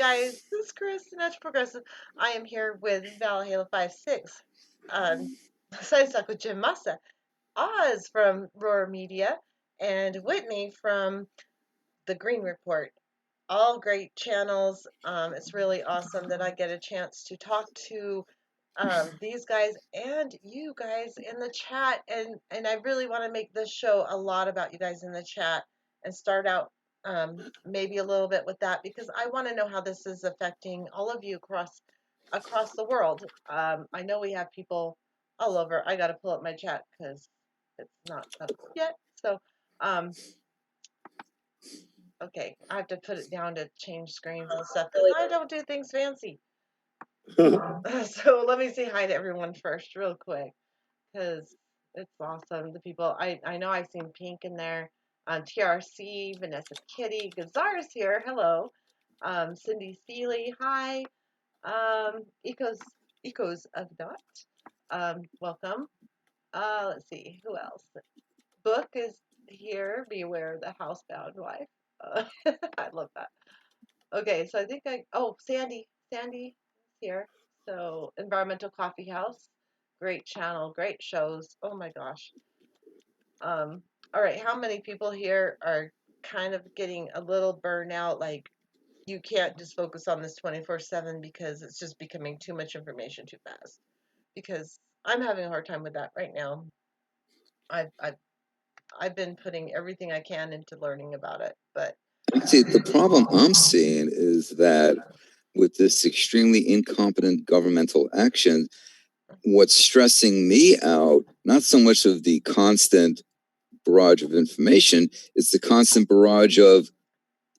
guys, this is Chris, the Natural Progressive. I am here with Valhalla 56, Science Talk with Jim Massa, Oz from Roar Media, and Whitney from The Green Report. All great channels. It's really awesome that I get a chance to talk to these guys and you guys in the chat, and I really want to make this show a lot about you guys in the chat and start out maybe a little bit with that because I want to know how this is affecting all of you across the world. I know we have people all over. I got to pull up my chat because it's not up yet. So um, okay, I have to put it down to change screens and stuff because I don't do things fancy. So let me say hi to everyone first, real quick, because it's awesome. The people I know I've seen Pink in there, TRC, Vanessa Kitty, Gazar's here. Hello, Cindy Seeley. Hi, Ecos of Dot. Welcome. Let's see who else. Book is here. Be aware of the housebound wife. I love that. Okay, so I think Sandy is here. So Environmental Coffee House, great channel, great shows. Oh my gosh. All right, how many people here are kind of getting a little burnout? Like you can't just focus on this 24/7 because it's just becoming too much information too fast. Because I'm having a hard time with that right now. I've I've I've been putting everything I can into learning about it, but see, the problem I'm seeing is that with this extremely incompetent governmental action, what's stressing me out, not so much of the constant barrage of information, it's the constant barrage of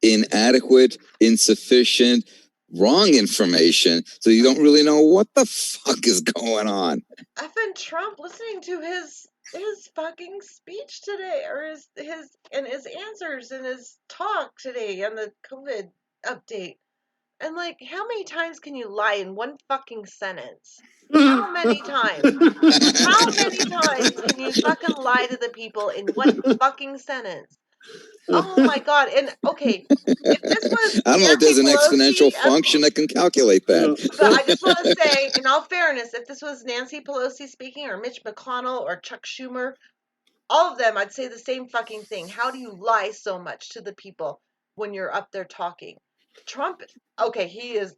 inadequate, insufficient, wrong information. So you don't really know what the fuck is going on. effing Trump, listening to his fucking speech today, or his answers and his talk today on the COVID update. And like, how many times can you lie in one fucking sentence? How many times? How many times can you fucking lie to the people in one fucking sentence? Oh my god! And okay, if this was I don't know if there's an Nancy exponential Pelosi, function that can calculate that. but I just want to say, in all fairness, if this was Nancy Pelosi speaking, or Mitch McConnell, or Chuck Schumer, all of them, I'd say the same fucking thing. How do you lie so much to the people when you're up there talking? Trump, okay, he is,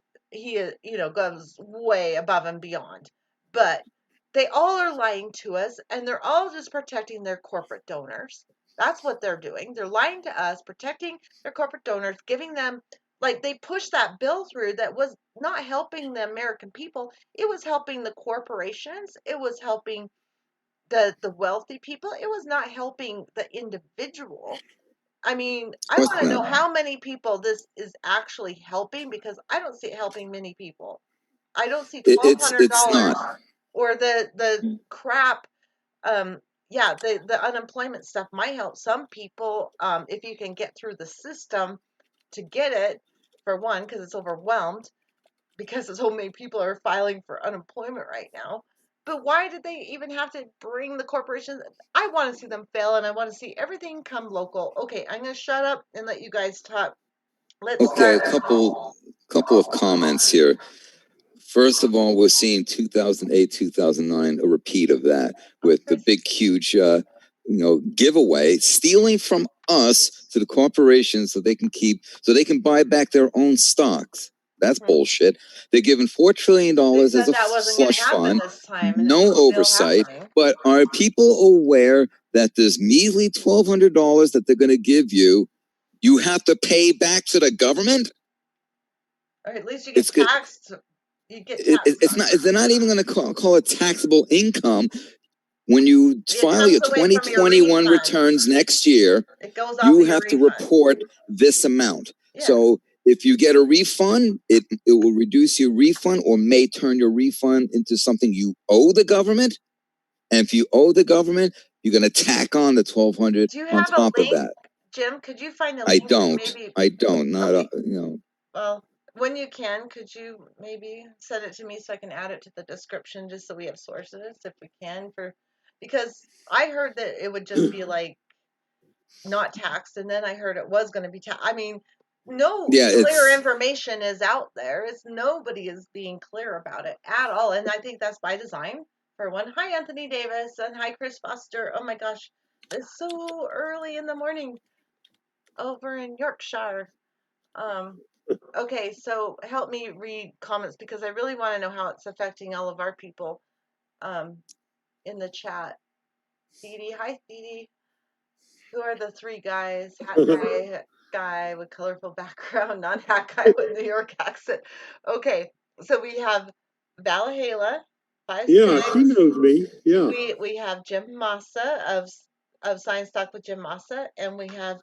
goes way above and beyond, but they all are lying to us, and they're all just protecting their corporate donors. That's what they're doing. They're lying to us, protecting their corporate donors, giving them, like, they pushed that bill through that was not helping the American people. It was helping the corporations. It was helping the wealthy people. It was not helping the individual. I mean, I want to know how many people this is actually helping, because I don't see it helping many people. I don't see $1,200 or the crap. Yeah, the unemployment stuff might help some people if you can get through the system to get it, for one, because it's overwhelmed, because so many people are filing for unemployment right now. But why did they even have to bring the corporations? I want to see them fail, and I want to see everything come local. Okay, I'm going to shut up and let you guys talk. Let's Okay, start. a couple of comments here. First of all, we're seeing 2008, 2009, a repeat of that with the big, huge, giveaway, stealing from us to the corporations so they can buy back their own stocks. That's bullshit. They're giving $4 trillion as a slush fund. No oversight. But are people aware that this measly $1,200 that they're going to give you, you have to pay back to the government? Or at least you get taxed. You get taxed. It's not. They're not even going to call it taxable income. When you file your 2021 returns next year, you have to report this amount. Yeah. So if you get a refund, it will reduce your refund or may turn your refund into something you owe the government. And if you owe the government, you're going to tack on the $1,200 on top of that. Jim, could you find a link? I don't. Not okay. Well, when you can, could you maybe send it to me so I can add it to the description, just so we have sources if we can, because I heard that it would just be like not taxed, and then I heard it was going to be taxed. I mean, no Yeah, clear it's information is out there. Nobody is being clear about it at all, and I think that's by design. For one, hi Anthony Davis and hi Chris Foster. Oh my gosh, it's so early in the morning over in Yorkshire. Okay, so help me read comments because I really want to know how it's affecting all of our people in the chat. Dee Dee, hi Dee Dee. Who are the three guys? Hat guy with colorful background, non-hat guy with New York accent. Okay, so we have Valhalla, Yeah, 5'6". she knows me. Yeah. We have Jim Massa of Science Talk with Jim Massa, and we have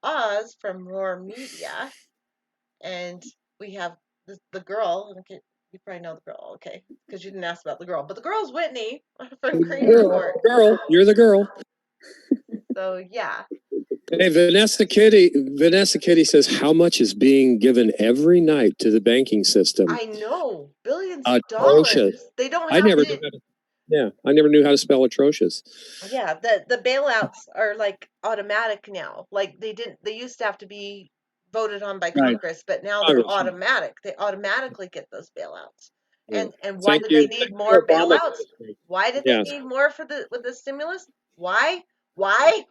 Oz from Roar Media, and we have the girl. Okay, you probably know the girl, okay, because you didn't ask about the girl, but the girl's Whitney from Green Report. Girl, you're the girl. So yeah. Hey, Vanessa Kitty says, how much is being given every night to the banking system? I know, billions of Atrocious. dollars. They don't I have never to. knew how to, yeah, I never knew how to spell atrocious. Yeah, the bailouts are like automatic now. Like they used to have to be voted on by Right. Congress, but now they're Congress, yeah. automatic. They automatically get those bailouts. Yeah. And why Thank did you. they need Thank more you, Obama. bailouts? Why did Yes. they need more with the stimulus? Why? Why?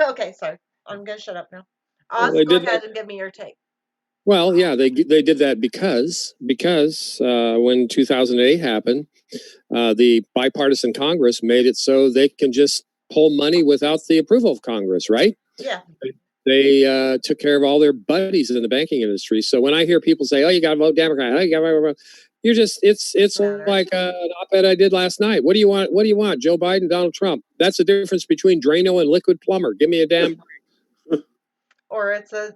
Okay, sorry. I'm gonna shut up now. Oz, they go did ahead that. and give me your take. Well, yeah, they did that because when 2008 happened, the bipartisan Congress made it so they can just pull money without the approval of Congress, right? Yeah. They took care of all their buddies in the banking industry. So when I hear people say, "Oh, you got to vote Democrat," oh, you got to vote, you're just it's like an op-ed I did last night. What do you want? What do you want? Joe Biden, Donald Trump? That's the difference between Drano and Liquid Plumber. Give me a damn. Or it's a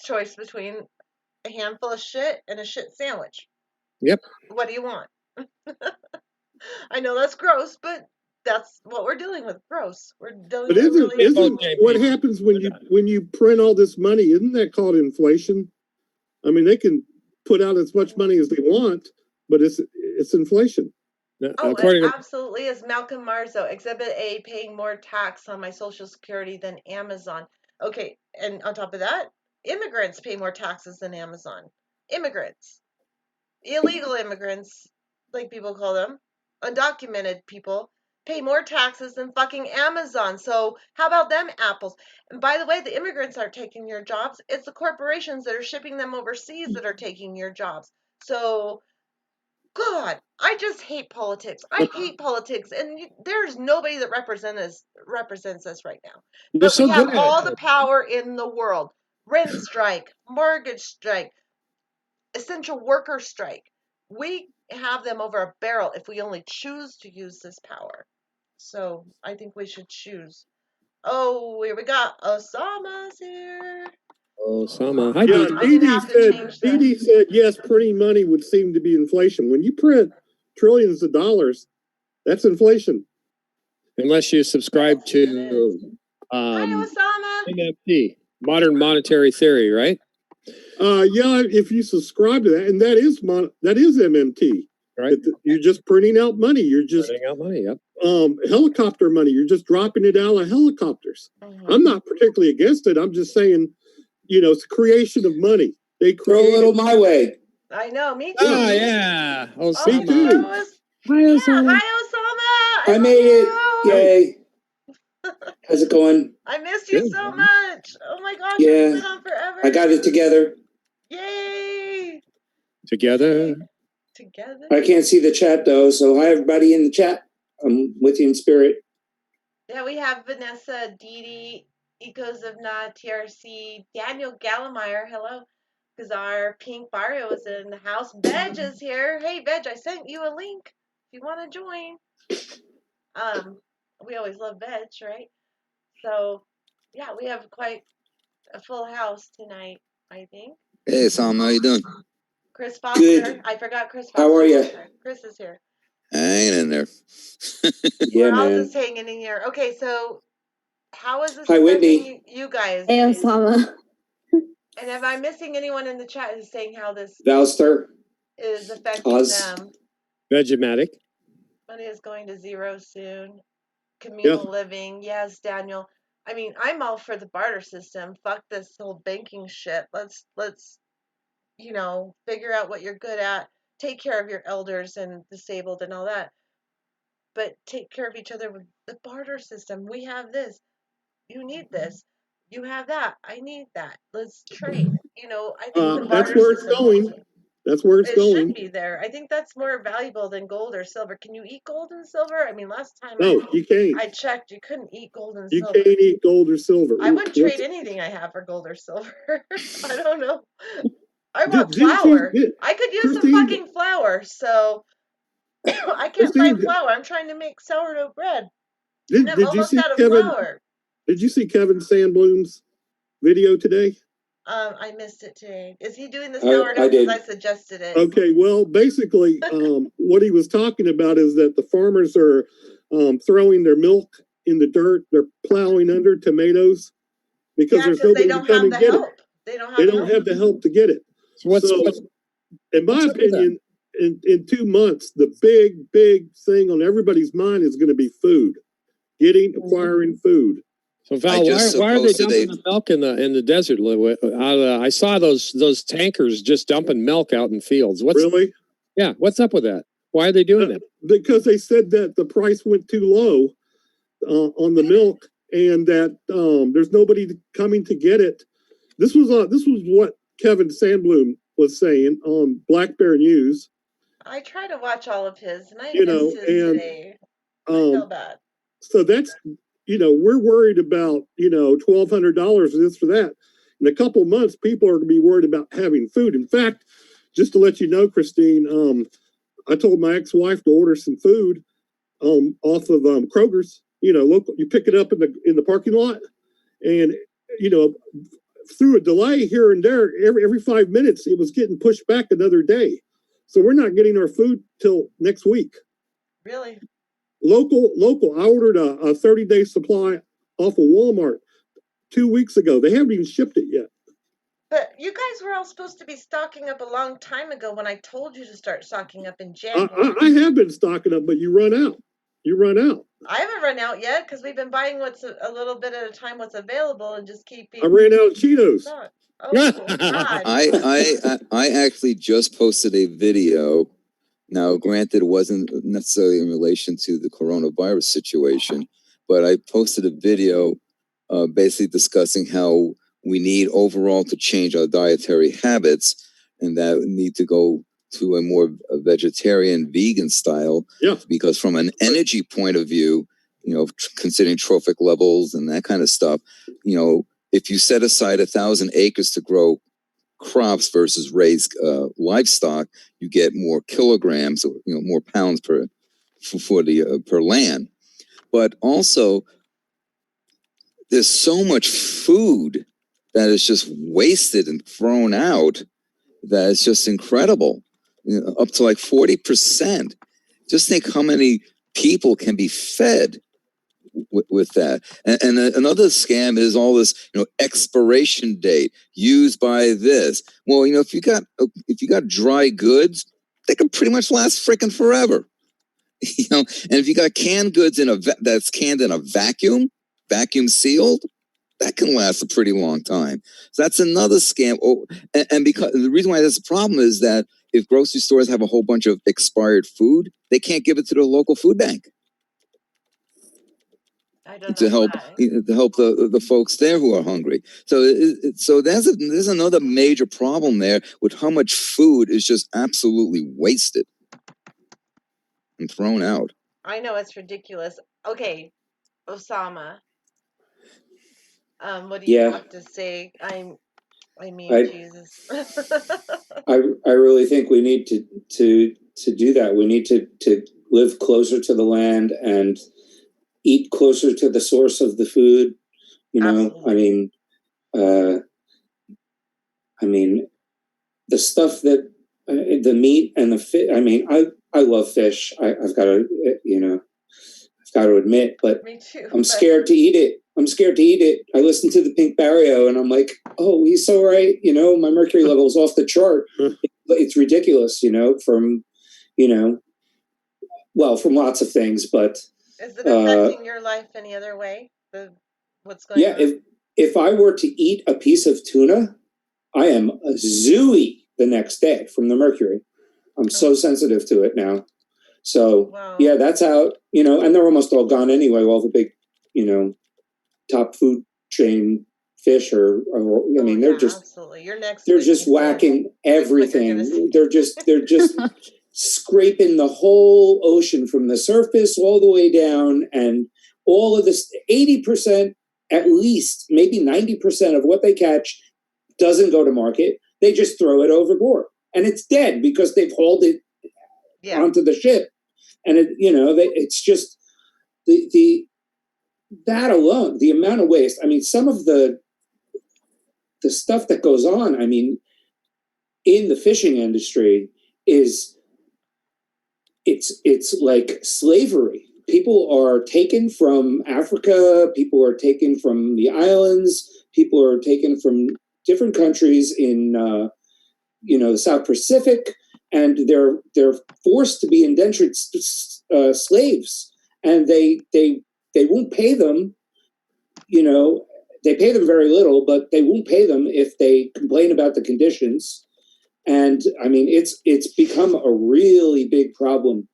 choice between a handful of shit and a shit sandwich. Yep. What do you want? I know that's gross, but that's what we're dealing with. Gross. We're dealing But with isn't what happens when you print all this money? Isn't that called inflation? I mean, they can put out as much money as they want, but it's inflation. Oh, According it absolutely is. Malcolm Marzo, Exhibit A, paying more tax on my Social Security than Amazon. Okay, and on top of that, immigrants pay more taxes than Amazon. Immigrants, illegal immigrants, like people call them, undocumented people, pay more taxes than fucking Amazon. So how about them apples? And by the way, the immigrants aren't taking your jobs. It's the corporations that are shipping them overseas that are taking your jobs. So God, I just hate politics. I hate politics, and there's nobody that represents us right now. But so we have good at all it. the power in the world. Rent strike, mortgage strike, essential worker strike. We have them over a barrel if we only choose to use this power. So I think we should choose. Oh, here we got Osama's here. Osama. Hi, Yeah, Dee Dee said yes, printing money would seem to be inflation. When you print trillions of dollars, that's inflation. Unless you subscribe to Hi, Osama. MMT, modern monetary theory, right? Yeah, if you subscribe to that, and that is MMT. Right. You're just printing out money. You're just printing out money. Yep. Helicopter money. You're just dropping it out of helicopters. I'm not particularly against it. I'm just saying, it's the creation of money. They throw a little my way. I know, me too. Ah, yeah. Osama. Me too. Hi, Osama. Hi, Osama. I made it. Yay. How's it going? I missed you so much. Oh my gosh, Yeah. it's been on forever. I got it together. Yay. Together. I can't see the chat though, so hi everybody in the chat. I'm with you in spirit. Yeah, we have Vanessa, Dee Dee, Ecos of Na, TRC, Daniel Gallimeyer, hello. Kazar, Pink Barrio is in the house. Veg is here. Hey, Veg, I sent you a link if you want to join. We always love Veg, right? So, yeah, we have quite a full house tonight, I think. Hey, Sam, how you doing? Chris Foster. Good. I forgot Chris Foster. How are you? Chris is here. Hanging in there. Yeah, We're all man. just hanging in here. Okay, so how is this Hi, Whitney. you guys? Hey, Osama. And am I missing anyone in the chat who's saying how this Valster. is affecting Oz. them? Vegematic. Money is going to zero soon. Communal living. Yes, Daniel. I mean, I'm all for the barter system. Fuck this whole banking shit. Let's figure out what you're good at. Take care of your elders and disabled and all that. But take care of each other with the barter system. We have this. You need this. You have that. I need that. Let's trade. I think the That's barter where it's system going. That's where it's it should going. be there. I think that's more valuable than gold or silver. Can you eat gold and silver? I mean, last time No, you can't. I checked, you couldn't eat gold and You silver. can't eat gold or silver. I wouldn't What's- trade anything I have for gold or silver. I don't know. I Did- want didn't you- flour. did- I could use some Christine- fucking flour. So I can't Christine, find flour. I'm trying to make sourdough bread. Did, And I'm did you almost see out of Kevin? flour. Did you see Kevin Sandblom's video today? I missed it today. Is he doing the I sourdough? did. Because I suggested it. Okay, well, basically, what he was talking about is that the farmers are throwing their milk in the dirt. They're plowing under tomatoes because Yeah, there's because they nobody to don't come have and the get help. it. They don't have They help. don't have the help to get it. So what's In my what's up with that? opinion, in 2 months, the big thing on everybody's mind is going to be food, acquiring food. So Val, I just why are they posted dumping the milk in the desert? I saw those tankers just dumping milk out in fields. Really? What's up with that? Why are they doing that? Because they said that the price went too low on the milk, and that there's nobody coming to get it. This was what Kevin Sandblom was saying on Black Bear News. I try to watch all of his, and I You missed know, his and, today. I feel bad. So that's, we're worried about, $1,200 for this, for that. In a couple months, people are going to be worried about having food. In fact, just to let you know, Christine, I told my ex-wife to order some food off of Kroger's, local. You pick it up in the parking lot, and, through a delay here and there, every 5 minutes, it was getting pushed back another day. So we're not getting our food till next week. Really? Local. I ordered a 30-day supply off of Walmart 2 weeks ago. They haven't even shipped it yet. But you guys were all supposed to be stocking up a long time ago when I told you to start stocking up in January. I have been stocking up, but you run out. I haven't run out yet because we've been buying what's a little bit at a time, what's available, and just keeping. I ran out of Cheetos. Stock. Oh God! I actually just posted a video. Now, granted, it wasn't necessarily in relation to the coronavirus situation, but I posted a video basically discussing how we need overall to change our dietary habits, and that we need to go to a more vegetarian, vegan style. Yeah. Because from an energy point of view, considering trophic levels and that kind of stuff, if you set aside 1,000 acres to grow crops versus raise livestock, you get more kilograms or more pounds per land. But also, there's so much food that is just wasted and thrown out that it's just incredible. Up to like 40%. Just think how many people can be fed with that. And another scam is all this, expiration date used by this. Well, if you got dry goods, they can pretty much last freaking forever. And if you got canned goods that's canned in a vacuum sealed, that can last a pretty long time. So that's another scam. Oh, and because the reason why that's a problem is that if grocery stores have a whole bunch of expired food, they can't give it to the local food bank. I don't know to help the folks there who are hungry. So there's another major problem there with how much food is just absolutely wasted and thrown out. I know it's ridiculous. Okay, Osama. What do you have to say? Jesus. I really think we need to do that. We need to live closer to the land and eat closer to the source of the food. Absolutely. I mean, the stuff that the meat and the fish. I love fish. I've got to admit, but me too. I'm scared to eat it. I listen to the Pink Barrio and I'm like, oh, he's so right. My mercury level's off the chart. It's ridiculous, from lots of things, but is it affecting your life any other way? The What's going Yeah, on? if I were to eat a piece of tuna, I am a zooey the next day from the mercury. I'm so sensitive to it now. So Wow. yeah, that's out, and they're almost all gone anyway, all the big, top food chain fish they're just absolutely. Your next they're week just is whacking what you're everything. gonna see. They're just scraping the whole ocean from the surface all the way down, and all of this 80%, at least maybe 90% of what they catch doesn't go to market. They just throw it overboard, and it's dead because they've hauled it onto the ship, and it's just the that alone, the amount of waste. I mean, some of the stuff that goes on, I mean, in the fishing industry is it's like slavery. People are taken from Africa, people are taken from the islands, people are taken from different countries in the South Pacific, and they're forced to be indentured slaves, and they won't pay them. They pay them very little, but they won't pay them if they complain about the conditions. And I mean, it's become a really big problem.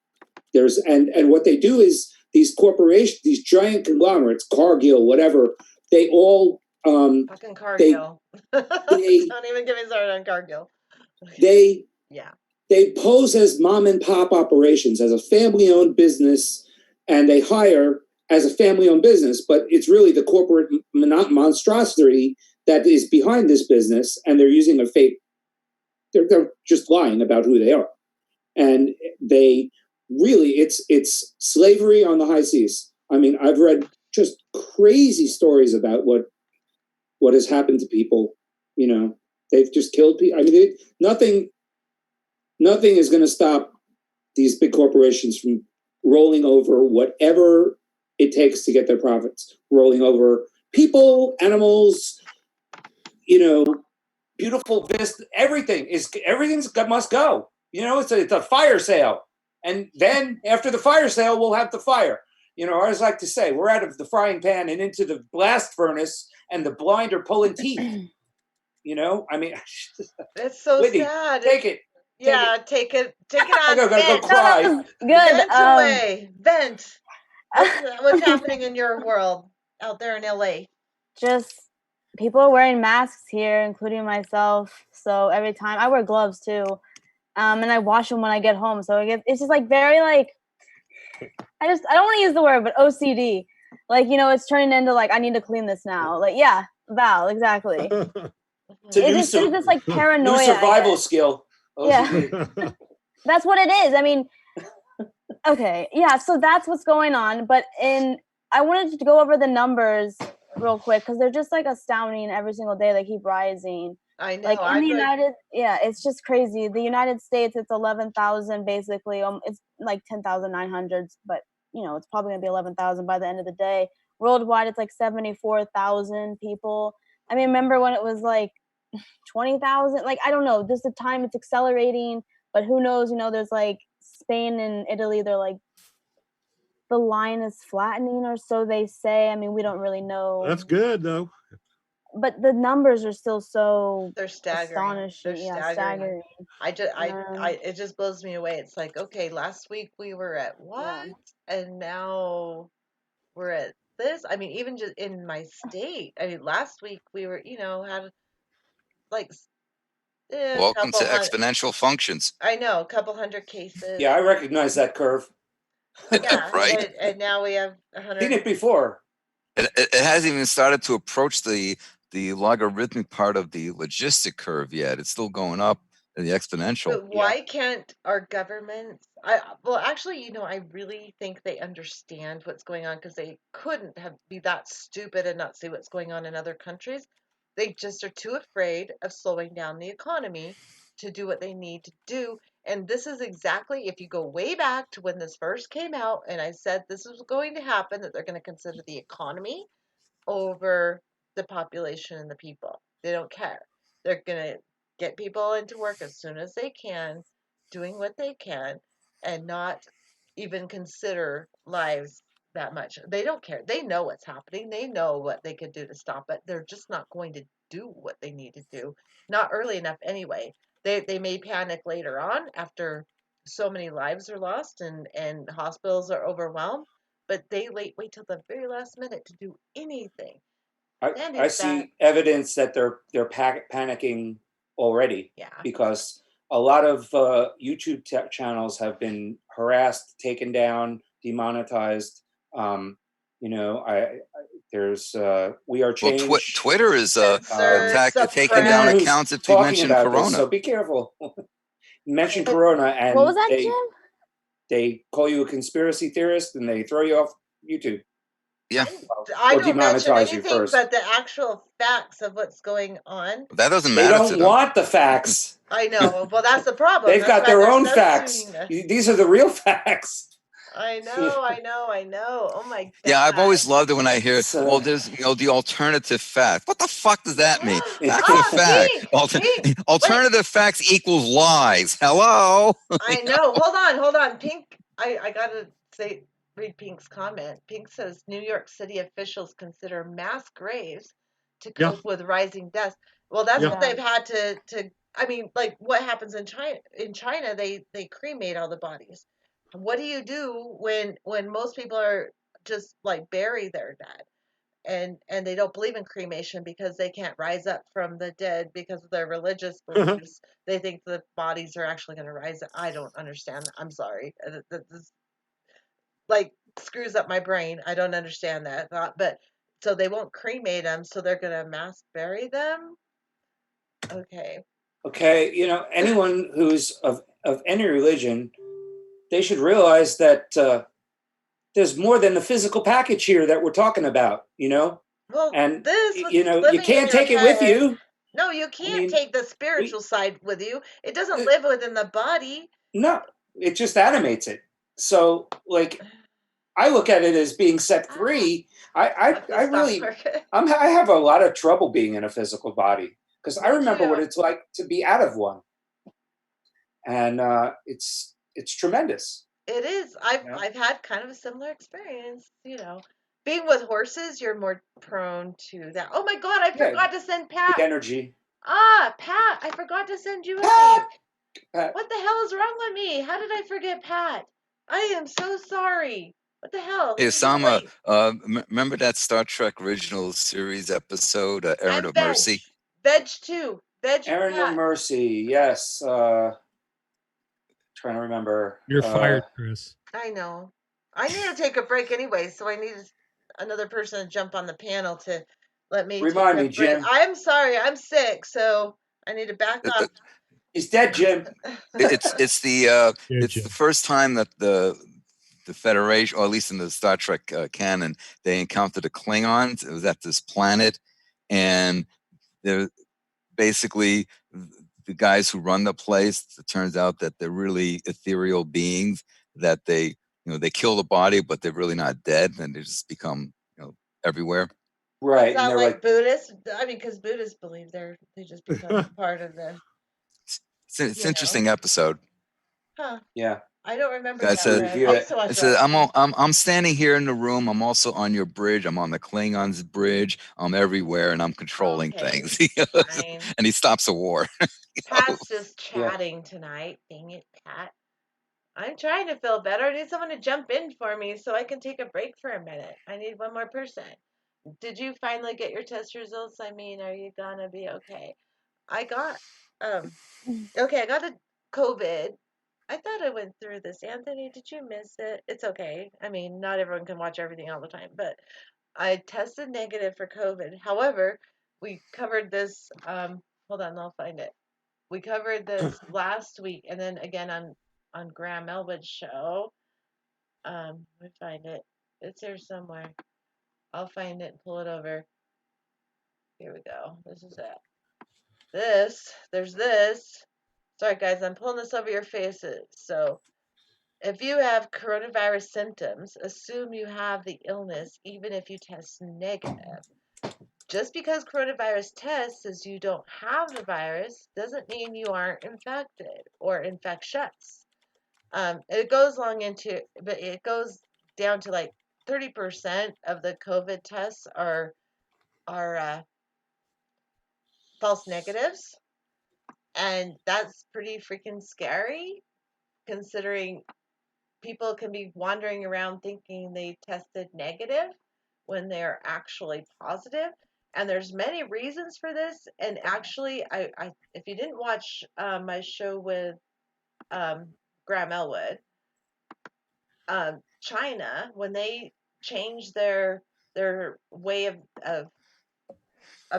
And what they do is these corporations, these giant conglomerates, Cargill, whatever, they all fucking Cargill. Don't even get me started on Cargill. They yeah. They pose as mom and pop operations, as a family owned business, and they hire as a family owned business, but it's really the corporate monstrosity that is behind this business, and they're using a fake. They're just lying about who they are, and they really it's slavery on the high seas. I mean, I've read just crazy stories about what has happened to people. They've just killed people. I mean, nothing is going to stop these big corporations from rolling over whatever it takes to get their profits, rolling over people, animals, beautiful vista. Everything's must go. It's a fire sale, and then after the fire sale, we'll have the fire. I always like to say we're out of the frying pan and into the blast furnace, and the blind are pulling teeth. I mean, it's so Whitney, sad. Take it. Yeah, take it on. I'm gonna go cry. No, good. Vent away. Vent. What's happening in your world out there in LA? Just people are wearing masks here, including myself. So every time I wear gloves too, and I wash them when I get home. So it's just like very like I don't want to use the word, but OCD. Like it's turning into like I need to clean this now. Like yeah, Val, exactly. It's just like paranoia. New survival skill. OCD. Yeah, that's what it is. I mean, okay, yeah. So that's what's going on. But I wanted to go over the numbers real quick because they're just like astounding every single day. They keep rising. I know. Like in the United, it's just crazy. The United States, it's 11,000 basically. It's like 10,900, but it's probably gonna be 11,000 by the end of the day. Worldwide, it's like 74,000 people. I mean, remember when it was like 20,000? Like I don't know. This is the time it's accelerating, but who knows? There's like Spain and Italy. They're like the line is flattening, or so they say. I mean, we don't really know. That's good though. But the numbers are still they're staggering. astonishing. Staggering. It just blows me away. It's like, okay, last week we were at what? Yeah. And now we're at this. I mean, even just in my state. I mean, last week we were, had like welcome to exponential functions. I know, a couple hundred cases. Yeah, I recognize that curve. Yeah, right. And now we have 100. Seen it before. It hasn't even started to approach the logarithmic part of the logistic curve yet. It's still going up in the exponential. But why can't our governments? Actually, I really think they understand what's going on because they couldn't be that stupid and not see what's going on in other countries. They just are too afraid of slowing down the economy to do what they need to do. And this is exactly, if you go way back to when this first came out, and I said this was going to happen, that they're going to consider the economy over the population and the people. They don't care. They're going to get people into work as soon as they can, doing what they can, and not even consider lives that much. They don't care. They know what's happening. They know what they could do to stop it. They're just not going to do what they need to do. Not early enough anyway. They may panic later on after so many lives are lost and hospitals are overwhelmed, but they wait till the very last minute to do anything. And I it's bad. see evidence that they're panicking already Yeah. because a lot of YouTube channels have been harassed, taken down, demonetized. You know, there's We Are Well, Change. Twitter is Censored, taking Anyone down suppressed. who's accounts if you talking mention about this, Corona. so be careful. Mention But Corona, and what was that, Jim? they call you a conspiracy theorist, and they throw you off YouTube. Yeah, I Or don't mention demonetize you anything first. but the actual facts of what's going on. that doesn't They matter to don't them. want the facts. I know. Well, that's the problem. They've That's got why their they're own facts. censoring us. These are the real facts. I know. Oh my god. Yeah, I've always loved it when I hear, So- well, there's the alternative fact. What the fuck does that mean? That's Ah, a fact. Pink. Alternative facts equals lies. Hello. I know. Hold on. Pink. I gotta say, read Pink's comment. Pink says New York City officials consider mass graves to Yeah. cope with rising deaths. Well, that's Yeah. what they've had to. I mean, like what happens in China? In China, they cremate all the bodies. What do you do when most people are just like bury their dead? And they don't believe in cremation because they can't rise up from the dead because of their religious beliefs. They think the bodies are actually going to rise up. I don't understand. I'm sorry. This like screws up my brain. I don't understand that thought. But so they won't cremate them, so they're going to mass bury them. Okay. Okay, you know, anyone who's of any religion, they should realize that there's more than the physical package here that we're talking about, you know? Well, And, this was you know, living you in can't your take it with head. you. No, you can't mean, take the spiritual side with you. It doesn't live within the body. No, it just animates it. So, like, I look at it as being set free. I really, I have a lot of trouble being in a physical body because I remember what it's like to be out of one, and it's tremendous. It is. I've had kind of a similar experience, you know. Being with horses, you're more prone to that. Oh my god, I forgot to send Pat. The energy. Ah, Pat, I forgot to send you a Pat! link. What the hell is wrong with me? How did I forget Pat? I am so sorry. What the hell? Hey, Osama, remember that Star Trek original series episode, Errand of Mercy? Veg too. Veg Errand of Pat. Mercy, yes. Trying to remember. You're fired, Chris. I know. I need to take a break anyway, so I need another person to jump on the panel to let me Remind take a me, Jim. break. I'm sorry, I'm sick, so I need to back up. He's dead, Jim. It's the first time that the Federation, or at least in the Star Trek canon, they encountered the Klingons. It was at this planet, and they're basically the guys who run the place. It turns out that they're really ethereal beings. That they kill the body, but they're really not dead, and they just become everywhere. Right. Is that like Buddhists? I mean, because Buddhists believe they just become part of the. It's an interesting episode. Huh. Yeah. I don't remember I that. said, I'm standing here in the room. I'm also on your bridge. I'm on the Klingons' bridge. I'm everywhere, and I'm controlling things. And he stops a war. Pat's just chatting tonight. Dang it, Pat. I'm trying to feel better. I need someone to jump in for me so I can take a break for a minute. I need one more person. Did you finally get your test results? I mean, are you gonna be okay? I got I got the COVID. I thought I went through this. Anthony, did you miss it? It's okay. I mean, not everyone can watch everything all the time, but I tested negative for COVID. However, we covered this hold on, I'll find it. We covered this last week and then again on Graham Elwood's show. Let me find it. It's here somewhere. I'll find it and pull it over. Here we go. This is it. There's this. Sorry guys, I'm pulling this over your faces. So if you have coronavirus symptoms, assume you have the illness even if you test negative. Just because coronavirus tests says you don't have the virus doesn't mean you aren't infected or infectious. It goes down to like 30% of the COVID tests are false negatives, and that's pretty freaking scary, considering people can be wandering around thinking they tested negative when they're actually positive. And there's many reasons for this. And actually, I if you didn't watch my show with Graham Elwood, China, when they changed their way of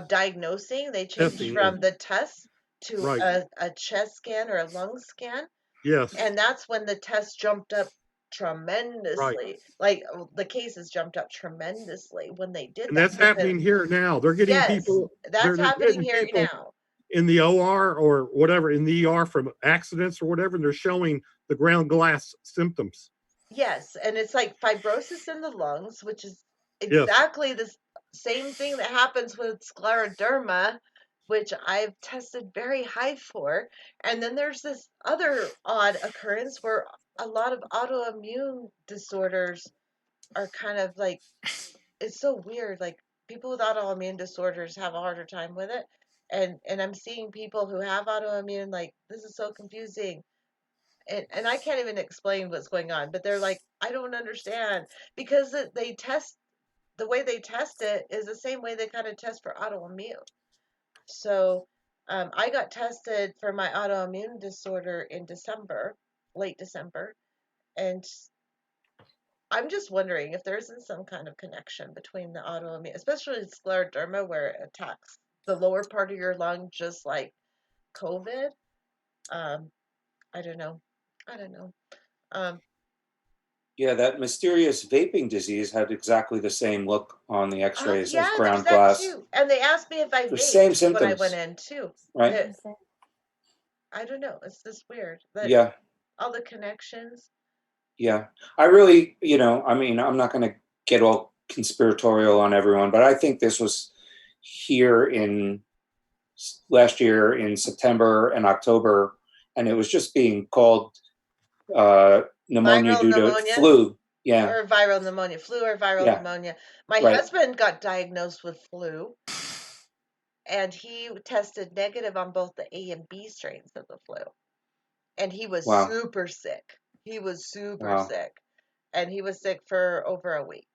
diagnosing, they changed Testing, from the test to right. a chest scan or a lung scan, Yes. and that's when the test jumped up tremendously. Like the cases jumped up tremendously when they did And that. that's happening here now. They're getting Yes, people. that's They're happening getting here people now. in the OR or whatever, in the ER from accidents or whatever, and they're showing the ground glass symptoms. Yes, and it's like fibrosis in the lungs, which is Yes. exactly the same thing that happens with scleroderma, which I've tested very high for. And then there's this other odd occurrence where a lot of autoimmune disorders are kind of like, it's so weird. Like people with autoimmune disorders have a harder time with it. And I'm seeing people who have autoimmune, like, this is so confusing. And I can't even explain what's going on, but they're like, I don't understand, because they test, the way they test it is the same way they kind of test for autoimmune. So I got tested for my autoimmune disorder in December, late December, and I'm just wondering if there isn't some kind of connection between the autoimmune, especially scleroderma, where it attacks the lower part of your lung, just like COVID. Um, I don't know. I don't know. Yeah, that mysterious vaping disease had exactly the same look on the Oh x-rays as yeah, there's ground that glass. too. And they asked me if I The same vaped when I went symptoms, in too. right? I don't know. It's just weird that Yeah, all the connections. yeah. I really, I mean, I'm not going to get all conspiratorial on everyone, but I think this was here in last year in September and October, and it was just being called pneumonia Viral due to pneumonia flu. Yeah, or viral pneumonia, flu or viral yeah, pneumonia. My right. husband got diagnosed with flu, and he tested negative on both the A and B strains of the flu. And he was Wow, super sick. He was super wow. sick. And he was sick for over a week.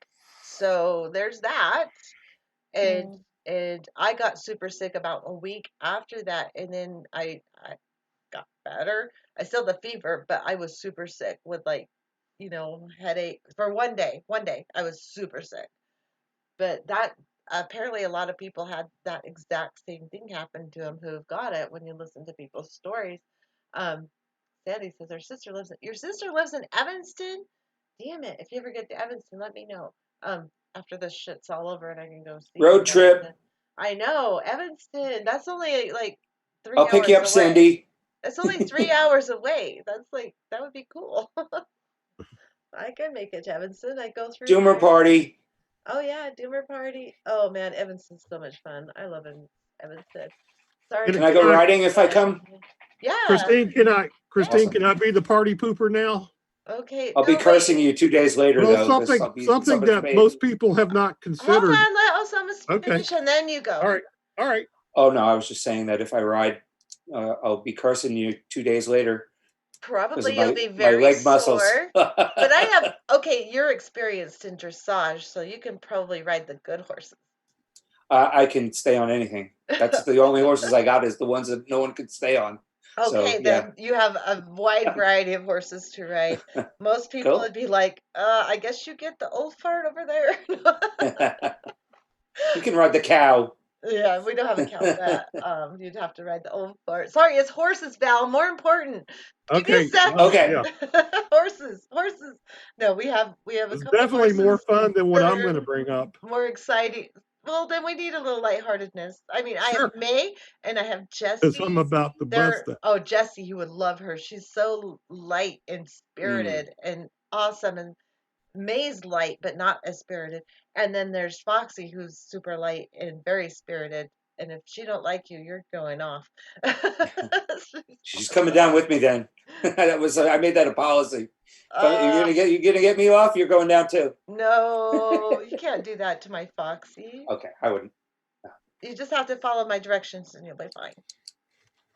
So there's that. And and I got super sick about a week after that, and then I got better. I still had the fever, but I was super sick with, like, headache for one day. One day I was super sick. But that, apparently a lot of people had that exact same thing happen to them who've got it when you listen to people's stories. Um, Sandy says your sister lives in Evanston? Damn it. If you ever get to Evanston, let me know. After this shit's all over and I can go see Road you guys. trip. I know, Evanston. That's only like 3 I'll pick you hours up, away. Sandy. That's only 3 hours away. That's like, that would be cool. I can make it to Evanston. I go through Doomer there. party. Oh yeah, Doomer party. Oh man, Evanston's so much fun. I love Evanston. Sorry. Can I go riding if I come? Yeah. Christine, can I Awesome. be the party pooper now? Okay. I'll be cursing you 2 days later, Well, though, because I'll be so something much that pain. most people have not Hold considered. on, let Osama Okay. finish and then you go. All right. All right. Oh no, I was just saying that if I ride, I'll be cursing you 2 days later. Probably you'll be my very leg muscles. sore. But I have, okay, you're experienced in dressage, so you can probably ride the good horses. I can stay on anything. That's the only horses I got, is the ones that no one could stay on. Okay, So, yeah. then you have a wide variety of horses to ride. Most people Cool. would be like, I guess you get the old fart over there. You can ride the cow. Yeah, we don't have a cow for that. You'd have to ride the old fart. Sorry, it's horses, Val. More important. Give me a Okay. sec. Okay. Yeah. Horses. No, we have a It's couple definitely horses more fun than what that I'm are going to bring up. more exciting. Well, then we need a little lightheartedness. I mean, I Sure. have May and I have Jessie. Because I'm about the buzz that. Oh, Jessie, you would love her. She's so light and spirited and awesome. And May's light, but not as spirited. And then there's Foxy, who's super light and very spirited. And if she don't like you, you're going off. She's coming down with me then. I made that a policy. You're gonna get me off. You're going down too. No, you can't do that to my Foxy. Okay, I wouldn't. You just have to follow my directions and you'll be fine.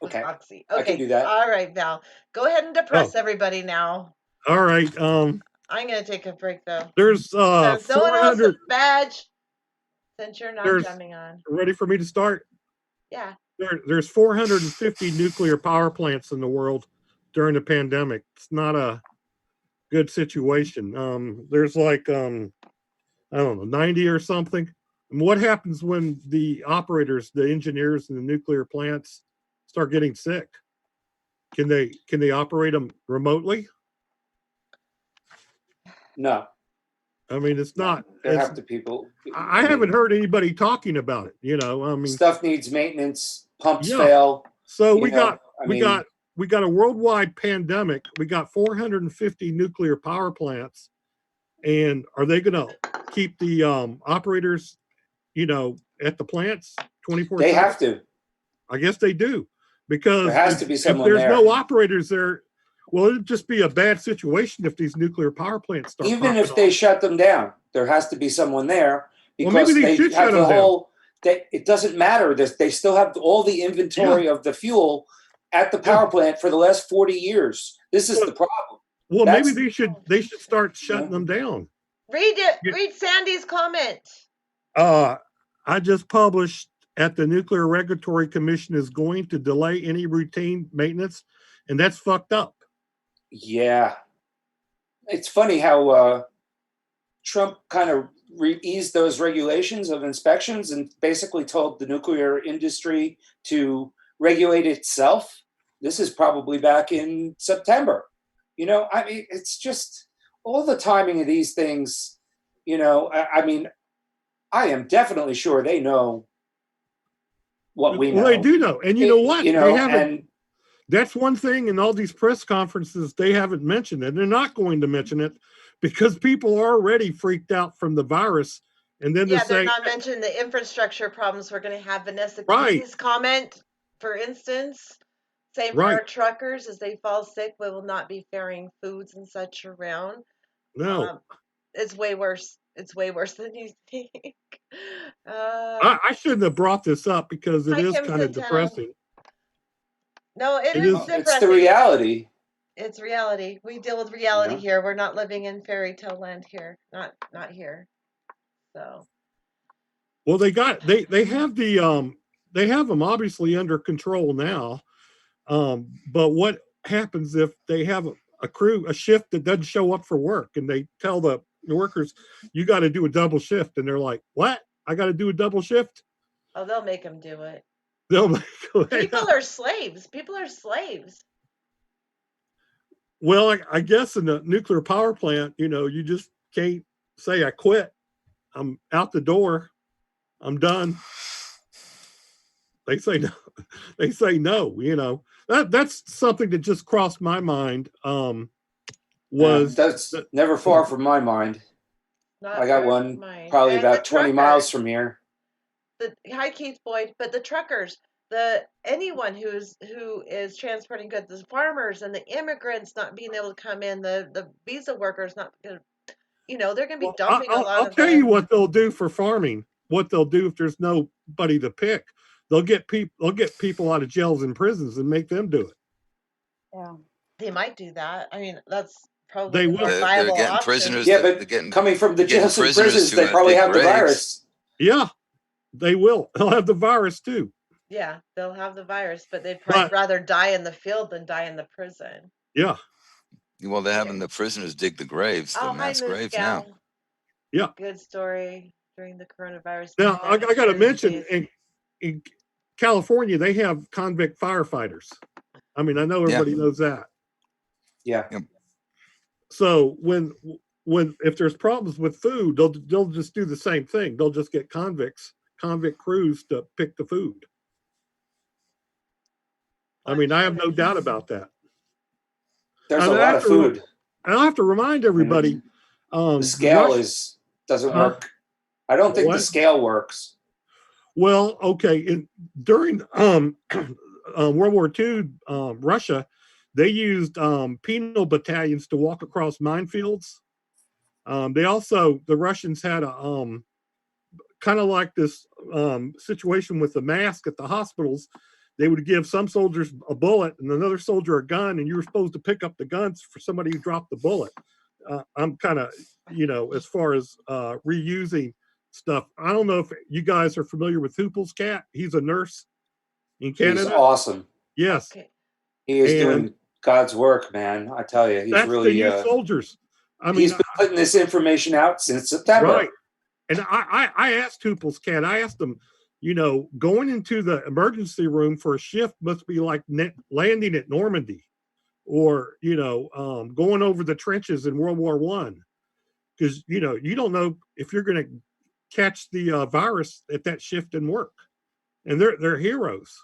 Okay. Foxy. I can do that. All right, Val. Go ahead and depress everybody now. All right. I'm gonna take a break though. There's no one else 400. a badge since you're not jumping on. Ready for me to start? Yeah. There's 450 nuclear power plants in the world during the pandemic. It's not a good situation. There's like I don't know, 90 or something. And what happens when the operators, the engineers in the nuclear plants start getting sick? Can they operate them remotely? No. I mean, it's not. There have to people. I haven't heard anybody talking about it. You know, I mean, stuff needs maintenance. Pumps fail. So we got a worldwide pandemic. We got 450 nuclear power plants, and are they going to keep the operators, you know, at the plants 24/7? They have to. I guess they do, because there has to be someone if there's there. no operators there, well, it'd just be a bad situation if these nuclear power plants start. Even if they shut them down, there has to be someone there, because well, maybe they should have shut the them whole. It doesn't matter. They still have all the inventory of the fuel at the power plant for the last 40 years. This is the problem. Well, maybe they should start shutting them down. Read it. Read Sandy's comment. I just published at the Nuclear Regulatory Commission is going to delay any routine maintenance, and that's fucked up. Yeah. It's funny how Trump kind of eased those regulations of inspections and basically told the nuclear industry to regulate itself. This is probably back in September. You know, I mean, it's just all the timing of these things, you know, I mean, I am definitely sure they know what we know. Well, they do know. And you know what? You know, that's one thing in all these press conferences, they haven't mentioned it. They're not going to mention it because people are already freaked out from the virus. And then they're not mentioning the infrastructure problems we're going to have. Vanessa Keith's comment, for instance, same for our truckers, as they fall sick, we will not be ferrying foods and such around. No. It's way worse. It's way worse than you think. I shouldn't have brought this up because it is kind of depressing. No, it is depressing. It's the reality. It's reality. We deal with reality here. We're not living in fairy tale land here. Not here. So. Well, they have they have them obviously under control now. But what happens if they have a shift that doesn't show up for work, and they tell the workers, you got to do a double shift, and they're like, what? I got to do a double shift? Oh, they'll make them do it. People are slaves. People are slaves. Well, I guess in the nuclear power plant, you know, you just can't say I quit. I'm out the door. I'm done. They say no. They say no. You know, that's something that just crossed my mind. That's never far from my mind. I got one probably about 20 miles from here. Hi, Keith Boyd. But the truckers, anyone who is transporting goods, the farmers and the immigrants not being able to come in, the visa workers not going to, you know, they're going to be dumping a lot of. I'll tell you what they'll do for farming. What they'll do if there's nobody to pick, they'll get people out of jails and prisons and make them do it. Yeah, they might do that. I mean, that's probably they're getting prisoners. Yeah, but coming from the jails and prisons, they probably have the virus. Yeah, they will. They'll have the virus too. Yeah, they'll have the virus, but they'd probably rather die in the field than die in the prison. Yeah. Well, they're having the prisoners dig the graves, the mass graves now. Yeah. Good story during the coronavirus. Now, I got to mention, in California, they have convict firefighters. I mean, I know everybody knows that. Yeah. So if there's problems with food, they'll just do the same thing. They'll just get convict crews to pick the food. I mean, I have no doubt about that. There's a lot of food. I'll have to remind everybody. The scale doesn't work. I don't think the scale works. Well, okay. During World War II, Russia, they used penal battalions to walk across minefields. The Russians had a kind of like this situation with the mask at the hospitals. They would give some soldiers a bullet and another soldier a gun, and you were supposed to pick up the guns for somebody who dropped the bullet. I'm kind of, as far as reusing stuff. I don't know if you guys are familiar with Hoople's cat. He's a nurse in Canada. He's awesome. Yes. Okay. He is doing God's work, man. I tell you, he's that's really the soldiers. I mean, he's been putting this information out since September. Right. And I asked Hoople's cat, I asked him, going into the emergency room for a shift must be like landing at Normandy or, going over the trenches in World War I. Because, you don't know if you're going to catch the virus at that shift and work. And they're heroes.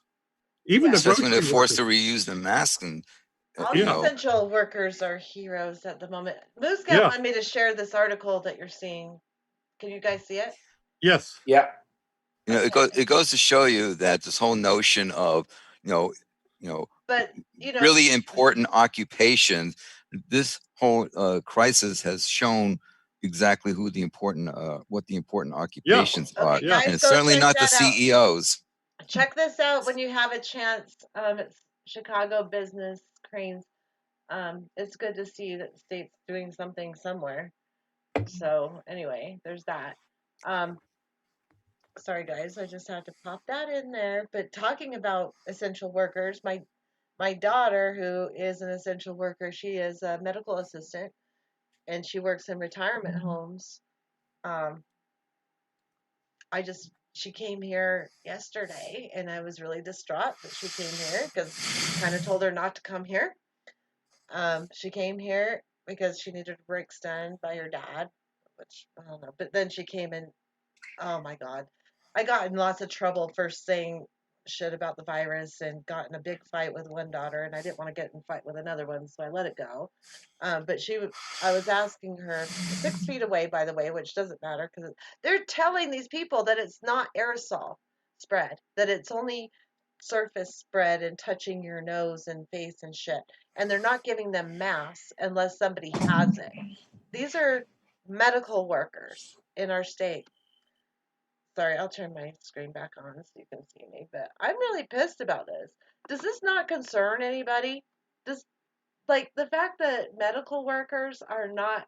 Even the especially when they're forced workers. to reuse the mask and all the essential workers are heroes at the moment. Moose Scout wanted me to share this article that you're seeing. Can you guys see it? Yes. Yeah. It goes to show you that this whole notion of but really important occupations, this whole crisis has shown exactly who the important what the important occupations are. Okay, guys, and it's certainly not the CEOs. Check this out when you have a chance. It's Chicago Business Cranes. It's good to see that the state's doing something somewhere. So anyway, there's that. Sorry guys, I just had to pop that in there. But talking about essential workers, my daughter, who is an essential worker, she is a medical assistant and she works in retirement homes. She came here yesterday and I was really distraught that she came here because I kind of told her not to come here. She came here because she needed brakes done by her dad, which I don't know. But then she came in. Oh my God. I got in lots of trouble for saying shit about the virus and got in a big fight with one daughter, and I didn't want to get in a fight with another one, so I let it go. But I was asking her 6 feet away, by the way, which doesn't matter because they're telling these people that it's not aerosol spread, that it's only surface spread and touching your nose and face and shit. And they're not giving them masks unless somebody has it. These are medical workers in our state. Sorry, I'll turn my screen back on so you can see me. But I'm really pissed about this. Does this not concern anybody? The fact that medical workers are not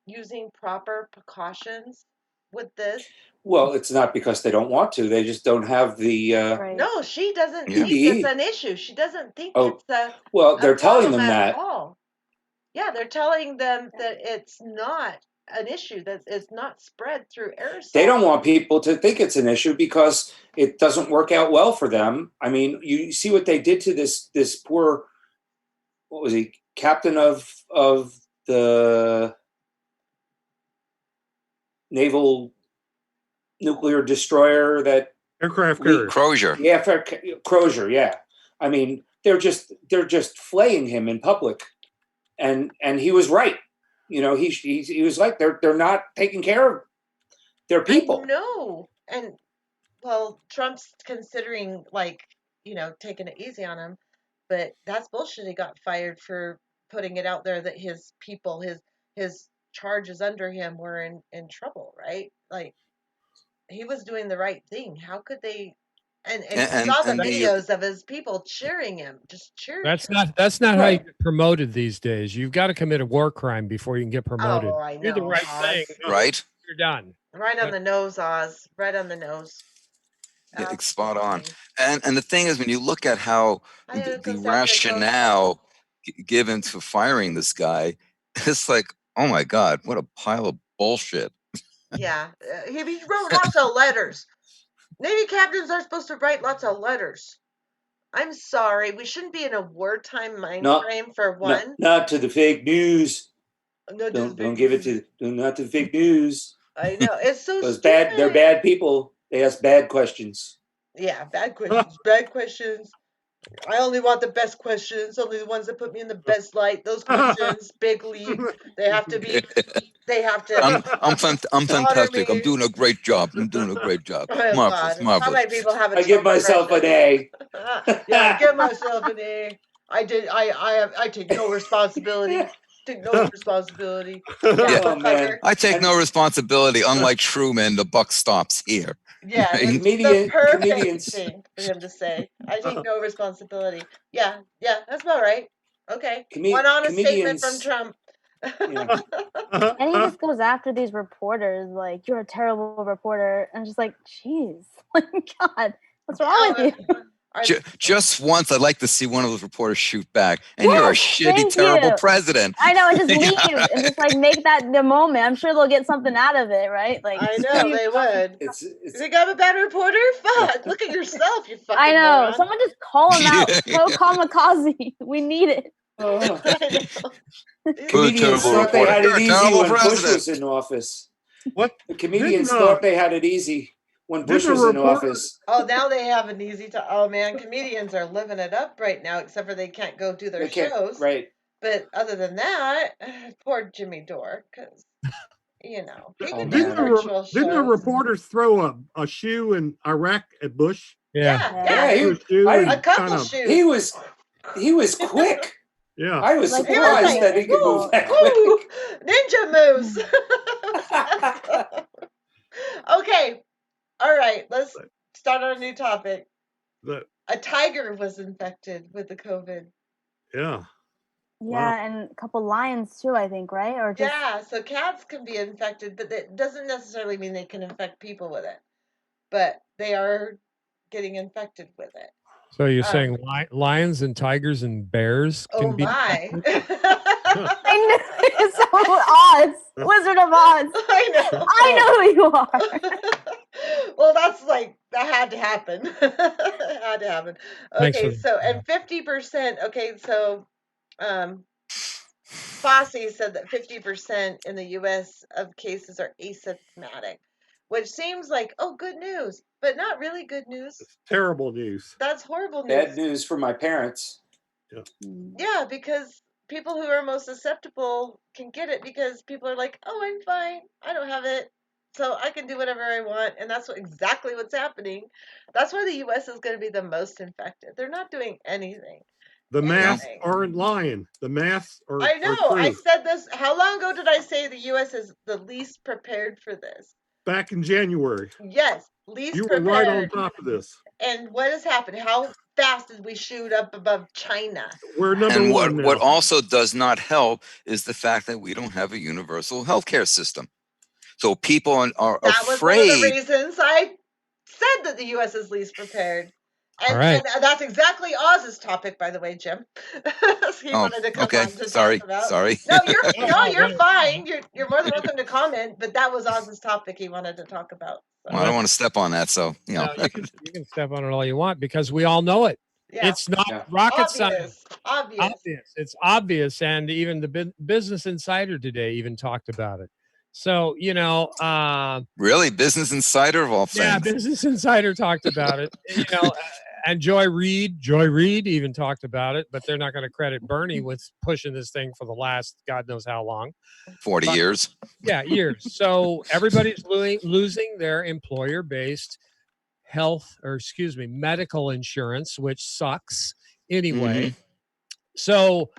using proper precautions with this? Well, it's not because they don't want to. They just don't have the. Right. No, she doesn't PPE. think it's an issue. She doesn't think it's a. Well, they're telling them that. All. Yeah, they're telling them that it's not an issue, that it's not spread through aerosol. They don't want people to think it's an issue because it doesn't work out well for them. I mean, you see what they did to this poor, what was he, captain of the naval nuclear destroyer that aircraft carrier. Crozier. Yeah, Crozier. Yeah. I mean, they're just flaying him in public, and he was right. He was like they're not taking care of their people. No, and well, Trump's considering taking it easy on him, but that's bullshit. He got fired for putting it out there that his people, his charges under him were in trouble, right? Like he was doing the right thing. How could they? And saw the videos of his people cheering him, just cheering. That's not how you get promoted these days. You've got to commit a war crime before you can get promoted. Oh, I know. Do the right thing, right? You're done. Right on the nose, Oz. Right on the nose. Yeah, spot on. And the thing is, when you look at how the rationale given to firing this guy, it's like, oh my God, what a pile of bullshit. Yeah, he wrote lots of letters. Navy captains are supposed to write lots of letters. I'm sorry, we shouldn't be in a wartime mind frame for one. Not to the fake news. Don't give it to not to the fake news. I know, it's so stupid. They're bad people. They ask bad questions. Yeah, bad questions. Bad questions. I only want the best questions, only the ones that put me in the best light. Those questions, big league, they have to be They have to I'm honor fantastic. I'm me. doing a great job. I'm doing a great job. Oh Marvelous, God, how marvelous. many people have a I give Trump myself an impression? A. Yeah, give myself an A. I take no responsibility. Take no responsibility. Yeah, Yeah. Oh man. fucker. I take And no responsibility. Unlike Truman, the buck stops here. Yeah, Right? that's the comedian perfect comedians thing for him to say. I take no responsibility. Yeah, yeah, that's about right. Okay, one honest statement from comedians Trump. yeah. And he just goes after these reporters, like, you're a terrible reporter. And just like, jeez, like, God, what's wrong with you? Just once, I'd like to see one of those reporters shoot back. And you're a Yes, shitty, thank terrible you. president. I know, and just leave and just like make that the moment. I'm sure they'll get something out of it, right? Like, I know they would. It's You think I'm a bad reporter? Fuck! Look at yourself, you fucking I know. moron. Someone just call him out. Yeah. Throw kamikaze. We need it. oh. I know. Comedians terrible thought they reporter. had You're it a easy terrible when Bush president. was in office. What? The comedians Didn't, thought they had it easy when Bush didn't a was in reporter- office. Oh, now they have an easy time. Oh man, comedians are living it up right now, except for they can't go do their They can't, shows. right? But other than that, poor Jimmy Dore, because he Oh, can man. do virtual Didn't the shows. reporters throw a shoe in Iraq at Bush? Yeah. Yeah, Yeah, Shoe I- and a couple kind of- shoes. he was quick. Yeah. I was Like, He was surprised like, that he could move that woo, quick. ninja moves. Okay, all right, let's start on a new topic. The- A tiger was infected with the COVID. yeah. Yeah, and a couple lions too, I think, right? Or just Yeah, so cats can be infected, but that doesn't necessarily mean they can infect people with it. But they are getting infected with it. So you're saying lions and tigers and bears can Oh be my. I knew it's so Oz, Wizard of Oz. I know. I know who you are. Well, that's like that had to happen. It had to happen. Thanks Okay, for so and 50%. Okay, so Fossey said that 50% in the U.S. of cases are asymptomatic, which seems like good news, but not really good news. It's terrible news. That's horrible news. Bad news for my parents. Yeah, because people who are most susceptible can get it because people are like, "Oh, I'm fine. I don't have it. So I can do whatever I want." And that's exactly what's happening. That's why the US is going to be the most infected. They're not doing anything. The masks aren't lying. The masks are I know. are I true. said this. How long ago did I say the US is the least prepared for this? Back in January. Yes, least You were prepared. right on top of this. And what has happened? How fast did we shoot up above China? We're number And one now. what also does not help is the fact that we don't have a universal healthcare system. So people are That was one of the afraid. reasons I said that the U.S. is least prepared. All right. And that's exactly Oz's topic, by the way, Jim. He wanted to come on to Sorry. talk about. Sorry. No, you're fine. You're more than welcome to comment, but that was Oz's topic he wanted to talk about. So. Well, I don't want to step on that, so you know. No, you can step on it all you want because we all know it. Yeah. It's not rocket science. Obvious. It's obvious, and even the Business Insider today even talked about it. So Really, Business Insider of all things. yeah, Business Insider talked about it. And Joy Reid even talked about it, but they're not going to credit Bernie with pushing this thing for the last God knows how long. 40 years. Yeah, years. So everybody's losing their employer-based medical insurance, which sucks anyway. So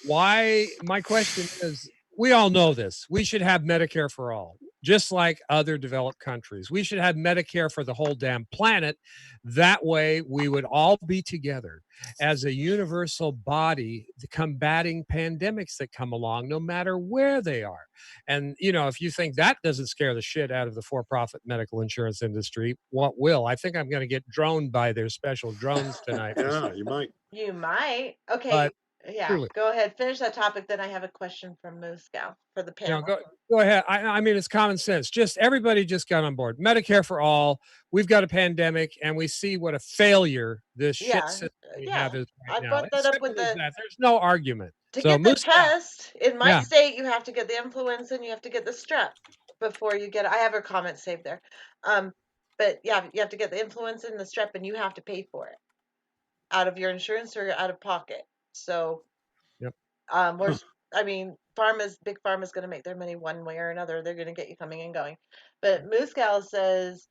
my question is, we all know this. We should have Medicare for all, just like other developed countries. We should have Medicare for the whole damn planet. That way we would all be together as a universal body combating pandemics that come along, no matter where they are. And, if you think that doesn't scare the shit out of the for-profit medical insurance industry, what will? I think I'm going to get droned by their special drones tonight. Yeah, you might. You might. Okay. But yeah, truly. Go ahead. Finish that topic. Then I have a question from Mooscow for the panel. Go ahead. I mean, it's common sense. Everybody just got on board. Medicare for all. We've got a pandemic, and we see what a failure this shit system we have is right now. I brought that up with the. There's no argument. To get the test in my state, you have to get the influenza and you have to get the strep before you get. I have her comment saved there. But yeah, you have to get the influenza and the strep, and you have to pay for it out of your insurance or out of pocket. So, big pharma's going to make their money one way or another. They're going to get you coming and going. But Moose Gal says,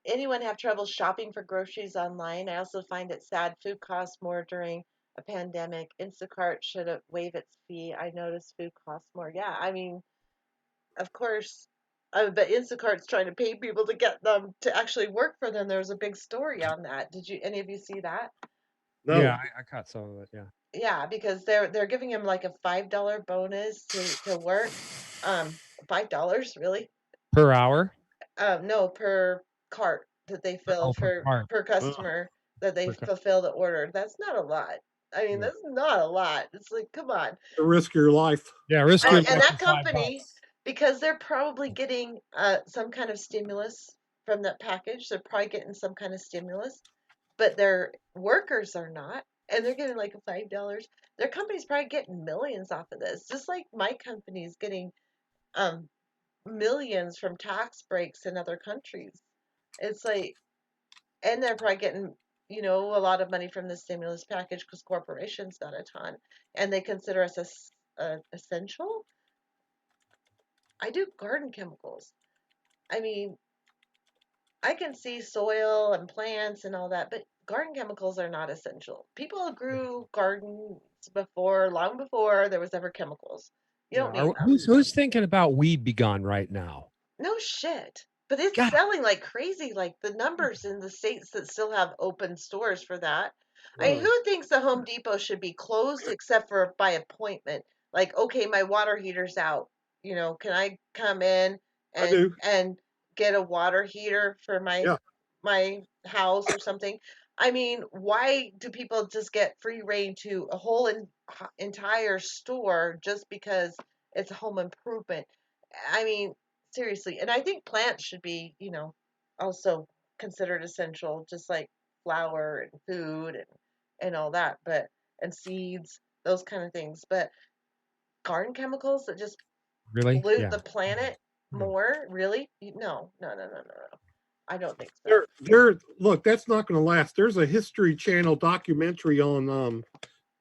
anyone have trouble shopping for groceries online? I also find it sad food costs more during a pandemic. Instacart should have waived its fee. I noticed food costs more. Yeah, I mean, of course, but Instacart's trying to pay people to get them to actually work for them. There was a big story on that. Did any of you see that? No. Yeah, I caught some of it. Yeah. Yeah, because they're giving him like a $5 bonus to work. $5 really? Per hour? No, per cart that they fill per customer that they fulfill the order. That's not a lot. I mean, that's not a lot. It's like, come on. To risk your life. Yeah, risk your life. And that company, because they're probably getting some kind of stimulus from that package. They're probably getting some kind of stimulus, but their workers are not. And they're getting like a $5. Their company's probably getting millions off of this, just like my company's getting millions from tax breaks in other countries. It's like, and they're probably getting, a lot of money from the stimulus package because corporations got a ton, and they consider us essential. I do garden chemicals. I mean, I can see soil and plants and all that, but garden chemicals are not essential. People grew gardens long before there was ever chemicals. You don't need them. Who's thinking about Weed Be Gone right now? No shit. But it's selling like crazy, like the numbers in the states that still have open stores for that. I mean, who thinks the Home Depot should be closed except for by appointment? Like, okay, my water heater's out. Can I come in and get a water heater for my house or something? I mean, why do people just get free reign to a whole entire store just because it's a home improvement? I mean, seriously. And I think plants should be, also considered essential, just like flour and food and all that, and seeds, those kind of things. But garden chemicals that just pollute the planet more, really? No. I don't think so. Look, that's not going to last. There's a History Channel documentary on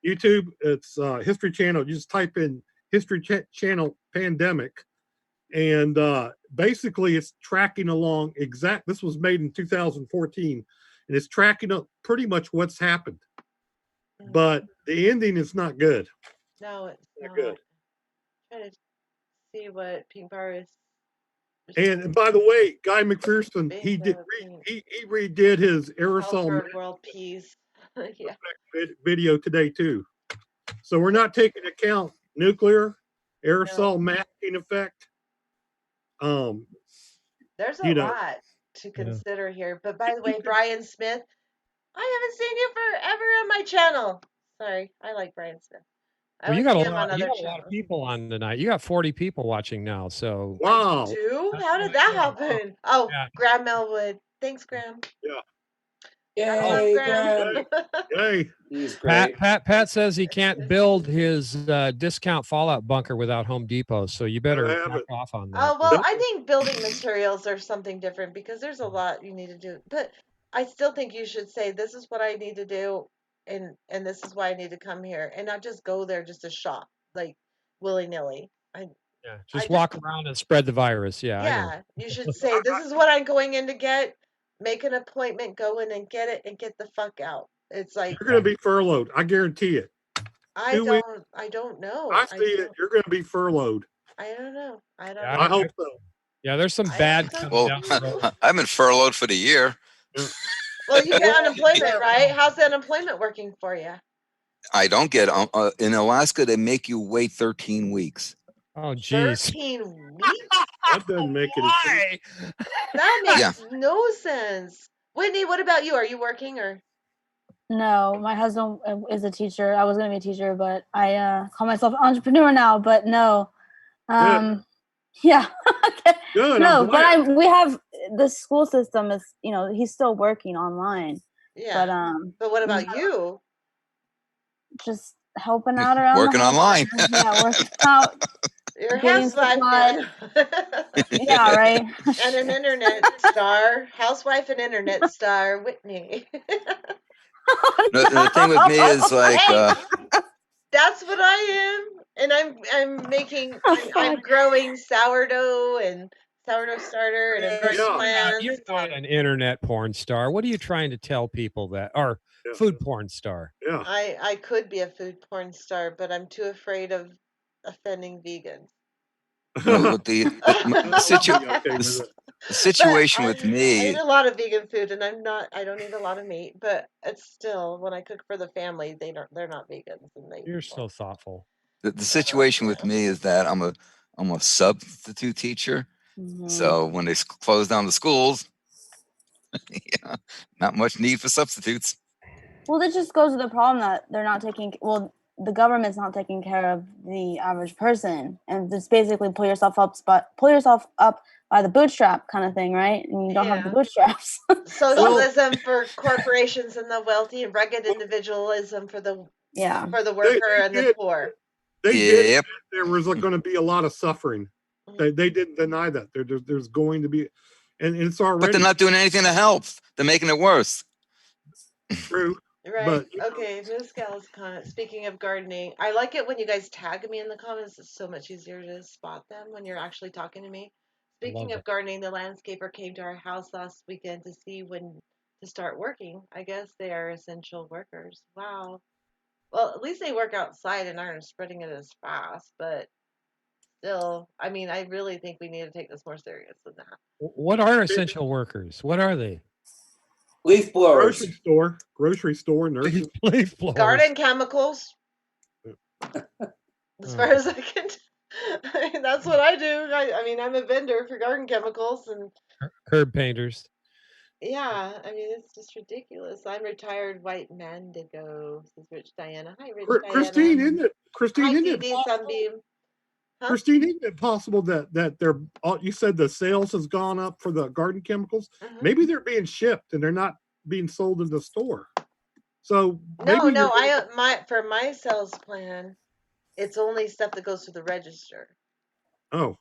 YouTube. It's History Channel. You just type in History Channel pandemic, and basically it's tracking along this was made in 2014, and it's tracking up pretty much what's happened. But the ending is not good. No, it's not good. Try to see what Pink Virus. And by the way, Guy McPherson, he redid his aerosol world peace video today too. So we're not taking account nuclear aerosol masking effect. There's a lot to consider here. But by the way, Brian Smith, I haven't seen you forever on my channel. Sorry, I like Brian Smith. Well, you got a lot of people on tonight. You got 40 people watching now. So wow. How did that happen? Oh, yeah. Graham Melwood. Thanks, Graham. Yeah. Yay, Graham. Yay. He's great. Pat says he can't build his discount Fallout bunker without Home Depot, so you better back off on that. Oh, well, I think building materials are something different because there's a lot you need to do. But I still think you should say, this is what I need to do, and this is why I need to come here, and not just go there just to shop, like, willy-nilly. Just walk around and spread the virus. Yeah, you should say, this is what I'm going in to get. Make an appointment, go in and get it, and get the fuck out. It's like you're going to be furloughed. I guarantee it. I don't know. I see it. You're going to be furloughed. I don't know. I hope so. Yeah, there's some bad coming down the road. I've been furloughed for the year. Well, you get unemployment, right? How's the unemployment working for you? I don't get in Alaska. They make you wait 13 weeks. Oh, geez. 13 weeks? That doesn't make any sense. That makes no sense. Whitney, what about you? Are you working or? No, my husband is a teacher. I was going to be a teacher, but I call myself an entrepreneur now, but no. Yeah. Good. No, but we have the school system is, he's still working online. Yeah. But what about you? Just helping out around. Working online. Yeah, working out. You're a housewife. Yeah, right. And an internet star. Housewife and internet star, Whitney. The thing with me is like... That's what I am. And I'm making Oh, I'm fuck. growing sourdough and sourdough starter, and I'm growing Yeah. You're plants. not an internet porn star. What are you trying to tell people that or Yeah. food porn star? Yeah. I could be a food porn star, but I'm too afraid of offending vegans. Well, with the Okay with it. the situation But with I me, eat a lot of vegan food, and I don't eat a lot of meat, but it's still when I cook for the family, they're not vegans, and they You're so thoughtful. the situation with me is that I'm a substitute teacher. So when they close down the schools, yeah, not much need for substitutes. Well, this just goes to the problem that they're not taking. Well, the government's not taking care of the average person, and it's basically pull yourself up by the bootstrap kind of thing, right? And you don't have the Yeah. bootstraps. Socialism for corporations and the wealthy, and rugged individualism for the Yeah. worker and the poor. They did. Yep. There was going to be a lot of suffering. They didn't deny that. There's going to be, and it's already. But they're not doing anything to help. They're making it worse. True. Right. But, Okay. Miss Gal's comment. Speaking of gardening, I like it when you guys tag me in the comments. It's so much easier to spot them when you're actually talking to me. Speaking of gardening, the landscaper came to our house last weekend to see when to start working. I guess they are essential workers. Wow. Well, at least they work outside and aren't spreading it as fast. But still, I mean, I really think we need to take this more serious than that. What are essential workers? What are they? Leaf blowers. Grocery store, nurses. Leaf blowers. Garden chemicals. As far as I can, that's what I do. I mean, I'm a vendor for garden chemicals, and Herb painters. yeah, I mean, it's just ridiculous. I'm retired white Mandigo, says Rich Diana. Hi, Rich Christine, Diana. isn't it? Christine, Hi, isn't it DD possible? Sunbeam. Huh? Christine, isn't it possible that they're? You said the sales has gone up for the garden chemicals. Maybe they're being shipped and they're not being sold in the store. So maybe No, for my sales plan, it's only stuff that goes to the register. Oh.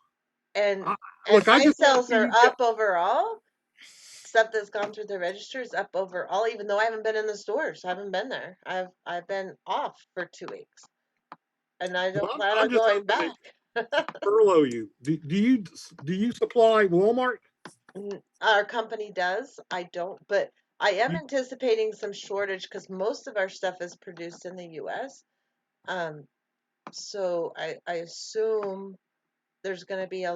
And Look, my sales are up overall. Stuff that's gone through the register is up overall, even though I haven't been in the stores. I haven't been there. I've been off for 2 weeks, and I don't plan on going back. Furlough you. Do you supply Walmart? Our company does. I don't, but I am anticipating some shortage because most of our stuff is produced in the U.S. So I assume there's going to be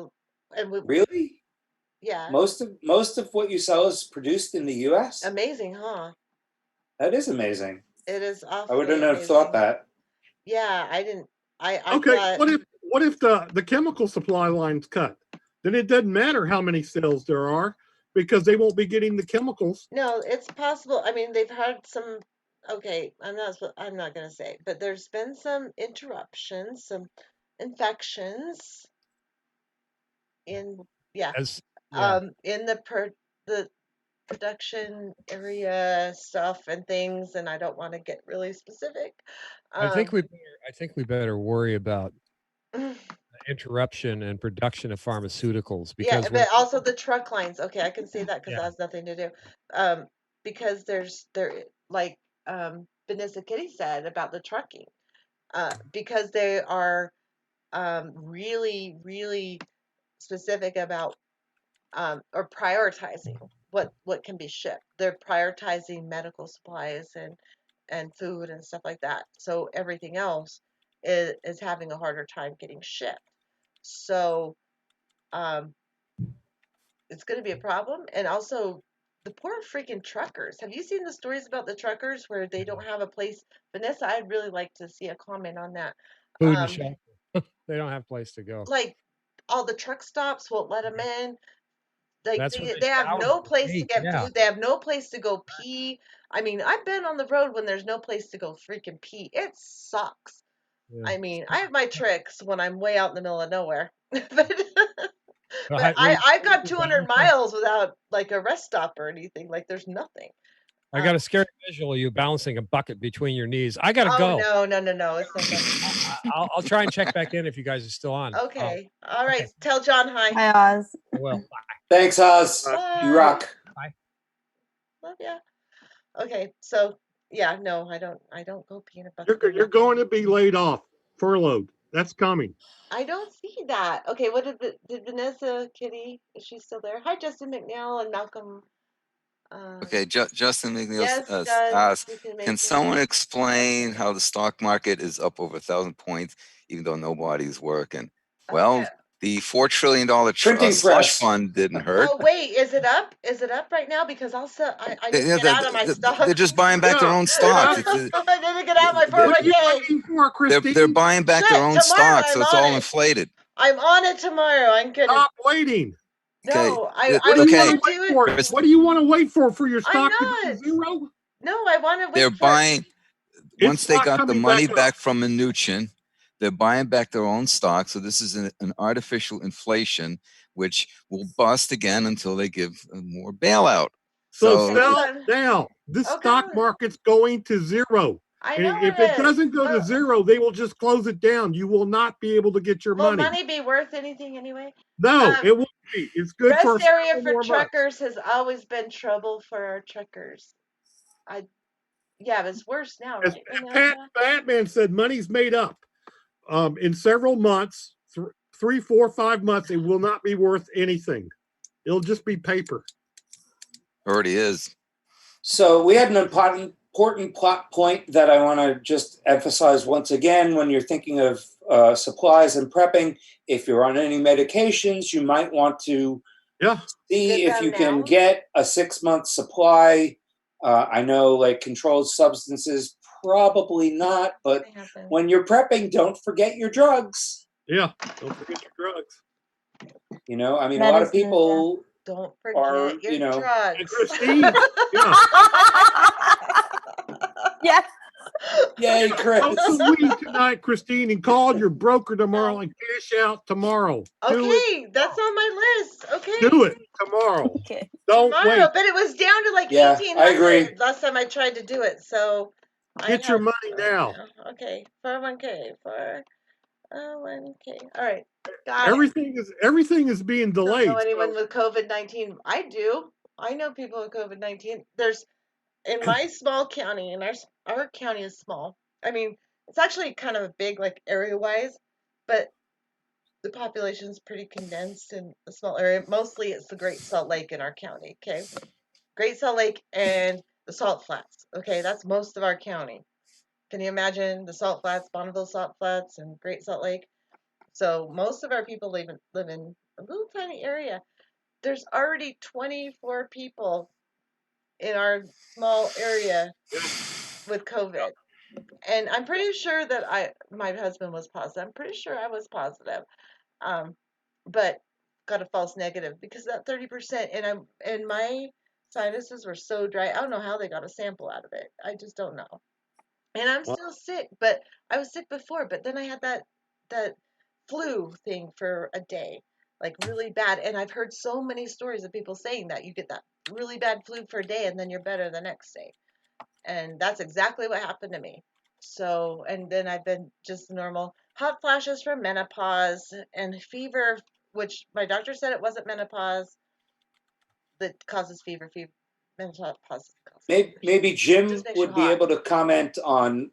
Really? Yeah. Most of what you sell is produced in the U.S. Amazing, huh? That is amazing. It is awfully I wouldn't have amazing. thought that. Yeah, I didn't. I Okay. thought, What if the chemical supply line's cut? Then it doesn't matter how many sales there are because they won't be getting the chemicals. No, it's possible. I mean, they've had some. Okay, I'm not going to say, but there's been some interruptions, some infections in in the production area stuff and things, and I don't want to get really specific. I think we better worry about interruption and production of pharmaceuticals because but also the truck lines. Okay, I can say that because that has nothing to do. Because like Vanessa Kitty said about the trucking, because they are really, really specific about or prioritizing what can be shipped. They're prioritizing medical supplies and food and stuff like that. So everything else is having a harder time getting shipped. So it's going to be a problem. And also the poor freaking truckers. Have you seen the stories about the truckers where they don't have a place? Vanessa, I'd really like to see a comment on that. Food and shelter. They don't have a place to go. Like all the truck stops won't let them in. They They have no place to get yeah. food. They have no place to go pee. I mean, I've been on the road when there's no place to go freaking pee. It sucks. Yeah. I mean, I have my tricks when I'm way out in the middle of nowhere. but I've got 200 miles without like a rest stop or anything. Like there's nothing. I got a scary visual of you balancing a bucket between your knees. I gotta go. No. It's not that. I'll try and check back in if you guys are still on. Okay. All right. Okay. Tell John hi. Hi, Oz. Well, bye. Thanks, Oz. Bye. You rock. Bye. Love ya. Okay. So yeah, no, I don't go pee in a bucket. You're going to be laid off, furloughed. That's coming. I don't see that. Okay, what did Vanessa Kitty? Is she still there? Hi, Justin McNeil and Malcolm. Okay, Justin McNeil Yes, Doug. asks, You can make can someone explain how the stock market is up over 1,000 points, even though nobody's working? Well, Okay. the $4 trillion Printing slush press. fund didn't hurt. Oh wait, is it up? Is it up right now? Because I'll sell. I need Yeah, to get out of my stock. they're just buying back their own stocks. I need to get out of my What are you 401k. waiting for, Christine? They're buying back their own Tomorrow stocks, so I'm it's on all it. inflated. I'm on it tomorrow. I'm gonna. Stop waiting. No, Okay, I What do you was want gonna to do wait it. for? Chris- What do you want to wait for your I'm stock to go to not. zero? No, I want to wait They're for. buying, once they not got the coming money back up. back from Mnuchin, they're buying back their own stock. So this is an artificial inflation, which will bust again until they give more bailout. So So sell Okay. now. This Okay. stock market's going to zero. I And know if it it is. doesn't go to Well, zero, they will just close it down. You will not be able to get your will money. money be worth anything anyway? No, it won't be. It's good for Rest area several for more months. truckers has always been trouble for our truckers. Yeah, but it's worse now, As right? Pat Batman said, money's made up. In several months, 3, 4, 5 months, it will not be worth anything. It'll just be paper. already is. So we had an important plot point that I want to just emphasize once again. When you're thinking of supplies and prepping, if you're on any medications, you might want to see Get if you them can now. get a 6-month supply. I know, like controlled substances, probably not, but when you're prepping, don't forget your drugs. Yeah, don't forget your drugs. You know, I mean, a Medicine, lot of people don't forget are, your you know, drugs. And Christine, yeah. Yes. Yay, Chris. Smoke some weed tonight, Christine, and call your broker tomorrow and cash out tomorrow. Do it. Okay, that's on my list. Okay. Do it tomorrow. Okay. Don't Tomorrow, wait. but it was down to like Yeah, I 1,800 agree. last time I tried to do it. So Get your money now. Okay, 401k, 401k. All right, got Everything is being it. Don't delayed. know anyone with COVID-19? I do. I know people with COVID-19. There's in my small county, and our county is small. I mean, it's actually kind of big, like area wise, but the population is pretty condensed in a small area. Mostly, it's the Great Salt Lake in our county. Okay. Great Salt Lake and the Salt Flats. Okay, that's most of our county. Can you imagine the Salt Flats, Bonneville Salt Flats, and Great Salt Lake? So most of our people live in a little tiny area. There's already 24 people in our small area with COVID, and I'm pretty sure that my husband was positive. I'm pretty sure I was positive, but got a false negative because that 30%, and my sinuses were so dry. I don't know how they got a sample out of it. I just don't know. And I'm still sick, but I was sick before, but then I had that flu thing for a day, like really bad. And I've heard so many stories of people saying that you get that really bad flu for a day and then you're better the next day. And that's exactly what happened to me. So, and then I've been just normal hot flashes from menopause and fever, which my doctor said it wasn't menopause that causes fever. Menopause causes Maybe Jim just makes you would be hot. able to comment on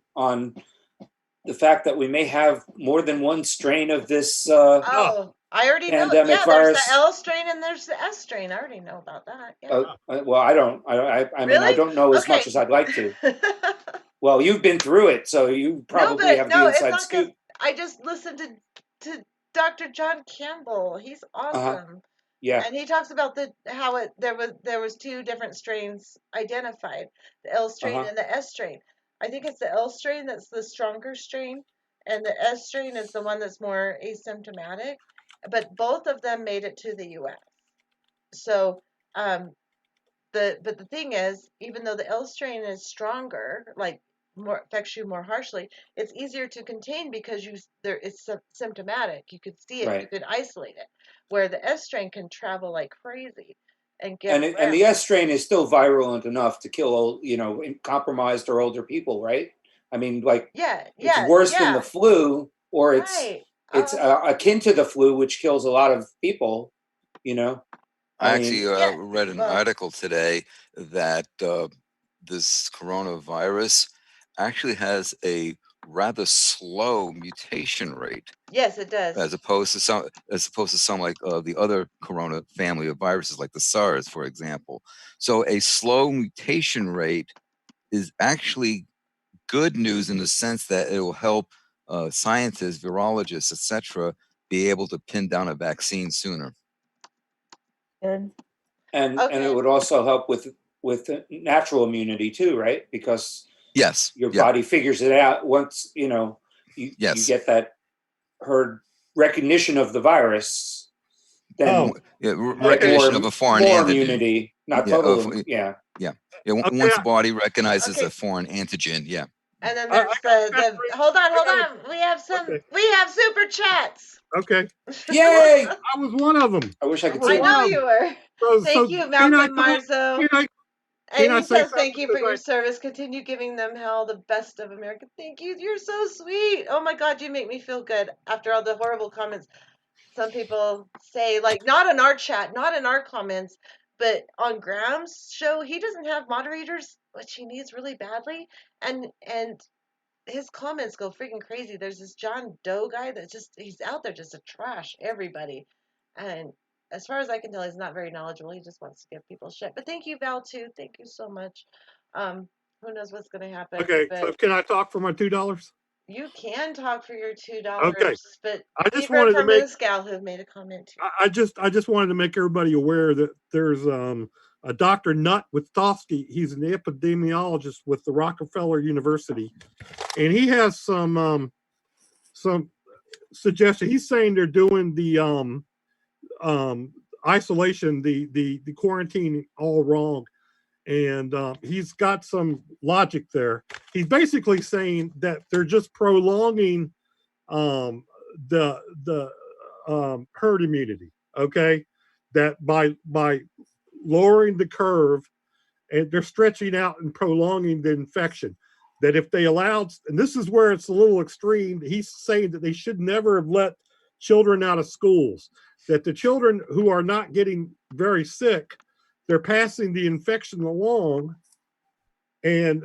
the fact that we may have more than one strain of this Oh, I already know. pandemic Yeah, virus. there's the L strain and there's the S strain. I already know about that. Yeah. Well, I don't. I mean, I Really? don't know as Okay. much as I'd like to. Well, you've been through it, so you probably have the it's inside not 'cause scoop. I just listened to Dr. John Campbell. He's awesome. Yeah. And he talks about how there was 2 different strains identified, the L strain and the S strain. I think it's the L strain that's the stronger strain, and the S strain is the one that's more asymptomatic. But both of them made it to the U.S. So, but the thing is, even though the L strain is stronger, like more affects you more harshly, it's easier to contain because it's symptomatic. You could see it, you Right. could isolate it. Where the S strain can travel like crazy and get And around. the S strain is still virulent enough to kill, compromised or older people, right? I mean, like, it's worse than the flu, or it's akin to the flu, which kills a lot of people. I actually read an article today that this coronavirus actually has a rather slow mutation rate. Yes, it does. As opposed to some like the other corona family of viruses, like the SARS, for example. So a slow mutation rate is actually good news in the sense that it will help scientists, virologists, etc., be able to pin down a vaccine sooner. Good. And Okay. it would also help with natural immunity too, right? Because Yes, your yeah. body figures it out once you Yes. get that herd recognition of the virus. Then Yeah, recognition of a foreign more antigen. immunity, not Yeah, total. Yeah. Okay. Once the body recognizes Okay. a foreign antigen, yeah. And then I there's got the hold on. We have Okay. super chats. Okay. Yay! I was one of them. I wish I could was see I one know of you them. were. So Thank you, can I Malcolm talk? Marzo. Can And I he say says thank something? you for your service. Continue giving them hell, the best of America. Thank you. You're so sweet. Oh my God, you make me feel good after all the horrible comments some people say, like, not in our chat, not in our comments, but on Graham's show, he doesn't have moderators, which he needs really badly. And his comments go freaking crazy. There's this John Doe guy that he's out there just to trash everybody. And as far as I can tell, he's not very knowledgeable. He just wants to give people shit. But thank you, Val, too. Thank you so much. Who knows what's going to happen. Okay, but so can I talk for my $2? you can talk for your $2, Okay. but I just we've heard wanted to from make Muscal who made a comment too. I just wanted to make everybody aware that there's a Dr. Nutt Witowski. He's an epidemiologist with the Rockefeller University, and he has some suggestion. He's saying they're doing the isolation, the quarantine all wrong, and he's got some logic there. He's basically saying that they're just prolonging the herd immunity. Okay, that by lowering the curve, and they're stretching out and prolonging the infection. That if they allowed, and this is where it's a little extreme, he's saying that they should never have let children out of schools. That the children who are not getting very sick, they're passing the infection along, and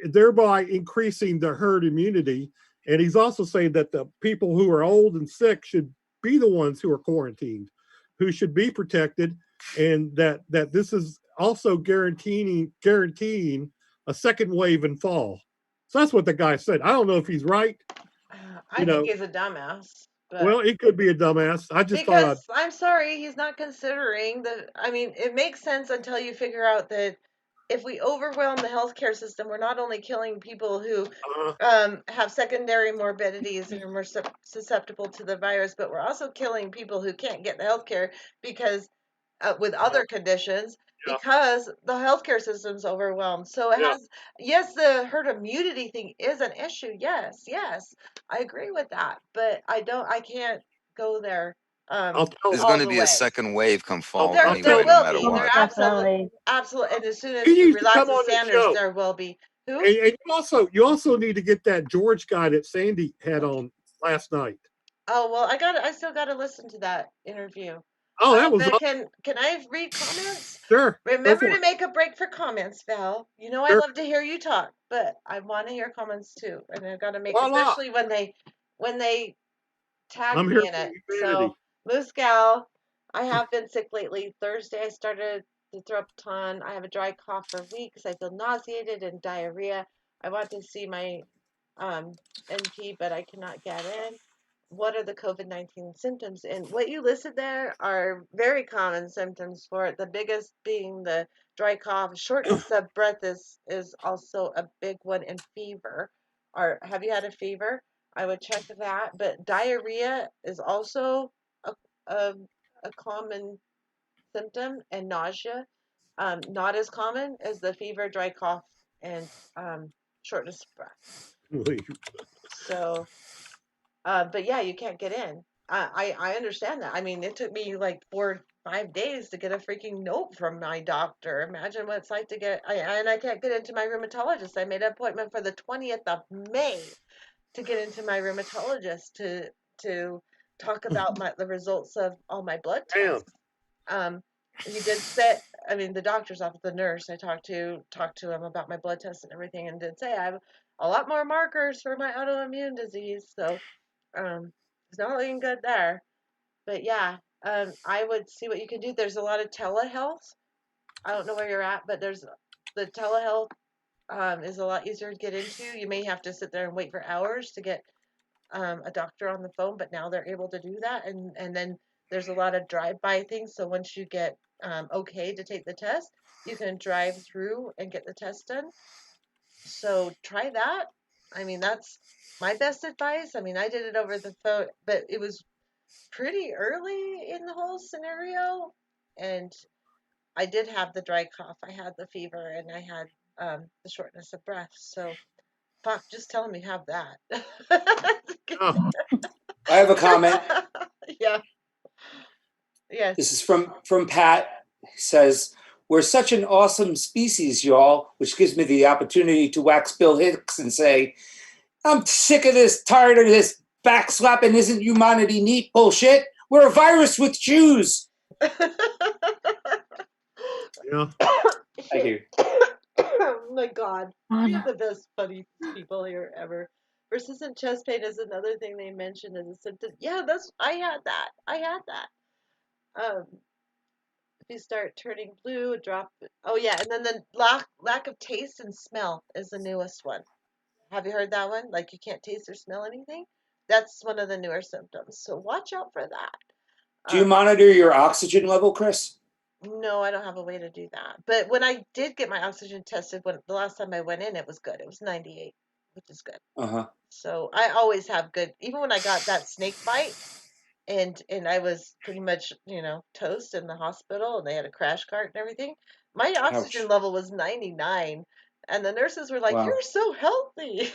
thereby increasing the herd immunity. And he's also saying that the people who are old and sick should be the ones who are quarantined, who should be protected, and that this is also guaranteeing a second wave in fall. So that's what the guy said. I don't know if he's right. I think he's a dumbass. Well, he could be a dumbass. I just because I'm sorry, he's not considering I mean, it makes sense until you figure out that if we overwhelm the healthcare system, we're not only killing people who have secondary morbidities and are more susceptible to the virus, but we're also killing people who can't get the healthcare because with other conditions because the healthcare system's overwhelmed. So it has, yes, the herd immunity thing is an issue. Yes, I agree with that, but I can't go there. There's going to be a second wave come fall there anyway, will no matter be. what. There absolutely. And as soon as He you needs to relax come with on the Sanders, show. there will be. Who? And you also need to get that George guy that Sandy had on last night. Oh well, I still got to listen to that interview. Oh, that was. But can I read comments? Sure. Remember to make a break for comments, Val. You know I love to hear you talk, but I want to hear comments too, and I've got to make, especially when they tag I'm me here in it. for So, Moose Gal, I have been sick lately. Thursday I started to throw up a ton. I have a dry cough for weeks. I feel nauseated and diarrhea. I want to see my NP, but I cannot get in. What are the COVID-19 symptoms? And what you listed there are very common symptoms for it. The biggest being the dry cough. Shortness of breath is also a big one, and fever. Have you had a fever? I would check that. But diarrhea is also a common symptom, and nausea. Not as common as the fever, dry cough, and shortness of breath. So, but yeah, you can't get in. I understand that. I mean, it took me like 4 or 5 days to get a freaking note from my doctor. Imagine what it's like to get. And I can't get into my rheumatologist. I made an appointment for the 20th of May to get into my rheumatologist to talk about the results of all my blood tests. He did say, I mean, the doctor's office, the nurse I talked to him about my blood tests and everything, and did say a lot more markers for my autoimmune disease. So it's not looking good there. But yeah, I would see what you can do. There's a lot of telehealth. I don't know where you're at, but there's the telehealth is a lot easier to get into. You may have to sit there and wait for hours to get a doctor on the phone, but now they're able to do that. And then there's a lot of drive-by things. So once you get okay to take the test, you can drive through and get the test done. So try that. I mean, that's my best advice. I mean, I did it over the phone, but it was pretty early in the whole scenario. And I did have the dry cough, I had the fever, and I had the shortness of breath. So, fuck, just tell them you have that. Oh, I have a comment. Yeah. Yes. This is from Pat. He says, "We're such an awesome species, y'all," which gives me the opportunity to wax Bill Hicks and say, "I'm sick of this, tired of this backslapping isn't humanity neat bullshit. We're a virus with shoes." yeah. Thank you. Oh my God. We have the best funny people here ever. Persistent chest pain is another thing they mentioned as a symptom. Yeah, I had that. If you start turning blue, drop. Oh yeah, and then the lack of taste and smell is the newest one. Have you heard that one? Like you can't taste or smell anything. That's one of the newer symptoms. So watch out for that. Do you monitor your oxygen level, Chris? No, I don't have a way to do that. But when I did get my oxygen tested, when the last time I went in, it was good. It was 98, which is good. Uh-huh. So I always have good. Even when I got that snake bite, and I was pretty much toast in the hospital, and they had a crash cart and everything. My oxygen Ouch. level was 99, and the nurses were like, Wow. "You're so healthy."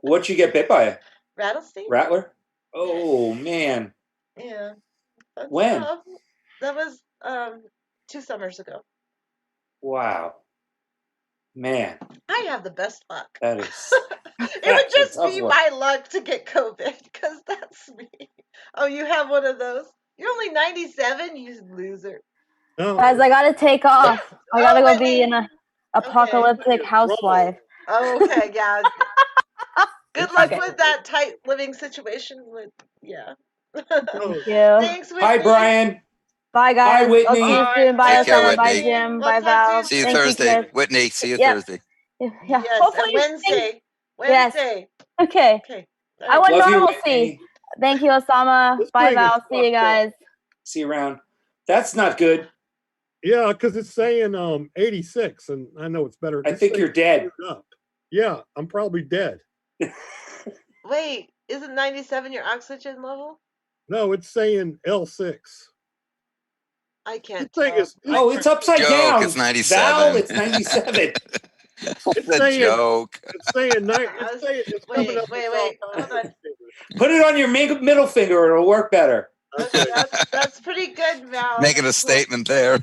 What'd you get bit by? Rattlesnake? Rattler? Oh man. Yeah. Fun When? stuff. That was 2 summers ago. Wow. Man, I have the best luck. that is It would that's a just tough be one. my luck to get COVID, because that's me. Oh, you have one of those? You're only 97, you loser. Oh, Guys, I gotta take off. I gotta go wait, be an apocalyptic housewife. Oh, okay, yeah. Good luck Okay. with that tight living situation. Yeah. Thank you. Thanks, Whitney. Hi, Brian. Bye, guys. Bye, Whitney. I'll see you Bye. soon. Bye, Take care, Osama. Bye, Whitney. Jim. We'll Bye, talk to Val. you See you Thank Thursday. you, Chris. Whitney, see you Yep. Thursday. Yeah. Yes, Hopefully, Wednesday. Yes. Wednesday. Okay. Okay. I want Love you, normalcy. Whitney. Thank you, Osama. This Bye, thing is Val. See you fucked up. guys. See you around. That's not good. Yeah, because it's saying 86, and I know it's better. I This think thing's you're dead. screwed up. Yeah, I'm probably dead. Wait, isn't 97 your oxygen level? No, it's saying L6. I can't This thing tell. is. Oh, it's upside Joke, down. it's 97. Val, it's 97. It's a saying- joke. It's saying it's coming up with all kinds Hold on. of things. Put it on your middle finger. It'll work better. Okay, that's pretty good, Val. Making a Cool. statement there.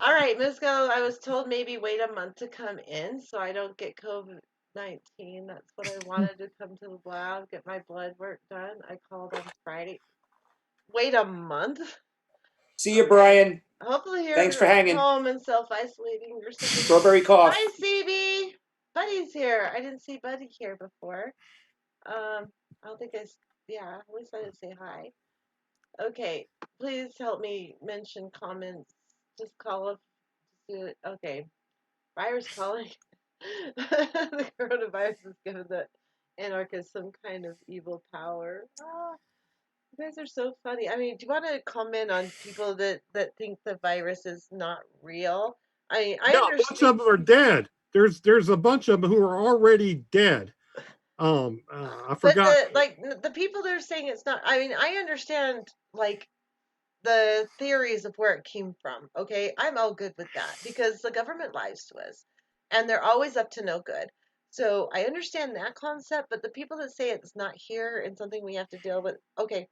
All right, Misco, I was told maybe wait a month to come in so I don't get COVID-19. That's what I wanted, to come to the lab, get my blood work done. I called on Friday. Wait a month? See you, Brian. Hopefully you're Thanks for hanging. home and self-isolating or something. Strawberry cough. Hi, CB. Buddy's here. I didn't see Buddy here before. I don't think at least I didn't say hi. Okay, please help me mention comments. Just call up. Okay, virus calling. The coronavirus is given the anarchists some kind of evil power. You guys are so funny. I mean, do you want to comment on people that think the virus is not real? I Yeah, a understand. bunch of them are dead. There's a bunch of them who are already dead. I forgot. But the people that are saying it's not. I mean, I understand like the theories of where it came from. Okay, I'm all good with that because the government lies to us, and they're always up to no good. So I understand that concept, but the people that say it's not here and something we have to deal with. Okay,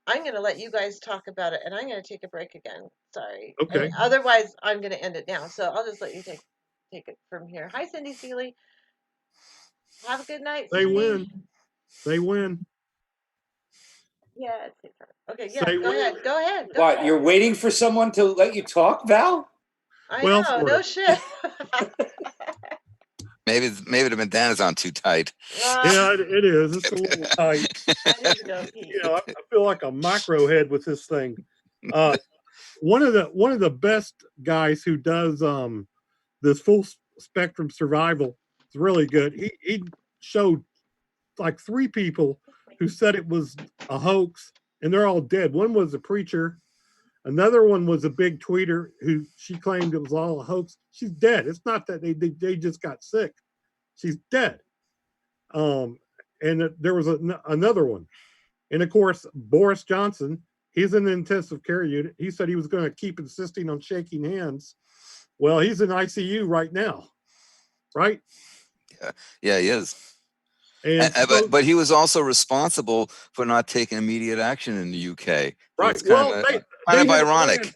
I'm going to let you guys talk about it, and I'm going to take a break again. Sorry. Okay. Otherwise, I'm going to end it now. So I'll just let you take it from here. Hi, Cindy Seeley. Have a good night. They Cindy. win. They win. Yeah. Okay. Yeah. They Go win. ahead. Go ahead. Go What? ahead. You're waiting for someone to let you talk, Val? I Well, know. sort No of. shit. Maybe the bandana's on too tight. Yeah, it is. It's a little tight. I need to go pee. You know, I feel like a micro head with this thing. One of the best guys who does this full spectrum survival is really good. He showed like 3 people who said it was a hoax, and they're all dead. One was a preacher. Another one was a big tweeter who she claimed it was all a hoax. She's dead. It's not that they just got sick. She's dead. And there was another one. And of course, Boris Johnson, he's in the intensive care unit. He said he was going to keep insisting on shaking hands. Well, he's in ICU right now, right? Yeah, he is. And but he was also responsible for not taking immediate action in the UK. Right. It's kind of ironic.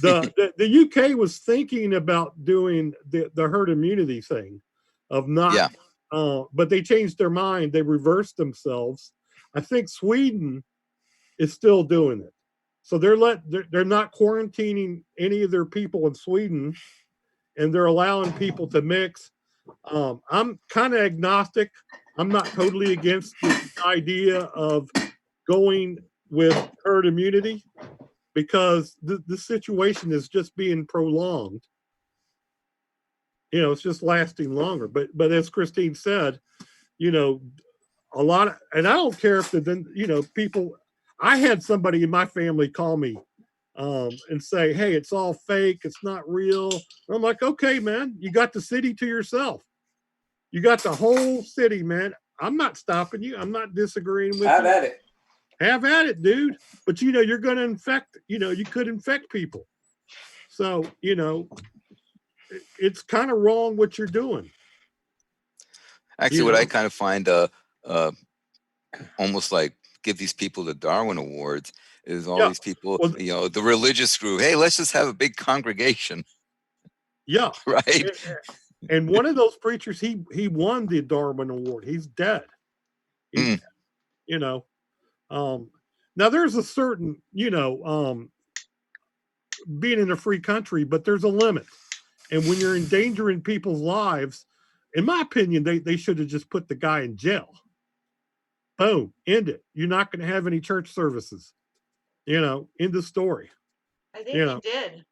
The UK was thinking about doing the herd immunity thing of not, but they changed their mind. They reversed themselves. I think Sweden is still doing it. So they're not quarantining any of their people in Sweden, and they're allowing people to mix. I'm kind of agnostic. I'm not totally against the idea of going with herd immunity because the situation is just being prolonged. You know, it's just lasting longer. But as Christine said, you know, a lot of, and I don't care if people. I had somebody in my family call me and say, "Hey, it's all fake. It's not real." And I'm like, "Okay, man, you got the city to yourself. You got the whole city, man. I'm not stopping you. I'm not disagreeing with you. Have at it. Have at it, dude. But you know, you're going to infect. You know, you could infect people. So you know, it's kind of wrong what you're doing." Actually, what I kind of find almost like give these people the Darwin Awards is all these people, you know, the religious group. Hey, let's just have a big congregation. Yeah. Right. And one of those preachers, he won the Darwin Award. He's dead. You know, now there's a certain, you know, being in a free country, but there's a limit. And when you're endangering people's lives, in my opinion, they should have just put the guy in jail. Boom, end it. You're not going to have any church services. You know, end the story. I think they did.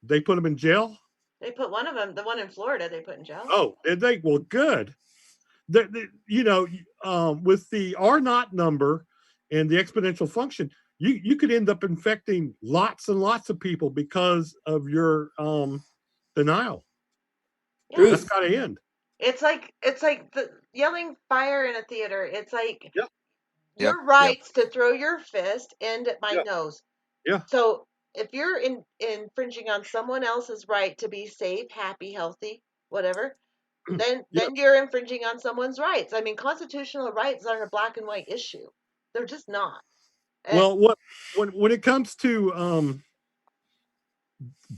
They put him in jail? They put one of them, the one in Florida, they put in jail. Oh, did they? Well, good. You know, with the R naught number and the exponential function, you could end up infecting lots and lots of people because of your denial. Yeah. That's got to end. It's like the yelling fire in a theater. It's like your rights to throw your fist end at my nose. Yeah. So if you're infringing on someone else's right to be safe, happy, healthy, whatever, then you're infringing on someone's rights. I mean, constitutional rights aren't a black and white issue. They're just not. And well, when it comes to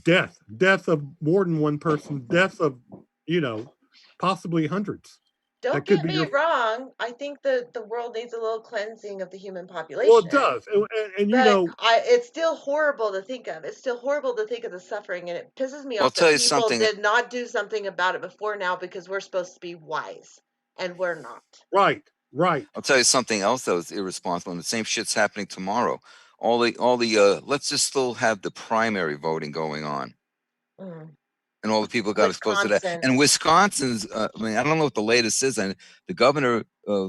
death of more than one person, death of, you know, possibly hundreds. Don't get me wrong. I think the world needs a little cleansing of the human population. Well, it does. And you know, it's still horrible to think of. It's still horrible to think of the suffering, and it pisses me off that people did not do something about it before now because we're supposed to be wise, and we're not. Right. I'll tell you something else that was irresponsible, and the same shit's happening tomorrow. All the let's just still have the primary voting going on. And all the people got exposed to that. And Wisconsin's, I mean, I don't know what the latest is. And the governor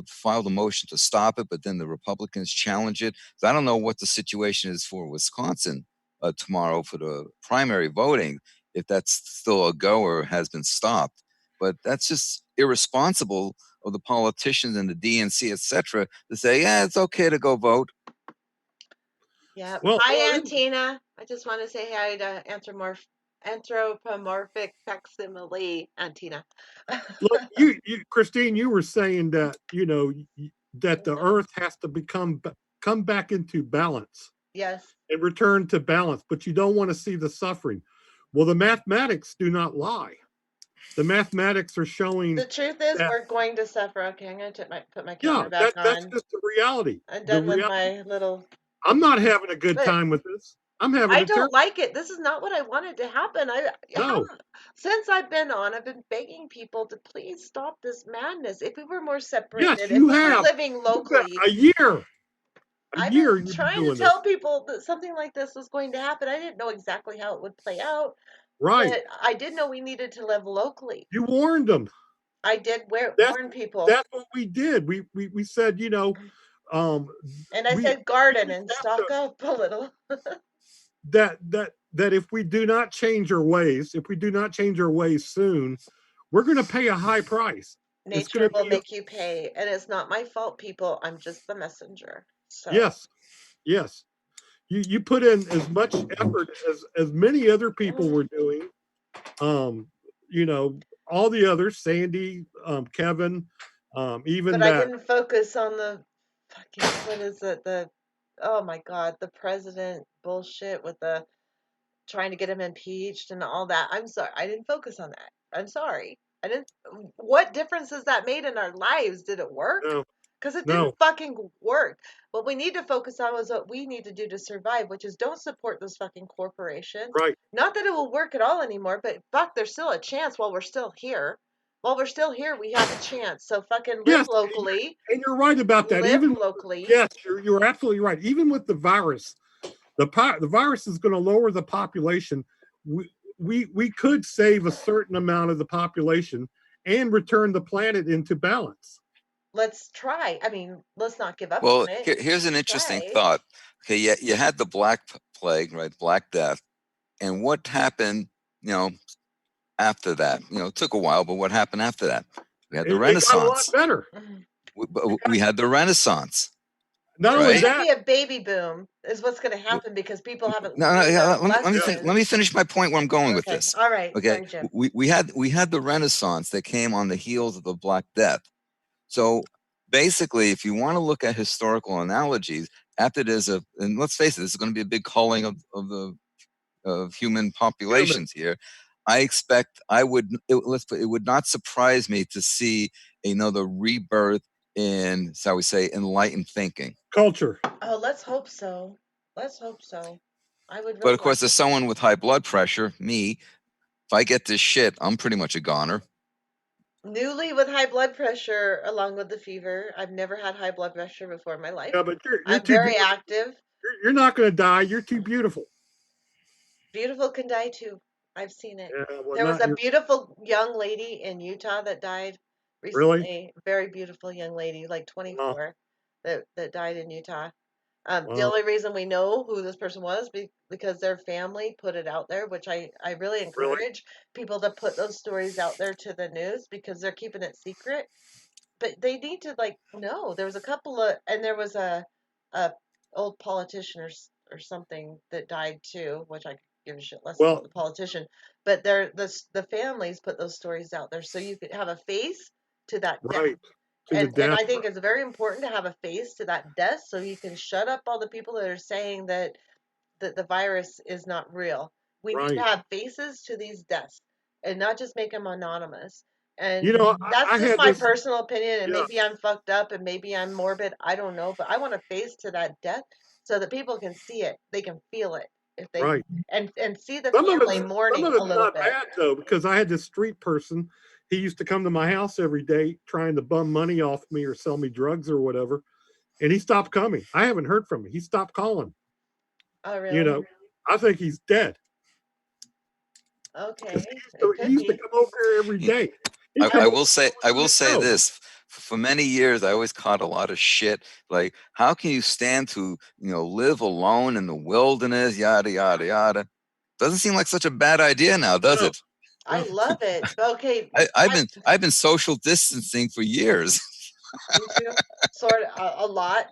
filed a motion to stop it, but then the Republicans challenge it. So I don't know what the situation is for Wisconsin tomorrow for the primary voting, if that's still a go or has been stopped. But that's just irresponsible of the politicians and the DNC, et cetera, to say, yeah, it's okay to go vote. Yeah. Well, hi, Antina. I just want to say hi to anthropomorphic facsimile, Antina. Look, you Christine, you were saying that, you know, that the earth has to come back into balance. Yes. And return to balance, but you don't want to see the suffering. Well, the mathematics do not lie. The mathematics are showing the truth is we're going to suffer. Okay, I'm going to put my camera back on. That's just the reality. I'm done with my little. I'm not having a good time with this. I'm having I a terrible. don't like it. This is not what I wanted to happen. No. Since I've been on, I've been begging people to please stop this madness. If we were more Yes, separated, if you we were have. living You've got locally, a year. A I've year been you've been trying to doing this. tell people that something like this was going to happen. I didn't know exactly how it would play out, Right. but I did know we needed to live locally. You warned them. I did That's warn people. that's what we did. We said, you know, And I we said garden we and have stock to, up a little. that if we do not change our ways, if we do not change our ways soon, we're going to pay a high price. It's going Nature to will be make you pay, and it's not my fault, people. I'm just the messenger. So yes, yes. You put in as much effort as many other people were doing. You know, all the others, Sandy, Kevin, even but I that. didn't focus on the fucking what is it? Oh my god, the president bullshit with the trying to get him impeached and all that. I'm sorry. I didn't focus on that. I'm sorry. I didn't. What difference has that made in our lives? Did it work? No, Because it no, didn't fucking work. What we need to focus on is what we need to do to survive, which is don't support those fucking corporations. right. Not that it will work at all anymore, but fuck, there's still a chance while we're still here. While we're still here, we have a chance. So fucking live Yes, locally. and you're right about that. Live Even locally. yes, you're absolutely right. Even with the virus, the virus is going to lower the population. We could save a certain amount of the population and return the planet into balance. Let's try. I mean, let's not give up Well, on it. here's an interesting Try. thought. Okay, you had the Black Plague, right? Black Death. And what happened, you know, after that? You know, it took a while, but what happened after that? We had the It got a lot Renaissance. better. We had the Renaissance. Not There's only Right? going to that, be a baby boom, is what's going to happen because people haven't No, learned yeah, enough lessons. let me finish my point where I'm going with Okay. this. All right. Okay, Sorry, Jim. we had the Renaissance that came on the heels of the Black Death. So basically, if you want to look at historical analogies, after there's and let's face it, this is going to be a big culling of human populations here. I expect it would not surprise me to see another rebirth in, shall we say, enlightened thinking. Culture. Oh, let's hope so. Let's hope so. I would really But of course, like as to someone with high blood pressure, me, if I get this shit, I'm pretty much a goner. Newly with high blood pressure along with the fever. I've never had high blood pressure before in my life. Yeah, but you're I'm too very beautiful. active. You're not going to die. You're too beautiful. Beautiful can die too. I've seen it. Yeah, well, There was not a beautiful young lady in Utah that died really. recently. Very beautiful young lady, like 24, that died in Utah. The Wow. only reason we know who this person was because their family put it out there, which I really encourage people to put those stories out there to the news because they're keeping it secret. But they need to know. There was a couple of, and there was a old politician or something that died too, which I could give a shit less about the politician. But the families put those stories out there so you could have a face to that death. And I think it's very important to have a face to that death so you can shut up all the people that are saying that the virus is not real. We need to have faces to these deaths and not just make them anonymous. And that's just my personal opinion. And maybe I'm fucked up and maybe I'm morbid. I don't know. But I want a face to that death so that people can see it. They can feel it. If they and see the family mourning a little not bit. bad though, because I had this street person. He used to come to my house every day trying to bum money off me or sell me drugs or whatever. And he stopped coming. I haven't heard from him. He stopped calling. Oh, really? You know, I think he's dead. Okay. He used to come over here every day. I will say this. For many years, I always caught a lot of shit. Like, how can you stand to, live alone in the wilderness, yada, yada, yada. Doesn't seem like such a bad idea now, does it? I love it. Okay. I've been social distancing for years. Me too. Sort of a lot.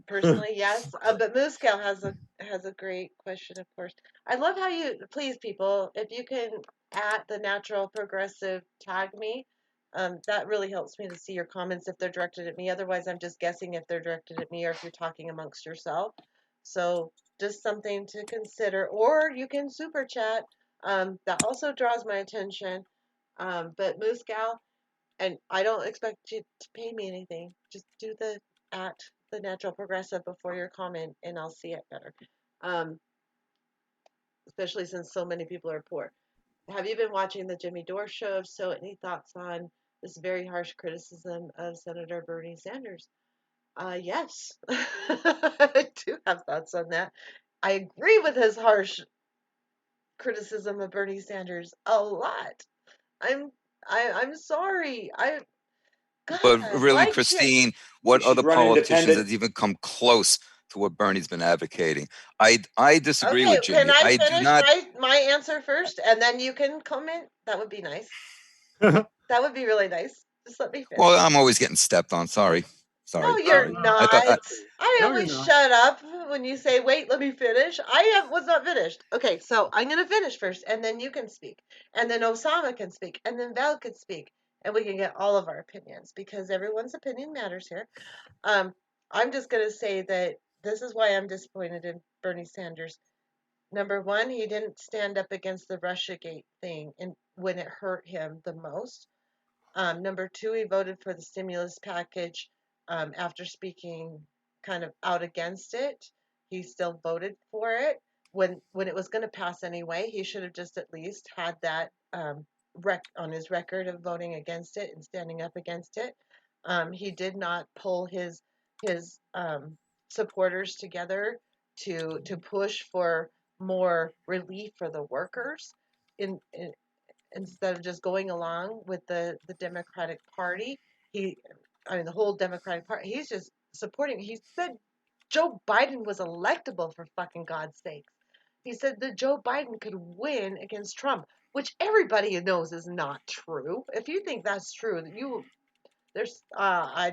Personally, yes. But Moose Cow has a great question, of course. I love how you please people, if you can at the Natural Progressive tag me, that really helps me to see your comments if they're directed at me. Otherwise, I'm just guessing if they're directed at me or if you're talking amongst yourself. So just something to consider. Or you can super chat. That also draws my attention. But Moose Gal, and I don't expect you to pay me anything. Just do the at the Natural Progressive before your comment, and I'll see it better. Um, especially since so many people are poor. Have you been watching the Jimmy Dore show? If so, any thoughts on this very harsh criticism of Senator Bernie Sanders? Yes, I do have thoughts on that. I agree with his harsh criticism of Bernie Sanders a lot. I'm I'm sorry. But God, really, why can't Christine, We what should other run politicians independent. has even come close to what Bernie's been advocating? I disagree Okay, with can Jimmy. I I do finish not. my answer first and then you can comment? That would be nice. That would be really nice. Just let me finish. Well, I'm always getting stepped on. Sorry. No, Sorry. you're Sorry. not. I thought I No, always you're not. shut up when you say, wait, let me finish. Was not finished. Okay, so I'm going to finish first, and then you can speak. And then Osama can speak. And then Val can speak. And we can get all of our opinions because everyone's opinion matters here. I'm just going to say that this is why I'm disappointed in Bernie Sanders. Number one, he didn't stand up against the Russiagate thing when it hurt him the most. Number two, he voted for the stimulus package after speaking kind of out against it. He still voted for it when it was going to pass anyway. He should have just at least had that on his record of voting against it and standing up against it. He did not pull his supporters together to push for more relief for the workers in instead of just going along with the Democratic Party. The whole Democratic Party, he's just supporting. He said Joe Biden was electable, for fucking God's sakes. He said that Joe Biden could win against Trump, which everybody knows is not true. If you think that's true, I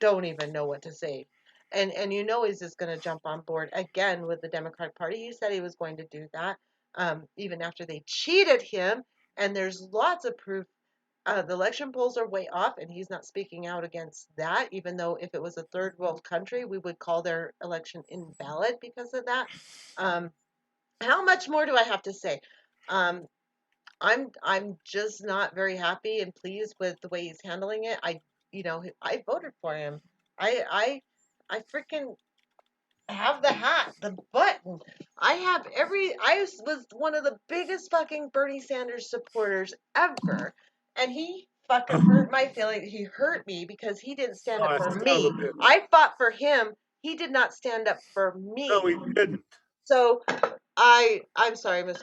don't even know what to say. And he's just going to jump on board again with the Democratic Party. He said he was going to do that, even after they cheated him. And there's lots of proof. The election polls are way off, and he's not speaking out against that. Even though if it was a third world country, we would call their election invalid because of that. How much more do I have to say? Um, I'm just not very happy and pleased with the way he's handling it. I voted for him. I freaking have the hat, the button. I was one of the biggest fucking Bernie Sanders supporters ever. And he fucking hurt my feelings. He hurt me because he didn't stand up for me. I fought for him. He did not stand up for me. No, he didn't. So I'm sorry, Miss.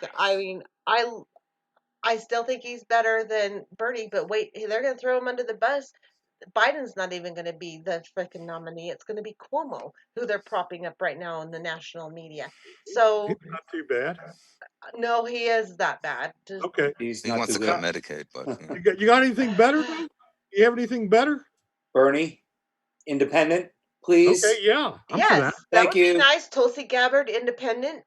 I still think he's better than Bernie, but wait, they're going to throw him under the bus. Biden's not even going to be the freaking nominee. It's going to be Cuomo, who they're propping up right now in the national media. So, He's not too bad. no, he is that bad. Okay. he wants to cut Medicaid, but You got anything better? Though? You have anything better? Bernie, independent, please. Okay, yeah. Yes, that would be nice. Tulsi Gabbard, independent.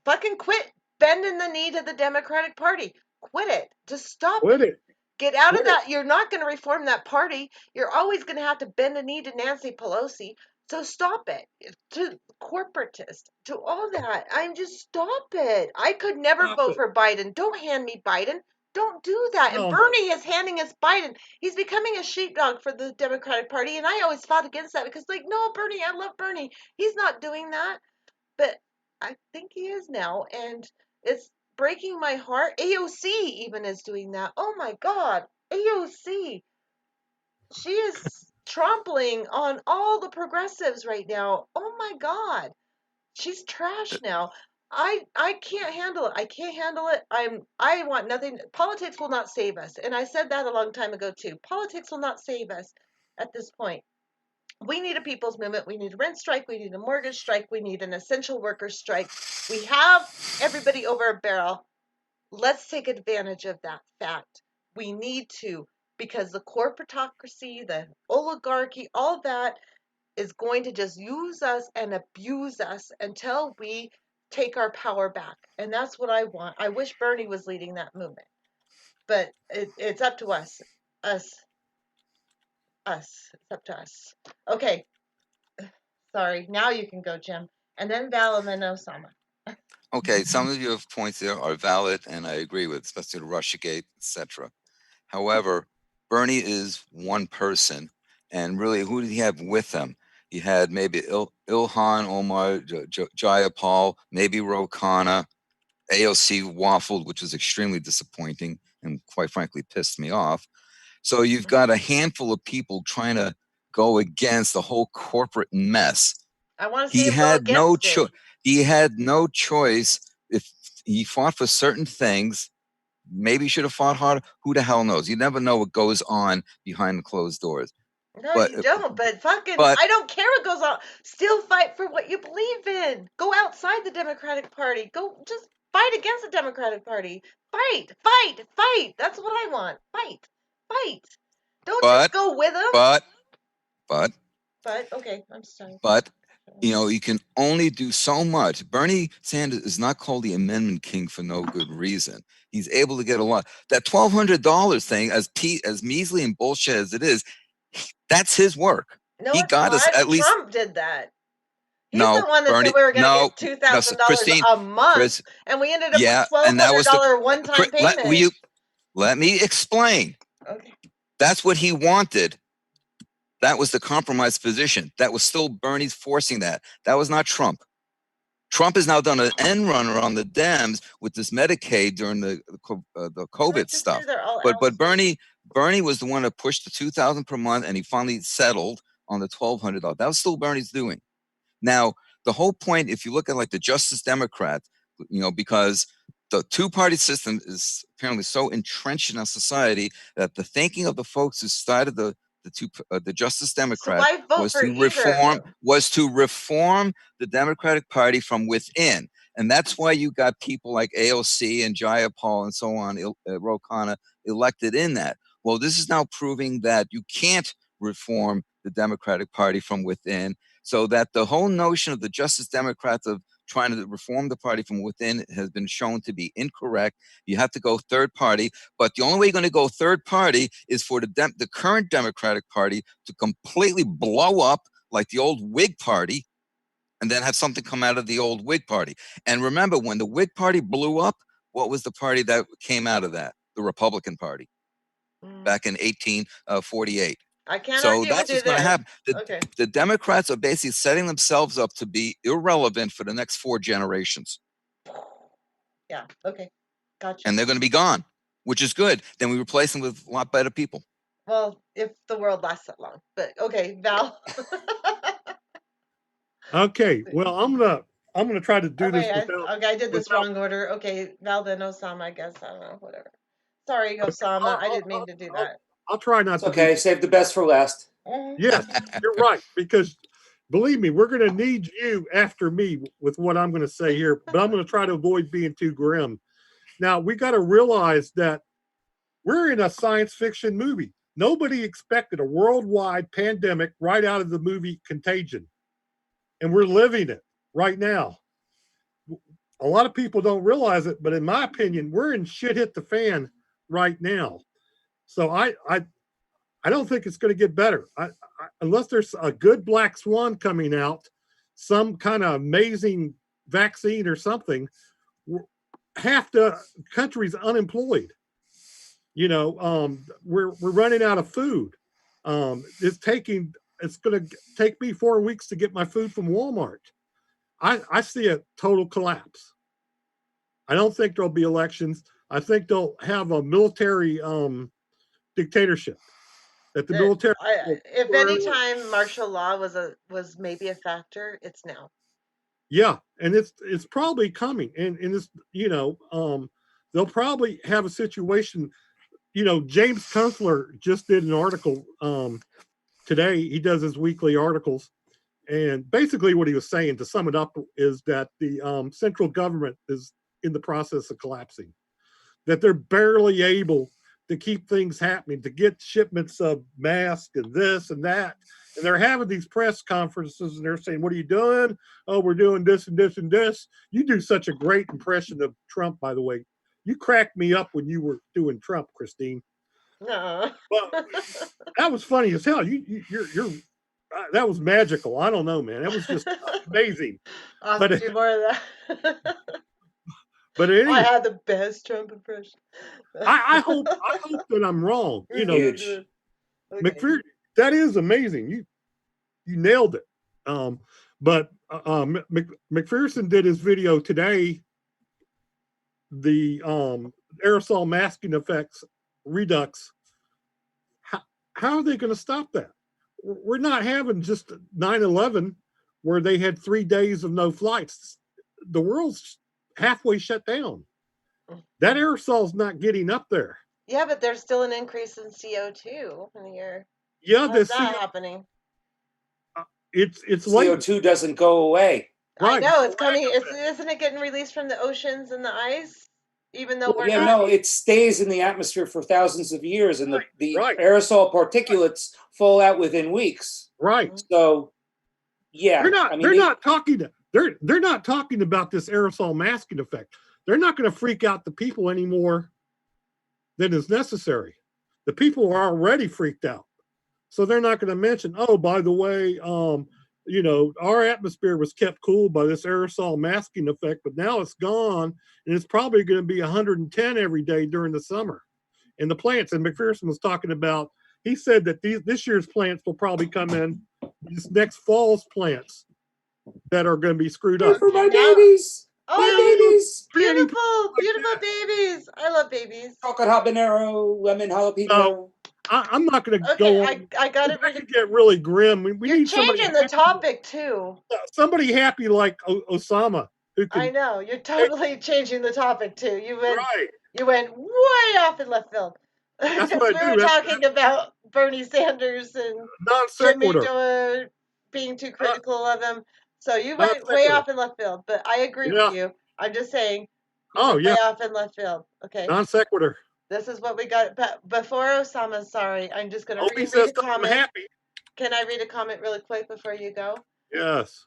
Fucking quit bending the knee to the Democratic Party. Quit it. Just stop it. Get out of that. You're not going to reform that party. You're always going to have to bend a knee to Nancy Pelosi. So stop it. To corporatist, to all that. Stop it. I could never vote for Biden. Don't hand me Biden. Don't do that. And Bernie is handing us Biden. He's becoming a sheepdog for the Democratic Party. And I always fought against that because, no, Bernie, I love Bernie. He's not doing that. But I think he is now. And it's breaking my heart. AOC even is doing that. Oh my God. AOC. She is trampling on all the progressives right now. Oh my God. She's trash now. I can't handle it. I can't handle it. I want nothing. Politics will not save us. And I said that a long time ago too. Politics will not save us at this point. We need a people's movement. We need a rent strike. We need a mortgage strike. We need an essential workers strike. We have everybody over a barrel. Let's take advantage of that fact. We need to, because the corporatocracy, the oligarchy, all that is going to just use us and abuse us until we take our power back. And that's what I want. I wish Bernie was leading that movement. But it's up to us. Us. It's up to us. Okay. Sorry. Now you can go, Jim. And then Val and then Osama. Okay, some of your points there are valid, and I agree with, especially the Russiagate, etc. However, Bernie is one person, and really, who did he have with him? He had maybe Ilhan Omar, Jayapal, maybe Ro Khanna, AOC waffled, which was extremely disappointing and quite frankly pissed me off. So you've got a handful of people trying to go against the whole corporate mess. I want to He say had no choice. choice. He had no choice. If he fought for certain things, maybe he should have fought harder. Who the hell knows? You never know what goes on behind the closed doors. No, But- you don't. But fucking, but- I don't care what goes on. Still fight for what you believe in. Go outside the Democratic Party. Go just fight against the Democratic Party. Fight, fight, fight. That's what I want. Fight, fight. Don't just go with them. But Okay, I'm sorry. But you know, you can only do so much. Bernie Sanders is not called the Amendment King for no good reason. He's able to get a lot. That $1,200 thing, as measly and bullshit as it is, that's his work. No, He it's got us not. at least. Trump did that. He's No, the one that Bernie, said we were going to no, get $2,000 Christine, a month, Chris, and we ended up yeah, with and that was the $1,200 one-time payment. Let me explain. Okay. That's what he wanted. That was the compromise position. That was still Bernie's forcing that. That was not Trump. Trump has now done an end run around the Dems with this Medicaid during the COVID stuff. But Bernie was the one that pushed the $2,000 per month, and he finally settled on the $1,200. That was still Bernie's doing. Now, the whole point, if you look at like the Justice Democrats, you know, because the two-party system is apparently so entrenched in our society that the thinking of the folks who started the Justice Democrats was to reform the Democratic Party from within, and that's why you got people like AOC and Jayapal and so on, Ro Khanna, elected in that. Well, this is now proving that you can't reform the Democratic Party from within, so that the whole notion of the Justice Democrats of trying to reform the party from within has been shown to be incorrect. You have to go third party, but the only way you're going to go third party is for the current Democratic Party to completely blow up like the old Whig Party, and then have something come out of the old Whig Party. And remember, when the Whig Party blew up, what was the party that came out of that? The Republican Party, back in 1848. I can't so argue that's with what's going to happen. Okay. The Democrats are basically setting themselves up to be irrelevant for the next 4 generations. Yeah. Okay. Gotcha. And they're going to be gone, which is good. Then we replace them with a lot better people. Well, if the world lasts that long. But okay, Val. Okay. Well, I'm gonna try to do this without. I did this wrong order. Okay, Val, then Osama, I guess. I don't know. Whatever. Sorry, Osama. I didn't mean to do that. I'll try not to. Okay, save the best for last. Yes, you're right. Because believe me, we're going to need you after me with what I'm going to say here. But I'm going to try to avoid being too grim. Now, we got to realize that we're in a science fiction movie. Nobody expected a worldwide pandemic right out of the movie Contagion. And we're living it right now. A lot of people don't realize it, but in my opinion, we're in shit hit the fan right now. So I don't think it's going to get better unless there's a good black swan coming out, some kind of amazing vaccine or something. Half the country's unemployed. You know, we're running out of food. It's going to take me 4 weeks to get my food from Walmart. I see a total collapse. I don't think there'll be elections. I think they'll have a military dictatorship. That the military. If any time martial law was maybe a factor, it's now. Yeah, and it's probably coming, and it's, you know, they'll probably have a situation. You know, James Kunstler just did an article today. He does his weekly articles, and basically what he was saying, to sum it up, is that the central government is in the process of collapsing. That they're barely able to keep things happening, to get shipments of masks and this and that. And they're having these press conferences and they're saying, what are you doing? Oh, we're doing this and this and this. You do such a great impression of Trump, by the way. You cracked me up when you were doing Trump, Christine. No. Well, that was funny as hell. You're that was magical. I don't know, man. That was just amazing. I'll have to do more of that. But anyway, I had the best Trump impression. I hope that I'm wrong. You know, Huge. McPherson, that is amazing. You nailed it. But McPherson did his video today the aerosol masking effects redux, how are they going to stop that? We're not having just 9/11 where they had 3 days of no flights. The world's halfway shut down. That aerosol's not getting up there. Yeah, but there's still an increase in CO2 in the air. Yeah, how's that happening? It's CO2 doesn't go away. Right. I know it's coming. Isn't it getting released from the oceans and the ice? Even though we're not. No, it stays in the atmosphere for thousands of years, and the aerosol particulates fall out within weeks. Right. So, yeah, they're not talking about this aerosol masking effect. They're not going to freak out the people anymore than is necessary. The people are already freaked out, so they're not going to mention, oh, by the way, our atmosphere was kept cool by this aerosol masking effect, but now it's gone, and it's probably going to be 110 every day during the summer. And the plants, and McPherson was talking about, he said that this year's plants will probably come in, this next fall's plants that are going to be screwed up. For my babies. Oh, my babies. Beautiful babies. I love babies. Chocolate habanero, lemon jalapeno. I'm not going to go on. I got it. Get really grim. We You're need changing the topic too. Somebody happy like Osama. I know you're totally changing the topic too. You went right. You went way off in left field. That's what we were talking about Bernie Sanders and Jimmy Dore being too critical of him. So you went way off in left field. But I agree with you. I'm just saying. Way off in left field. Okay. Non sequitur. This is what we got. But before Osama, sorry, I'm just going to read a comment. Happy. Can I read a comment really quick before you go? Yes.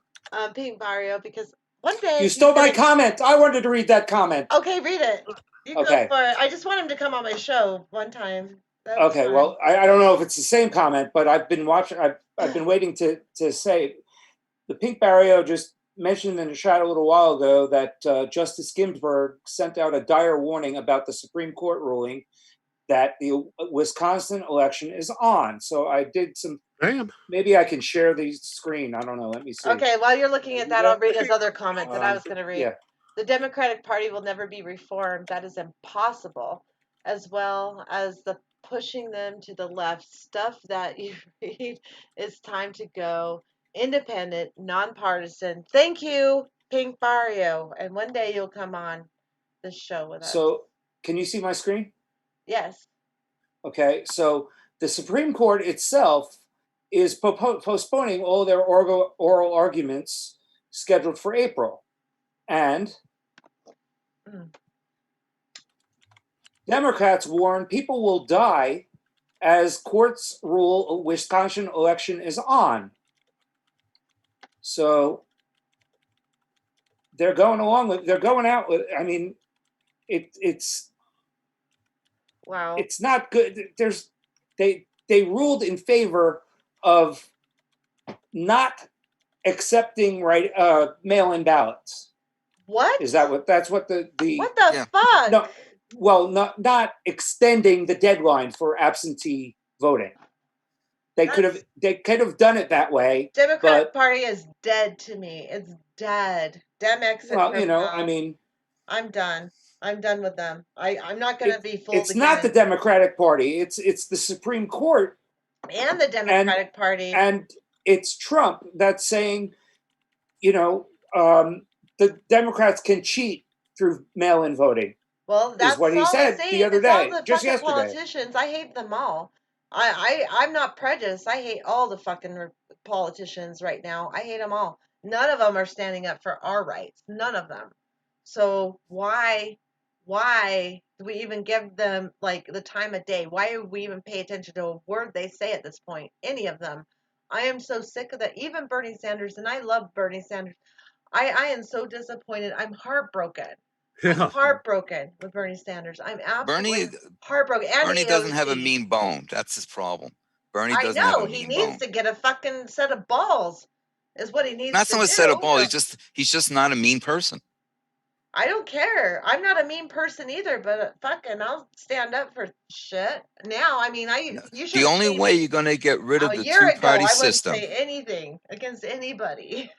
Pink Barrio, because one day you stole my comment. I wanted to read that comment. Okay, read it. You go for it. I just want him to come on my show one time. Okay, well, I don't know if it's the same comment, but I've been watching. I've been waiting to say the Pink Barrio just mentioned in the chat a little while ago that Justice Ginsburg sent out a dire warning about the Supreme Court ruling that the Wisconsin election is on. So I did some. Damn. Maybe I can share the screen. I don't know. Let me see. Okay, while you're looking at that, I'll read his other comment that I was going to read. Yeah. The Democratic Party will never be reformed. That is impossible. As well as the pushing them to the left stuff that you read. It's time to go independent, nonpartisan. Thank you, Pink Barrio. And one day you'll come on this show with us. So, can you see my screen? Yes. Okay, so the Supreme Court itself is postponing all their oral arguments scheduled for April. And Democrats warn people will die as courts rule a Wisconsin election is on. So they're going out with, I mean, it's wow. It's not good. They ruled in favor of not accepting mail-in ballots. What? That's what the what the fuck? No, well, not extending the deadline for absentee voting. They could have done it that way. Democratic Party is dead to me. It's dead. Demex. Well, I mean, I'm done. I'm done with them. I'm not going to be fooled. It's not the Democratic Party. It's the Supreme Court and the Democratic Party, and it's Trump that's saying, the Democrats can cheat through mail-in voting. Well, that's what he said the other day, just yesterday. Politicians, I hate them all. I'm not prejudiced. I hate all the fucking politicians right now. I hate them all. None of them are standing up for our rights. None of them. So why do we even give them the time of day? Why do we even pay attention to a word they say at this point? Any of them. I am so sick of that. Even Bernie Sanders, and I love Bernie Sanders. I am so disappointed. I'm heartbroken. Yeah. I'm heartbroken with Bernie Sanders. I'm absolutely heartbroken. And Bernie doesn't have a mean bone. That's his problem. Bernie doesn't have a mean bone. He needs to get a fucking set of balls. Is what he needs. Not so much set of balls. He's just not a mean person. I don't care. I'm not a mean person either, but fucking I'll stand up for shit. Now, I mean, you should. The only way you're going to get rid of the two-party system. I wouldn't say anything against anybody.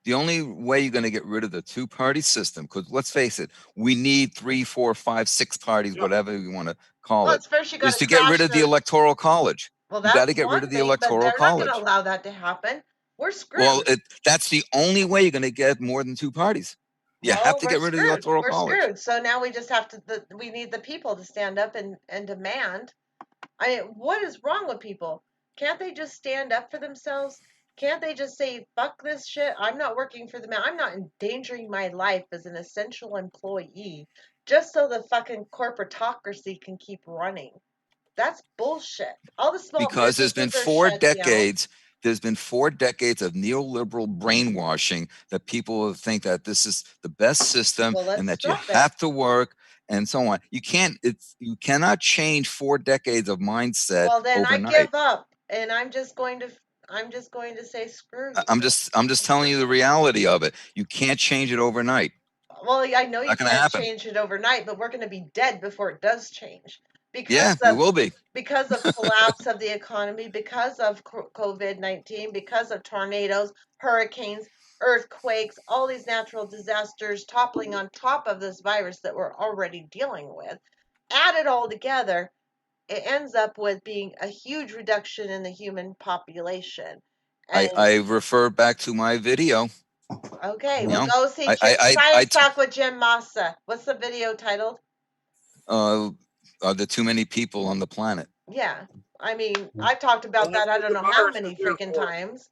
The only way you're going to get rid of the two-party system, because let's face it, we need 3, 4, 5, 6 parties, whatever you want to call Well, it, it's first you got is to to get rid crash of the the. electoral college. Well, You got to that's get rid one of the thing, but electoral they're not going to college. allow that to happen. We're screwed. Well, that's the only way you're going to get more than 2 parties. You have to get rid of the electoral We're college. screwed. So now we just have to. We need the people to stand up and demand. What is wrong with people? Can't they just stand up for themselves? Can't they just say, fuck this shit? I'm not working for the man. I'm not endangering my life as an essential employee just so the fucking corporatocracy can keep running. That's bullshit. All the small Because there's been businesses are 4 shut down. decades. There's been 4 decades of neoliberal brainwashing that people think that this is the best system Well, let's and that you stop it. have to work and so on. You cannot change 4 decades of mindset Well, then overnight. I give up, and I'm just going to say screw you. I'm just telling you the reality of it. You can't change it overnight. Well, I know you Not gonna can't happen. change it overnight, but we're going to be dead before it does change. Yeah, we will be. Because of collapse of the economy, because of COVID-19, because of tornadoes, hurricanes, earthquakes, all these natural disasters toppling on top of this virus that we're already dealing with. Add it all together, it ends up with being a huge reduction in the human population. And I refer back to my video. okay, You well, know, go see Science Talk with Jim Massa. What's the video titled? Are there too many people on the planet? Yeah, I mean, I've talked about that. I don't know how many freaking times.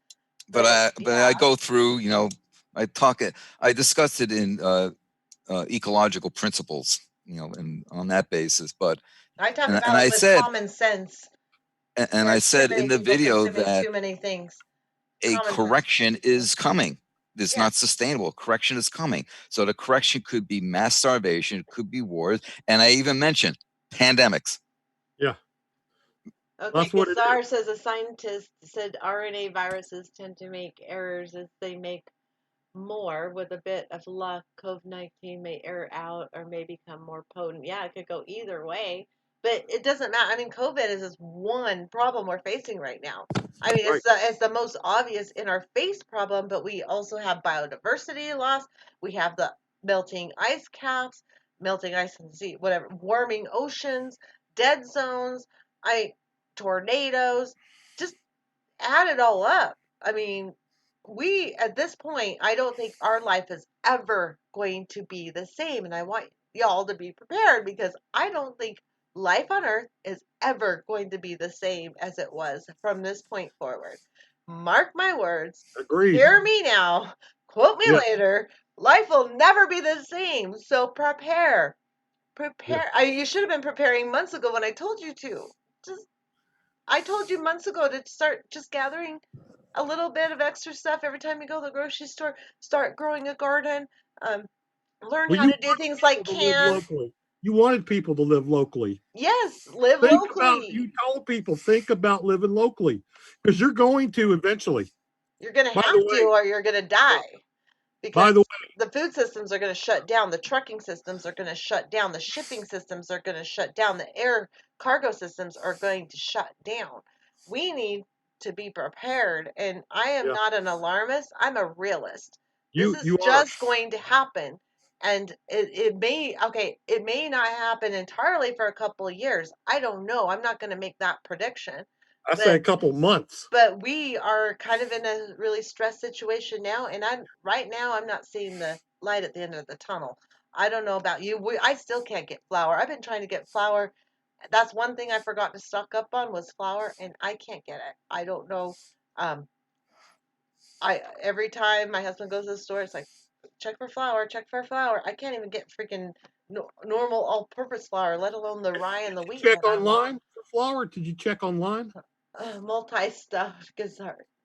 But I go through. You know, I discussed it in ecological principles. You know, and on that basis. But I talk and about I it with said, common sense. and I said in the video that too many things. a correction is coming. It's not sustainable. Correction is coming. So the correction could be mass starvation, it could be wars, and I even mentioned pandemics. Yeah. Okay, Gassar says a scientist said RNA viruses tend to make errors as they make more. With a bit of luck, COVID-19 may air out or may become more potent. Yeah, it could go either way, but it doesn't matter. I mean, COVID is just one problem we're facing right now. I mean, it's the most obvious in our face problem, but we also have biodiversity loss. We have the melting ice caps, melting ice in the sea, whatever, warming oceans, dead zones, tornadoes. Just add it all up. I mean, we at this point, I don't think our life is ever going to be the same, and I want y'all to be prepared because I don't think life on Earth is ever going to be the same as it was from this point forward. Mark my words. Agreed. Hear me now. Quote me later. Life will never be the same. So prepare. You should have been preparing months ago when I told you to. I told you months ago to start just gathering a little bit of extra stuff every time you go to the grocery store. Start growing a garden. Learn how to do things like can. You wanted people to live locally. Yes, live locally. You told people, think about living locally because you're going to eventually. You're going to have to, or you're going to die. Because by the way, the food systems are going to shut down. The trucking systems are going to shut down. The shipping systems are going to shut down. The air cargo systems are going to shut down. We need to be prepared. And I am not an alarmist. I'm a realist. This is just going to happen. And it may not happen entirely for a couple of years. I don't know. I'm not going to make that prediction. I say a couple months. But we are kind of in a really stressed situation now, and I'm not seeing the light at the end of the tunnel. I don't know about you. I still can't get flour. I've been trying to get flour. That's one thing I forgot to stock up on was flour, and I can't get it. I don't know. Every time my husband goes to the store, it's like, check for flour. I can't even get freaking normal all-purpose flour, let alone the rye and the wheat. Check online for flour? Did you check online? Multi-stuff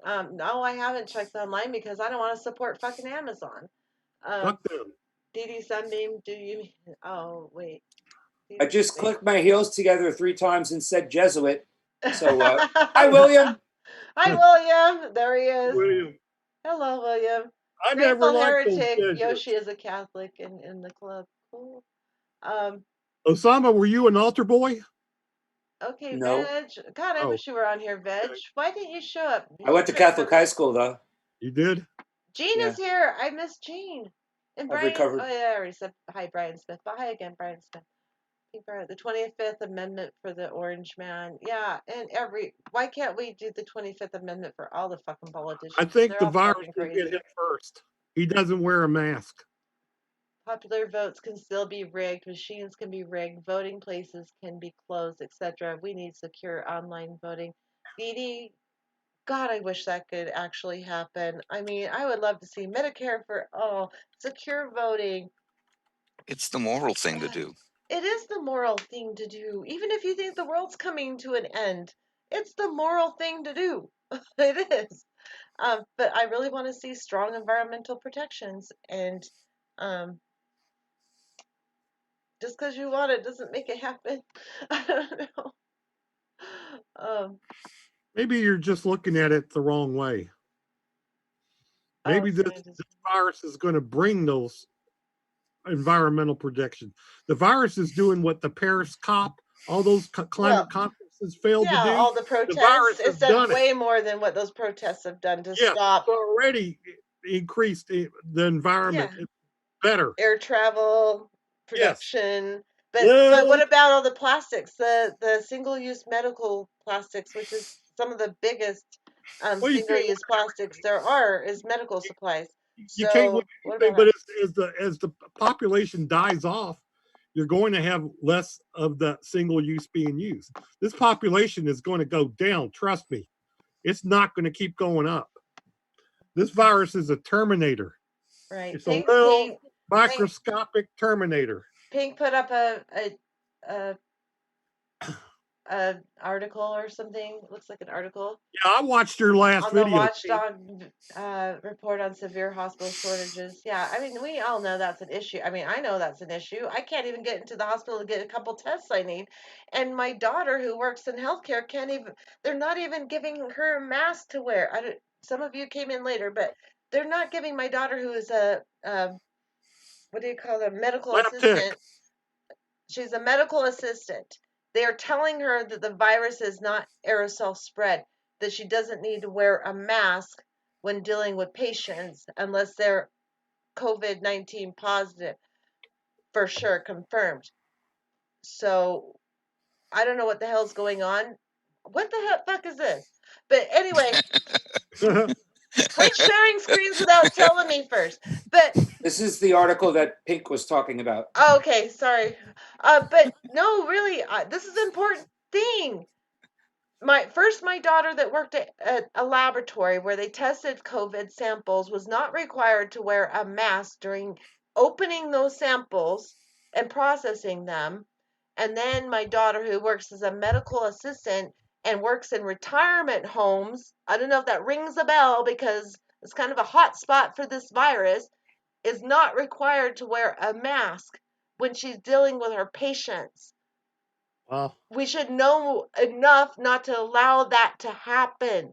no, I haven't checked online because I don't want to support fucking Amazon. Fuck them. DD Sunbeam, oh wait. I just clicked my heels together 3 times and said Jesuit. So hi William. Hi William. There he is. William. Hello William. I never liked Heretic. Yoshi is a Catholic in the club. Cool. Osama, were you an altar boy? Okay, no. Veg. God, I wish you were on here, Veg. Why didn't you show up? I went to Catholic high school, though. You did? Jean Yeah. is here. I miss Jean. And I've Brian. recovered. Oh yeah, I already said hi, Brian Smith. But hi again, Brian Smith. The 25th Amendment for the Orange Man. Yeah, and why can't we do the 25th Amendment for all the fucking politicians? I think They're the all virus fucking will crazy. get him first. He doesn't wear a mask. Popular votes can still be rigged, machines can be rigged, voting places can be closed, etc. We need secure online voting. Dee, God, I wish that could actually happen. I mean, I would love to see Medicare for all, secure voting. It's the moral thing to do. It is the moral thing to do. Even if you think the world's coming to an end, it's the moral thing to do. It is. But I really want to see strong environmental protections. And just because you want it doesn't make it happen. I don't know. Maybe you're just looking at it the wrong way. Maybe this virus is going to bring those environmental protection. The virus is doing what the Paris COP, all those climate conferences failed to do. All the protests. The virus it's done way more than what those protests have done to stop. It's already increased the environment better. Air travel, production. But what about all the plastics? The single-use medical plastics, which is some of the biggest single-use plastics there are, is medical supplies. You can't, but as the population dies off, you're going to have less of the single use being used. This population is going to go down. Trust me, it's not going to keep going up. This virus is a terminator. Right. It's a little microscopic terminator. Pink put up a article or something. Looks like an article. Yeah, I watched your last video. On the Watchdog report on severe hospital shortages. Yeah, I mean, we all know that's an issue. I mean, I know that's an issue. I can't even get into the hospital to get a couple tests I need. And my daughter, who works in healthcare, can't even, they're not even giving her a mask to wear. Some of you came in later, but they're not giving my daughter, who is what do you call them, medical assistant. She's a medical assistant. They are telling her that the virus is not aerosol spread, that she doesn't need to wear a mask when dealing with patients unless they're COVID-19 positive, for sure, confirmed. So I don't know what the hell's going on. What the fuck is this? But anyway, quit sharing screens without telling me first. But this is the article that Pink was talking about. Oh, okay, sorry. But no, really, this is an important thing. My daughter that worked at a laboratory where they tested COVID samples was not required to wear a mask during opening those samples and processing them. And then my daughter, who works as a medical assistant and works in retirement homes, I don't know if that rings a bell because it's kind of a hot spot for this virus, is not required to wear a mask when she's dealing with her patients. Wow. We should know enough not to allow that to happen.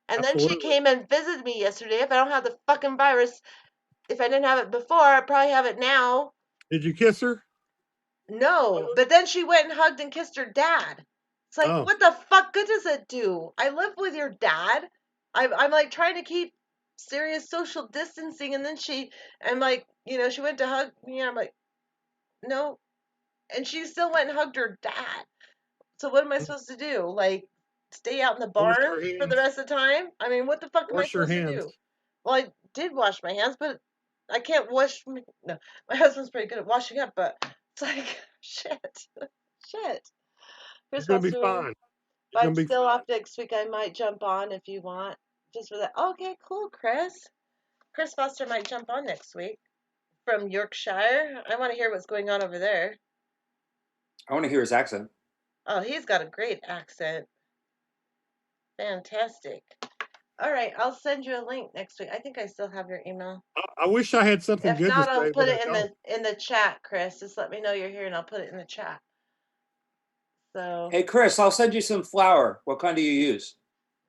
And then she came and visited me yesterday. If I don't have the fucking virus, if I didn't have it before, I probably have it now. Did you kiss her? No, but then she went and hugged and kissed her dad. It's like, what the fuck good does it do? I live with your dad. I'm like trying to keep serious social distancing, and then I'm like, she went to hug me, and I'm like, no. And she still went and hugged her dad. So what am I supposed to do? Like, stay out in the barn for the rest of the time? I mean, what the fuck am I supposed to do? Well, I did wash my hands, but I can't wash. No, my husband's pretty good at washing up, but it's like, shit. It's gonna be fine. If I'm still off next week, I might jump on if you want. Just for that. Okay, cool, Chris. Chris Foster might jump on next week from Yorkshire. I want to hear what's going on over there. I want to hear his accent. Oh, he's got a great accent. Fantastic. All right, I'll send you a link next week. I think I still have your email. I wish I had something good to say. If not, I'll put it in the chat, Chris. Just let me know you're here, and I'll put it in the chat. So. Hey, Chris, I'll send you some flour. What kind do you use?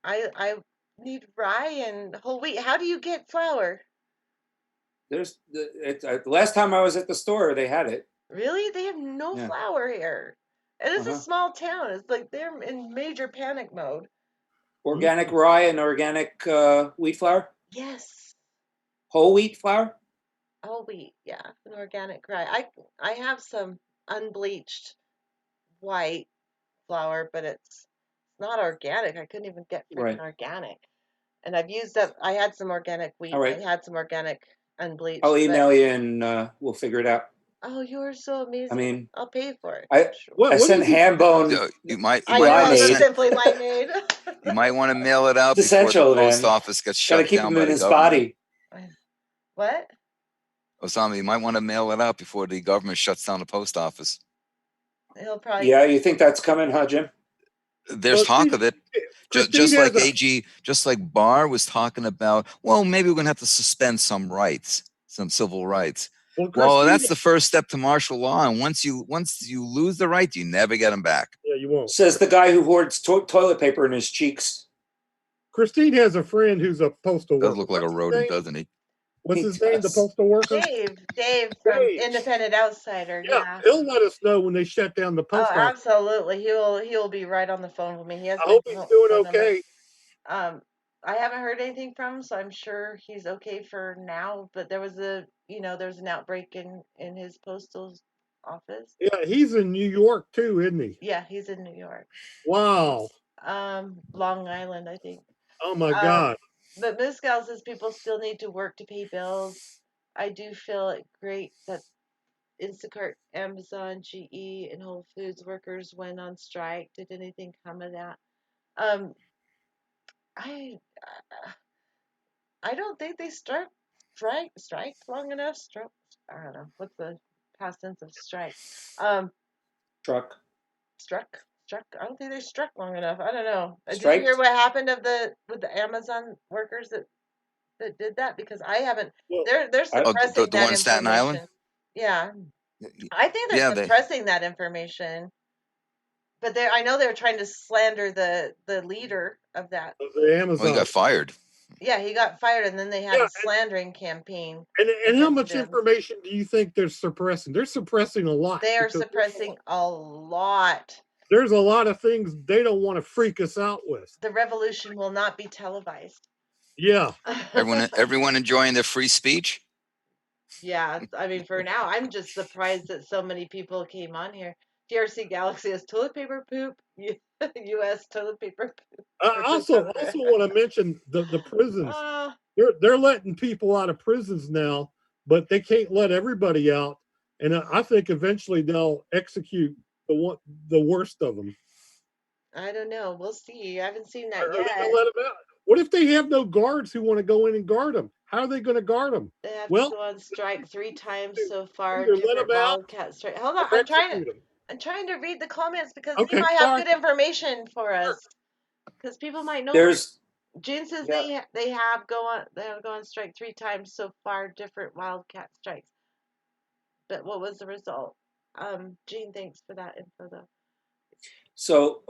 I need rye and whole wheat. How do you get flour? The last time I was at the store, they had it. Really? They have no flour here. And it's a small town. It's like they're in major panic mode. Organic rye and organic wheat flour? Yes. Whole wheat flour? Whole wheat, yeah, an organic rye. I have some unbleached white flour, but it's not organic. I couldn't even get freaking Right. organic. And I've used up. I had some organic wheat. All right. I had some organic unbleached. I'll but- email you and we'll figure it out. Oh, you are so amazing. I mean, I'll pay for it. I Sure. What I sent is it? ham bone. So you might I want know to the limeade. Simply Limeade. you might want to mail it out It's before the essential, post man. office gets Got to shut keep down him by in the his government. body. What? Osama, you might want to mail it out before the government shuts down the post office. He'll probably. Yeah, you think that's coming, huh, Jim? There's Well, talk see, of it. Christine Just has like a- just like Barr was talking about, well, maybe we're going to have to suspend some rights, some civil rights. Well, Well, Christine, that's the first step to martial law. And once you lose the right, you never get them back. yeah, you won't. Says the guy who hoards toilet paper in his cheeks. Christine has a friend who's a postal worker. Does look like a What's his rodent, name? doesn't he? What's He his name? The does. postal worker? Dave from Dave. Independent Outsider. Yeah, Yeah. he'll let us know when they shut down the Oh, post office. absolutely. He'll be right on the phone with me. He has I my hope he's doing phone number. okay. I haven't heard anything from him, so I'm sure he's okay for now. But there was there's an outbreak in his postal office. Yeah, he's in New York too, isn't he? Yeah, he's in New York. Wow. Long Island, I think. Oh my God. But Ms. Gal says people still need to work to pay bills. I do feel it great that Instacart, Amazon, GE, and Whole Foods workers went on strike. Did anything come of that? I I don't think they strike long enough. I don't know what's the past tense of strike. Truck. Struck. I don't think they struck long enough. I don't know. Did you Striked? hear what happened with the Amazon workers that did that? Because I haven't. Well, They're suppressing the that one in Staten information. Island? Yeah, I think they're Yeah, suppressing that information. But I know they're trying to slander the leader of that. of the well, Amazon. he got fired. Yeah, he got fired, and then they had Yeah, a slandering campaign. And how against much him. information do you think they're suppressing? They're suppressing a lot. They are because suppressing a lot. there's a lot of things they don't want to freak us out with. The revolution will not be televised. Yeah. Everyone enjoying their free speech? Yeah, I mean, for now, I'm just surprised that so many people came on here. TRC Galaxy has toilet paper poop. U.S. toilet paper poop. I also want to mention the prisons. They're letting people out of prisons now, but they can't let everybody out. And I think eventually they'll execute the worst of them. I don't know. We'll see. I haven't seen that Are they yet. gonna let them out? What if they have no guards who want to go in and guard them? How are they going to guard them? They have Well, to go on strike 3 times so far. either let Different them out wildcat strike. Hold on, or execute them. I'm trying to read the comments because Okay, they might have sorry. good information for us. Because people might know. There's June says yeah. they have gone on strike 3 times so far. Different wildcat strikes. But what was the result? Gene, thanks for that info though. So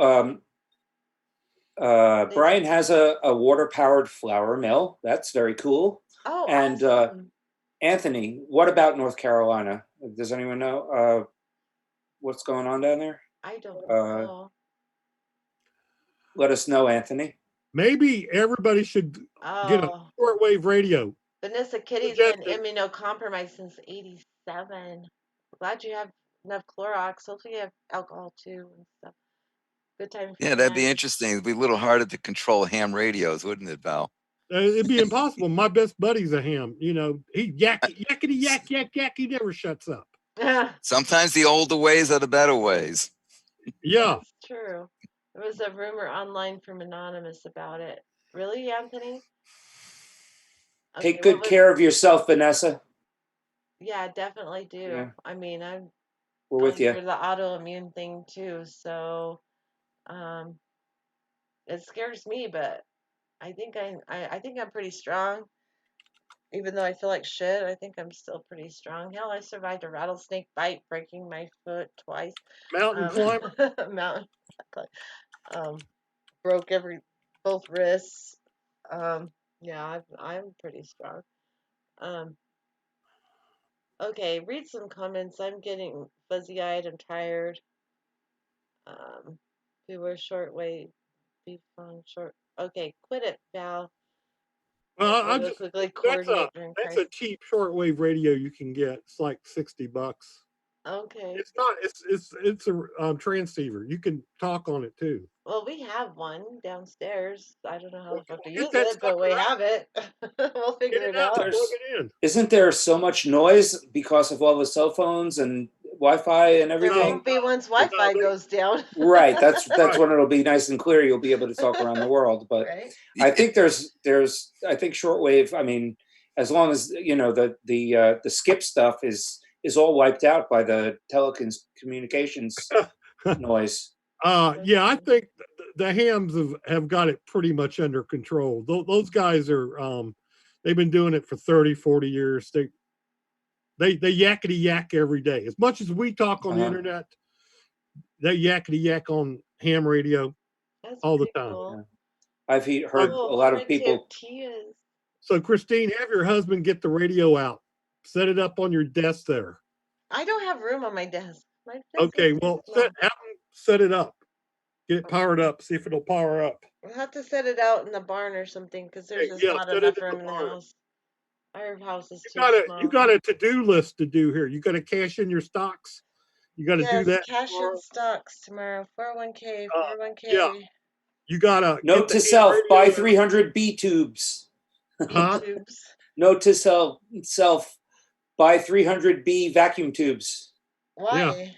Brian has a water powered flour mill. That's very cool. Oh, and awesome. Anthony, what about North Carolina? Does anyone know what's going on down there? I don't know. Let us know, Anthony. Maybe everybody should get a shortwave radio. Vanessa Kitty's been immunocompromised since '87. Glad you have enough Clorox. Hopefully you have alcohol too and stuff. Good time. Yeah, that'd be interesting. It'd be a little harder to control ham radios, wouldn't it, Val? It'd be impossible. My best buddy's a ham. You know, he yakety yak yak yak. He never shuts up. Sometimes the older ways are the better ways. Yeah, it's true. There was a rumor online from Anonymous about it. Really, Anthony? Okay, Take good care of yourself, Vanessa. Yeah, definitely do. Yeah. I mean, we're with you. For the autoimmune thing too, so it scares me, but I think I'm pretty strong. Even though I feel like shit, I think I'm still pretty strong. Hell, I survived a rattlesnake bite, breaking my foot twice. Mountain climber. Mountain. Broke both wrists. Yeah, I'm pretty strong. Okay, read some comments. I'm getting fuzzy-eyed. I'm tired. We were short way. Be fun short. Okay, quit it, Val. Well, I Real just quickly that's coordinate during a crisis. cheap shortwave radio you can get. It's like $60. Okay. It's not. It's a transceiver. You can talk on it too. Well, we have one downstairs. I don't know how the fuck to Get use that it, but we sucker out. have it. We'll Get figure it it out. out. Plug There's it in. isn't there so much noise because of all the cell phones and Wi-Fi and There everything? won't be once Wi-Fi goes down. Right. That's Right. when it'll be nice and clear. You'll be able to talk around the world. But Right? I think there's I think shortwave. I mean, as long as the skip stuff is all wiped out by the telecommunications noise. Yeah, I think the hams have got it pretty much under control. Those guys are they've been doing it for 30, 40 years. They yakety yak every day. As much as we talk on the internet, they yakety yak on ham radio. That's all the pretty time. cool. I've heard a lot of people. Tortillas. So Christine, have your husband get the radio out. Set it up on your desk there. I don't have room on my desk. My desk Okay, is well, too small. have him set it up. Get it powered up. See if it'll power up. We'll have to set it out in the barn or something because there's just Yeah, not set enough it in the room in the barn. house. Our house is too small. You got a to-do list to do here. You got to cash in your stocks. You got to do that. Cash tomorrow. in stocks tomorrow. 401k. 401k. Yeah. You gotta Note to self: buy 300 B tubes. Huh? Note to self: buy 300 B vacuum tubes. Why?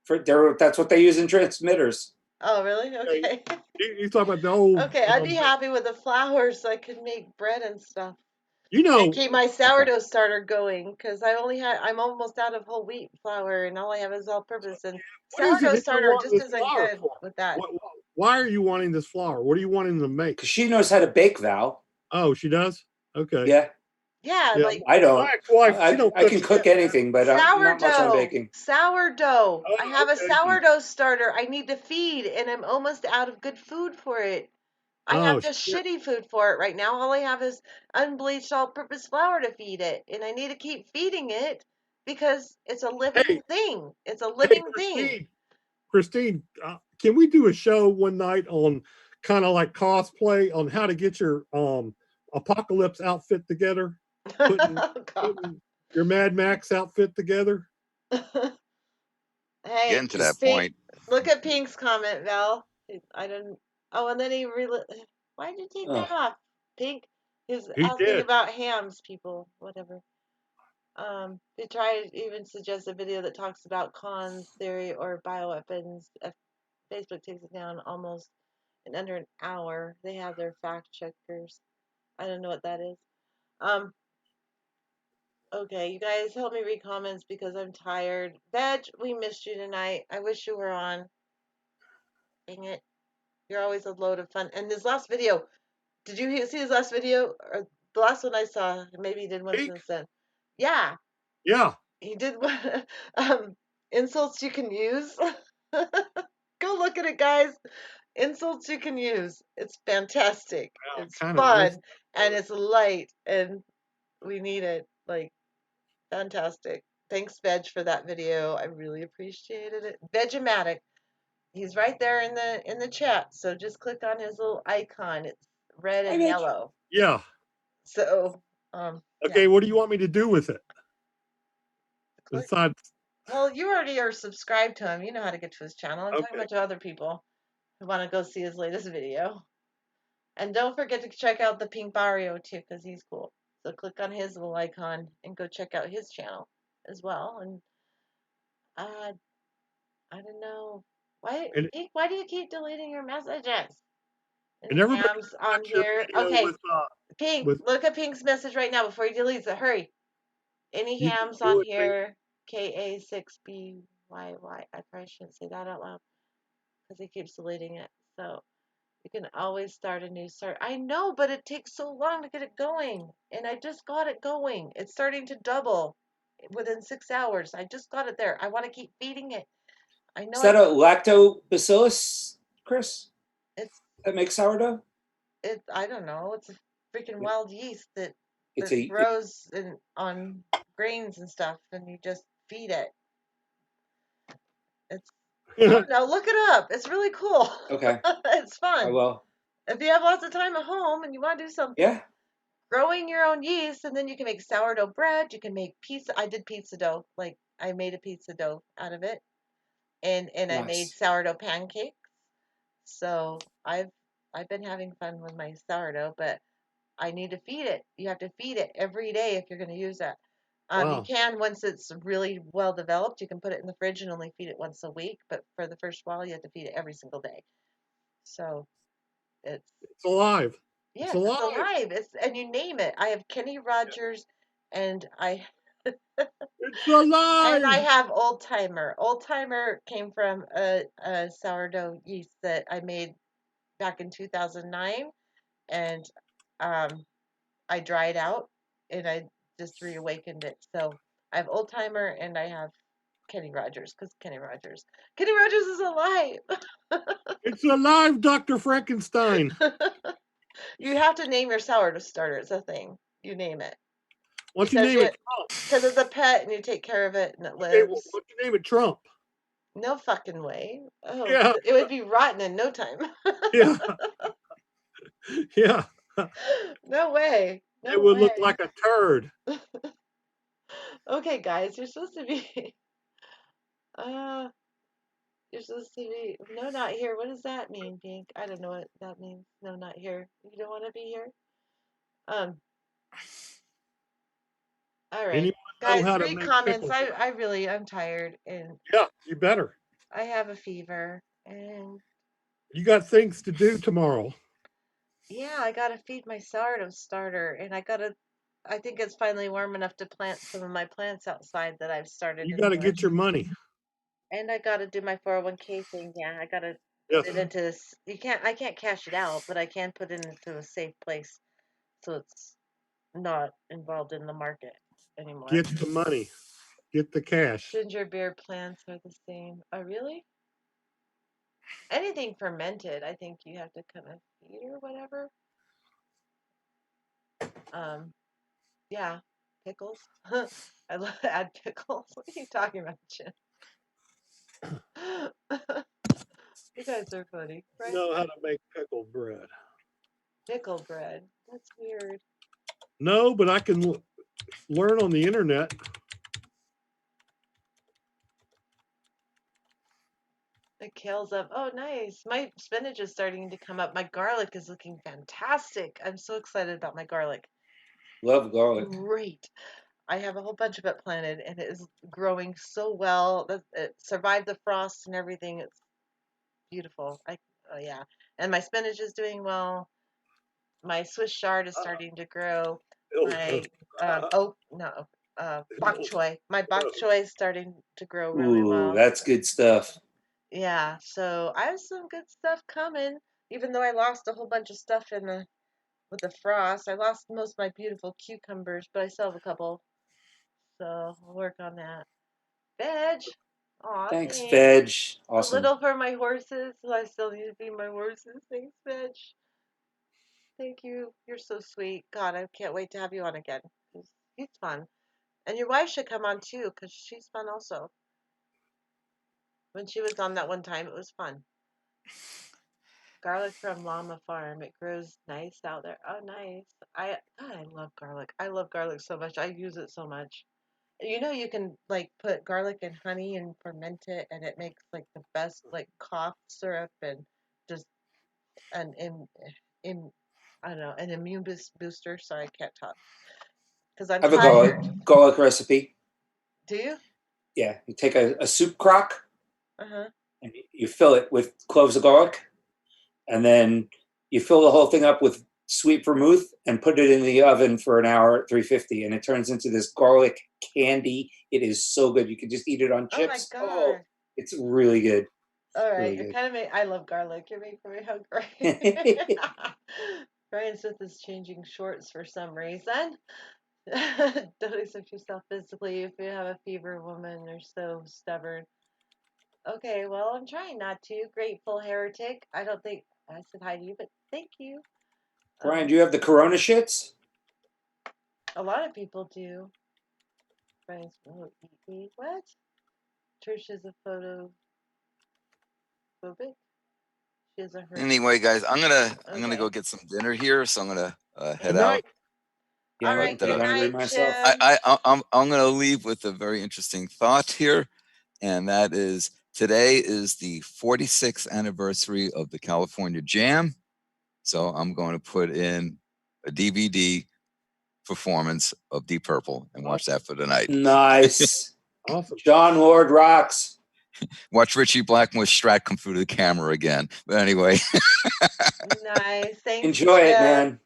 Yeah. That's what they use in transmitters. Oh, really? Okay. You talk about the old. Okay, I'd be happy with the flour so I could make bread and stuff. You know, and keep my sourdough starter going because I'm almost out of whole wheat flour and all I have is all-purpose. And sourdough starter just isn't good with that. Why are you wanting this flour? What are you wanting to make? Because she knows how to bake, Val. Oh, she does. Okay. Yeah. Yeah, like I don't. My ex-wife, I can cook anything, but I'm not much on baking. Sourdough. Oh, I have okay. a sourdough starter I need to feed, and I'm almost out of good food for it. I have just shitty food for it right now. All I have is unbleached all-purpose flour to feed it, and I need to keep feeding it because it's a living thing. It's a living thing. Christine, can we do a show one night on kind of like cosplay on how to get your apocalypse outfit together? Putting your Mad Max outfit together? Hey, getting to that point. Look at Pink's comment, Val. I don't. Oh, and then why did you take that off, Pink? He's asking about hams, people. Whatever. They try to even suggest a video that talks about Khan's theory or bioweapons. Facebook takes it down almost in under an hour. They have their fact checkers. I don't know what that is. Okay, you guys help me read comments because I'm tired. Veg, we missed you tonight. I wish you were on. Dang it. You're always a load of fun. And this last video, did you see his last video? Or the last one I saw, maybe he did one since then. Yeah. Yeah. He did one. Insults you can use. Go look at it, guys. Insults you can use. It's fantastic. Yeah, it's fun and it's light and we need it. Like, fantastic. Thanks, Veg, for that video. I really appreciated it. Vegematic. He's right there in the chat. So just click on his little icon. It's red and yellow. Yeah. So okay, what do you want me to do with it? Besides, well, you already are subscribed to him. You know how to get to his channel. I'm talking about to other people who want to go see his latest video. And don't forget to check out the Pink Barrio too, because he's cool. So click on his little icon and go check out his channel as well. And I don't know why do you keep deleting your messages? And Ham's on here. Okay, Pink, look at Pink's message right now before he deletes it. Hurry. Any hams on here? KA6BYY. I probably shouldn't say that out loud because he keeps deleting it. So you can always start a new start. I know, but it takes so long to get it going. And I just got it going. It's starting to double within 6 hours. I just got it there. I want to keep feeding it. I know. Is that a lactobacillus, Chris? That makes sourdough? I don't know. It's a freaking wild yeast that It grows on grains and stuff, and you just feed it. I don't know. Look it up. It's really cool. Okay. It's fun. I will. If you have lots of time at home and you want to do something. Yeah. growing your own yeast, and then you can make sourdough bread. You can make pizza. I did pizza dough. Like I made a pizza dough out of it, and I made Nice. sourdough pancakes. So I've been having fun with my sourdough, but I need to feed it. You have to feed it every day if you're going to use that. You Wow. can, once it's really well developed, you can put it in the fridge and only feed it once a week. But for the first while, you have to feed it every single day. So it's It's alive. yes, It's it's alive. alive. It's and you name it. I have Kenny Rogers, and It's alive. I have Old Timer. Old Timer came from a sourdough yeast that I made back in 2009, and I dried out and I just reawakened it. So I have Old Timer and I have Kenny Rogers because Kenny Rogers is alive. It's alive, Dr. Frankenstein. You have to name your sourdough starter. It's a thing. You name it. Why don't you name it Trump? Because it's a pet and you take care of it and it Okay, lives. why don't you name it Trump? No fucking way. Oh, Yeah. it would be rotten in no time. Yeah. Yeah. No way. No It would way. look like a turd. Okay, guys, you're supposed to be. You're supposed to be. No, not here. What does that mean, Pink? I don't know what that means. No, not here. You don't want to be here. All right, Anyone know guys. how to Read make comments. pickles? I'm tired and Yeah, you better. I have a fever and You got things to do tomorrow. yeah, I gotta feed my sourdough starter and I think it's finally warm enough to plant some of my plants outside that I've started You got to indoors. get your money. And I gotta do my 401k thing. Yeah, I gotta Yes. put it into this. I can't cash it out, but I can put it into a safe place so it's not involved in the market anymore. Get the money. Get the cash. Ginger beer plants are the same. Oh, really? Anything fermented, I think you have to kind of feed or whatever. Yeah, pickles. I love to add pickles. What are you talking about, Jim? You guys are funny, right? Know how to make pickle bread. Pickle bread. That's weird. No, but I can learn on the internet. The kale's up. Oh, nice. My spinach is starting to come up. My garlic is looking fantastic. I'm so excited about my garlic. Love garlic. Great. I have a whole bunch of it planted and it is growing so well. It survived the frost and everything. It's beautiful. Oh yeah. And my spinach is doing well. My Swiss chard is starting to grow. My bok choy. My bok choy is starting to grow really well. Ooh, that's good stuff. Yeah, so I have some good stuff coming. Even though I lost a whole bunch of stuff with the frost, I lost most of my beautiful cucumbers, but I still have a couple. So I'll work on that. Veg. Aw, Thanks, thanks. Veg. A Awesome. little for my horses. So I still need to feed my horses. Thanks, Veg. Thank you. You're so sweet. God, I can't wait to have you on again. He's fun. And your wife should come on too, because she's fun also. When she was on that one time, it was fun. Garlic from Llama Farm. It grows nice out there. Oh, nice. I love garlic. I love garlic so much. I use it so much. You know, you can like put garlic in honey and ferment it, and it makes like the best like cough syrup and just an in I don't know an immune booster. Sorry, I can't talk because I'm I have a tired. garlic recipe. Do you? Yeah, you take a soup crock Uh-huh. and you fill it with cloves of garlic, and then you fill the whole thing up with sweet vermouth and put it in the oven for an hour at 350, and it turns into this garlic candy. It is so good. You can just eat it on chips. Oh my God. It's really good. All right, Really you're good. kind of I love garlic. You're making me hungry. Brian Smith is changing shorts for some reason. Don't accept yourself physically if you have a fever, woman. You're so stubborn. Okay, well, I'm trying not to. Grateful heretic. I don't think I said hi to you, but thank you. Brian, do you have the Corona shits? A lot of people do. Brian's what? Trish is a photo phobic. She has a hurt. Anyway, guys, I'm gonna Okay. go get some dinner here, so I'm gonna head Good night. out. Yeah, All right. But, Good I'm hungry night, myself. Jim. I'm going to leave with a very interesting thought here, and that is today is the 46th anniversary of the California Jam. So I'm going to put in a DVD performance of Deep Purple and watch that for the night. Nice. Awesome. John Lord rocks. Watch Richie Blackmore's Strat come through the camera again. But anyway, Nice. Thanks. Enjoy it, Jim. man.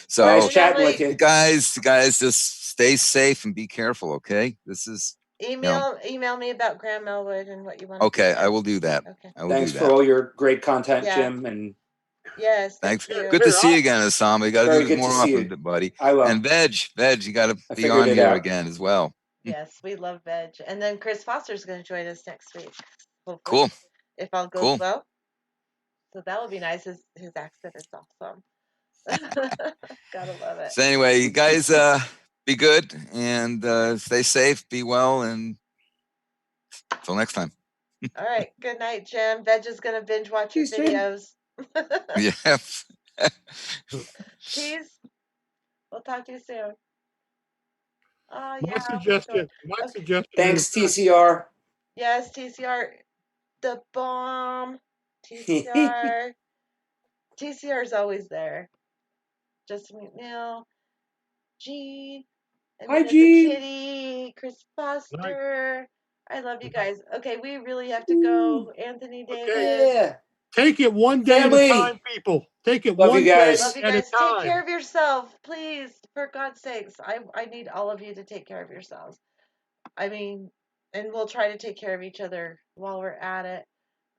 so Nice chatting with you. guys, just stay safe and be careful. Okay, this is Email me about Graham Elwood and what you want. okay. I will do that. Okay. I will Thanks do for that. all your great content, Yeah. Jim. And Yes. Thanks. Thank you. Good to see you again, Osama. You got to Very do good this to more see often, you. buddy. I will. And Veg, you got to I be figured on it here out. again as well. Yes, we love veg. And then Chris Foster's going to join us next week. Hopefully, Cool. if all goes Cool. well. So that would be nice. His accent is awesome. Gotta love it. So anyway, you guys be good and stay safe, be well, and until next time. All right. Good night, Jim. Veg is going to binge watch your Peace, Jim. videos. Yeah. Peace. We'll talk to you soon. Oh, My yeah. suggestion. Okay. Thanks, is, TCR. Yes, TCR. The bomb. TCR. TCR is always there. Justin McNeil. G. Hi, Amanda G. Kitty. Chris Foster. I love you guys. Okay, we really have to go. Anthony David. Okay. Yeah. Take it one day at Family. a time, people. Take it Love one you guys. Love day you at a guys. Take care time. of yourself, please. For God's sakes, I need all of you to take care of yourselves. I mean, and we'll try to take care of each other while we're at it.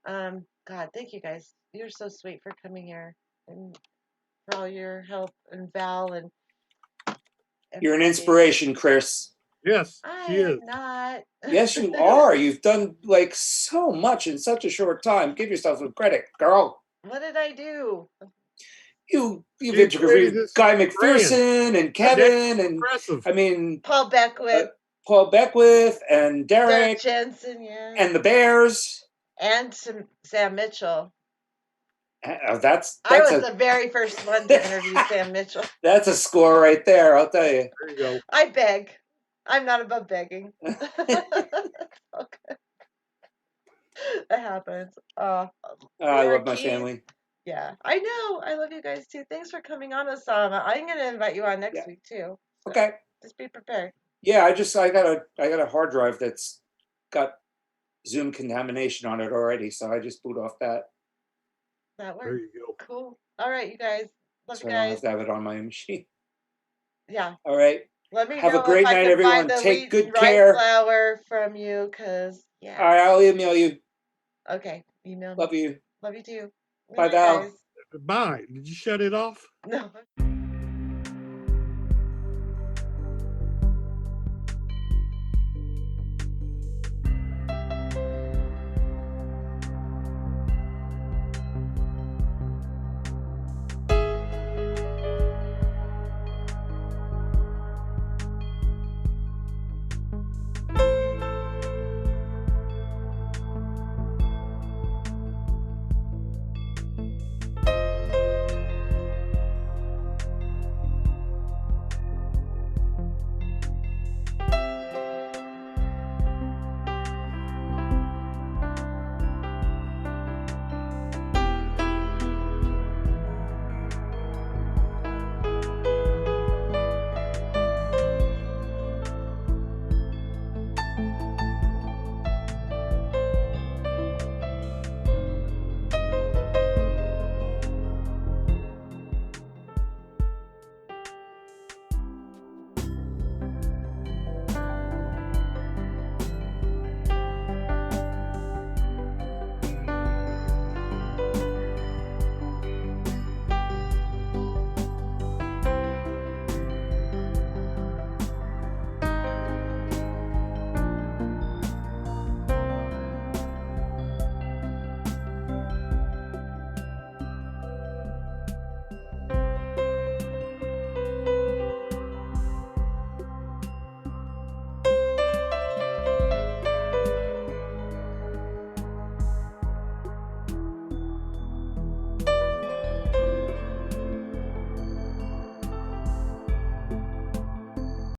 God, thank you guys. You're so sweet for coming here and for all your help, and Val and You're an everybody. inspiration, Chris. Yes, I she is. am not. Yes, you are. You've done like so much in such a short time. Give yourself some credit, girl. What did I do? You've You created interviewed this Guy brand. McPherson and Kevin and Impressive. I mean Paul Beckwith, Paul Beckwith and Derek Derek Jensen, yeah, and the Bears. and Sam Mitchell. That's I was a the very first one to interview Sam Mitchell. that's a score right there. I'll tell you. There you go. I beg. I'm not above begging. Okay. That happens. I Laura love my Keys. family. Yeah, I know. I love you guys too. Thanks for coming on, Osama. I'm gonna invite you on next week too. So Okay. just be prepared. Yeah, I got a hard drive that's got Zoom contamination on it already, so I just boot off that. That There works. you go. Cool. All right, you guys. Love So you I don't guys. have to have it on my machine. Yeah. All right. Let me Have a know great if I night, can everyone. find the Take wheat good and rye care. flour from you, cause yeah. All right, I'll email you. Okay. Email me. Love you. Love you too. Good Bye, night, Val. guys. Bye. Did you shut it off? No.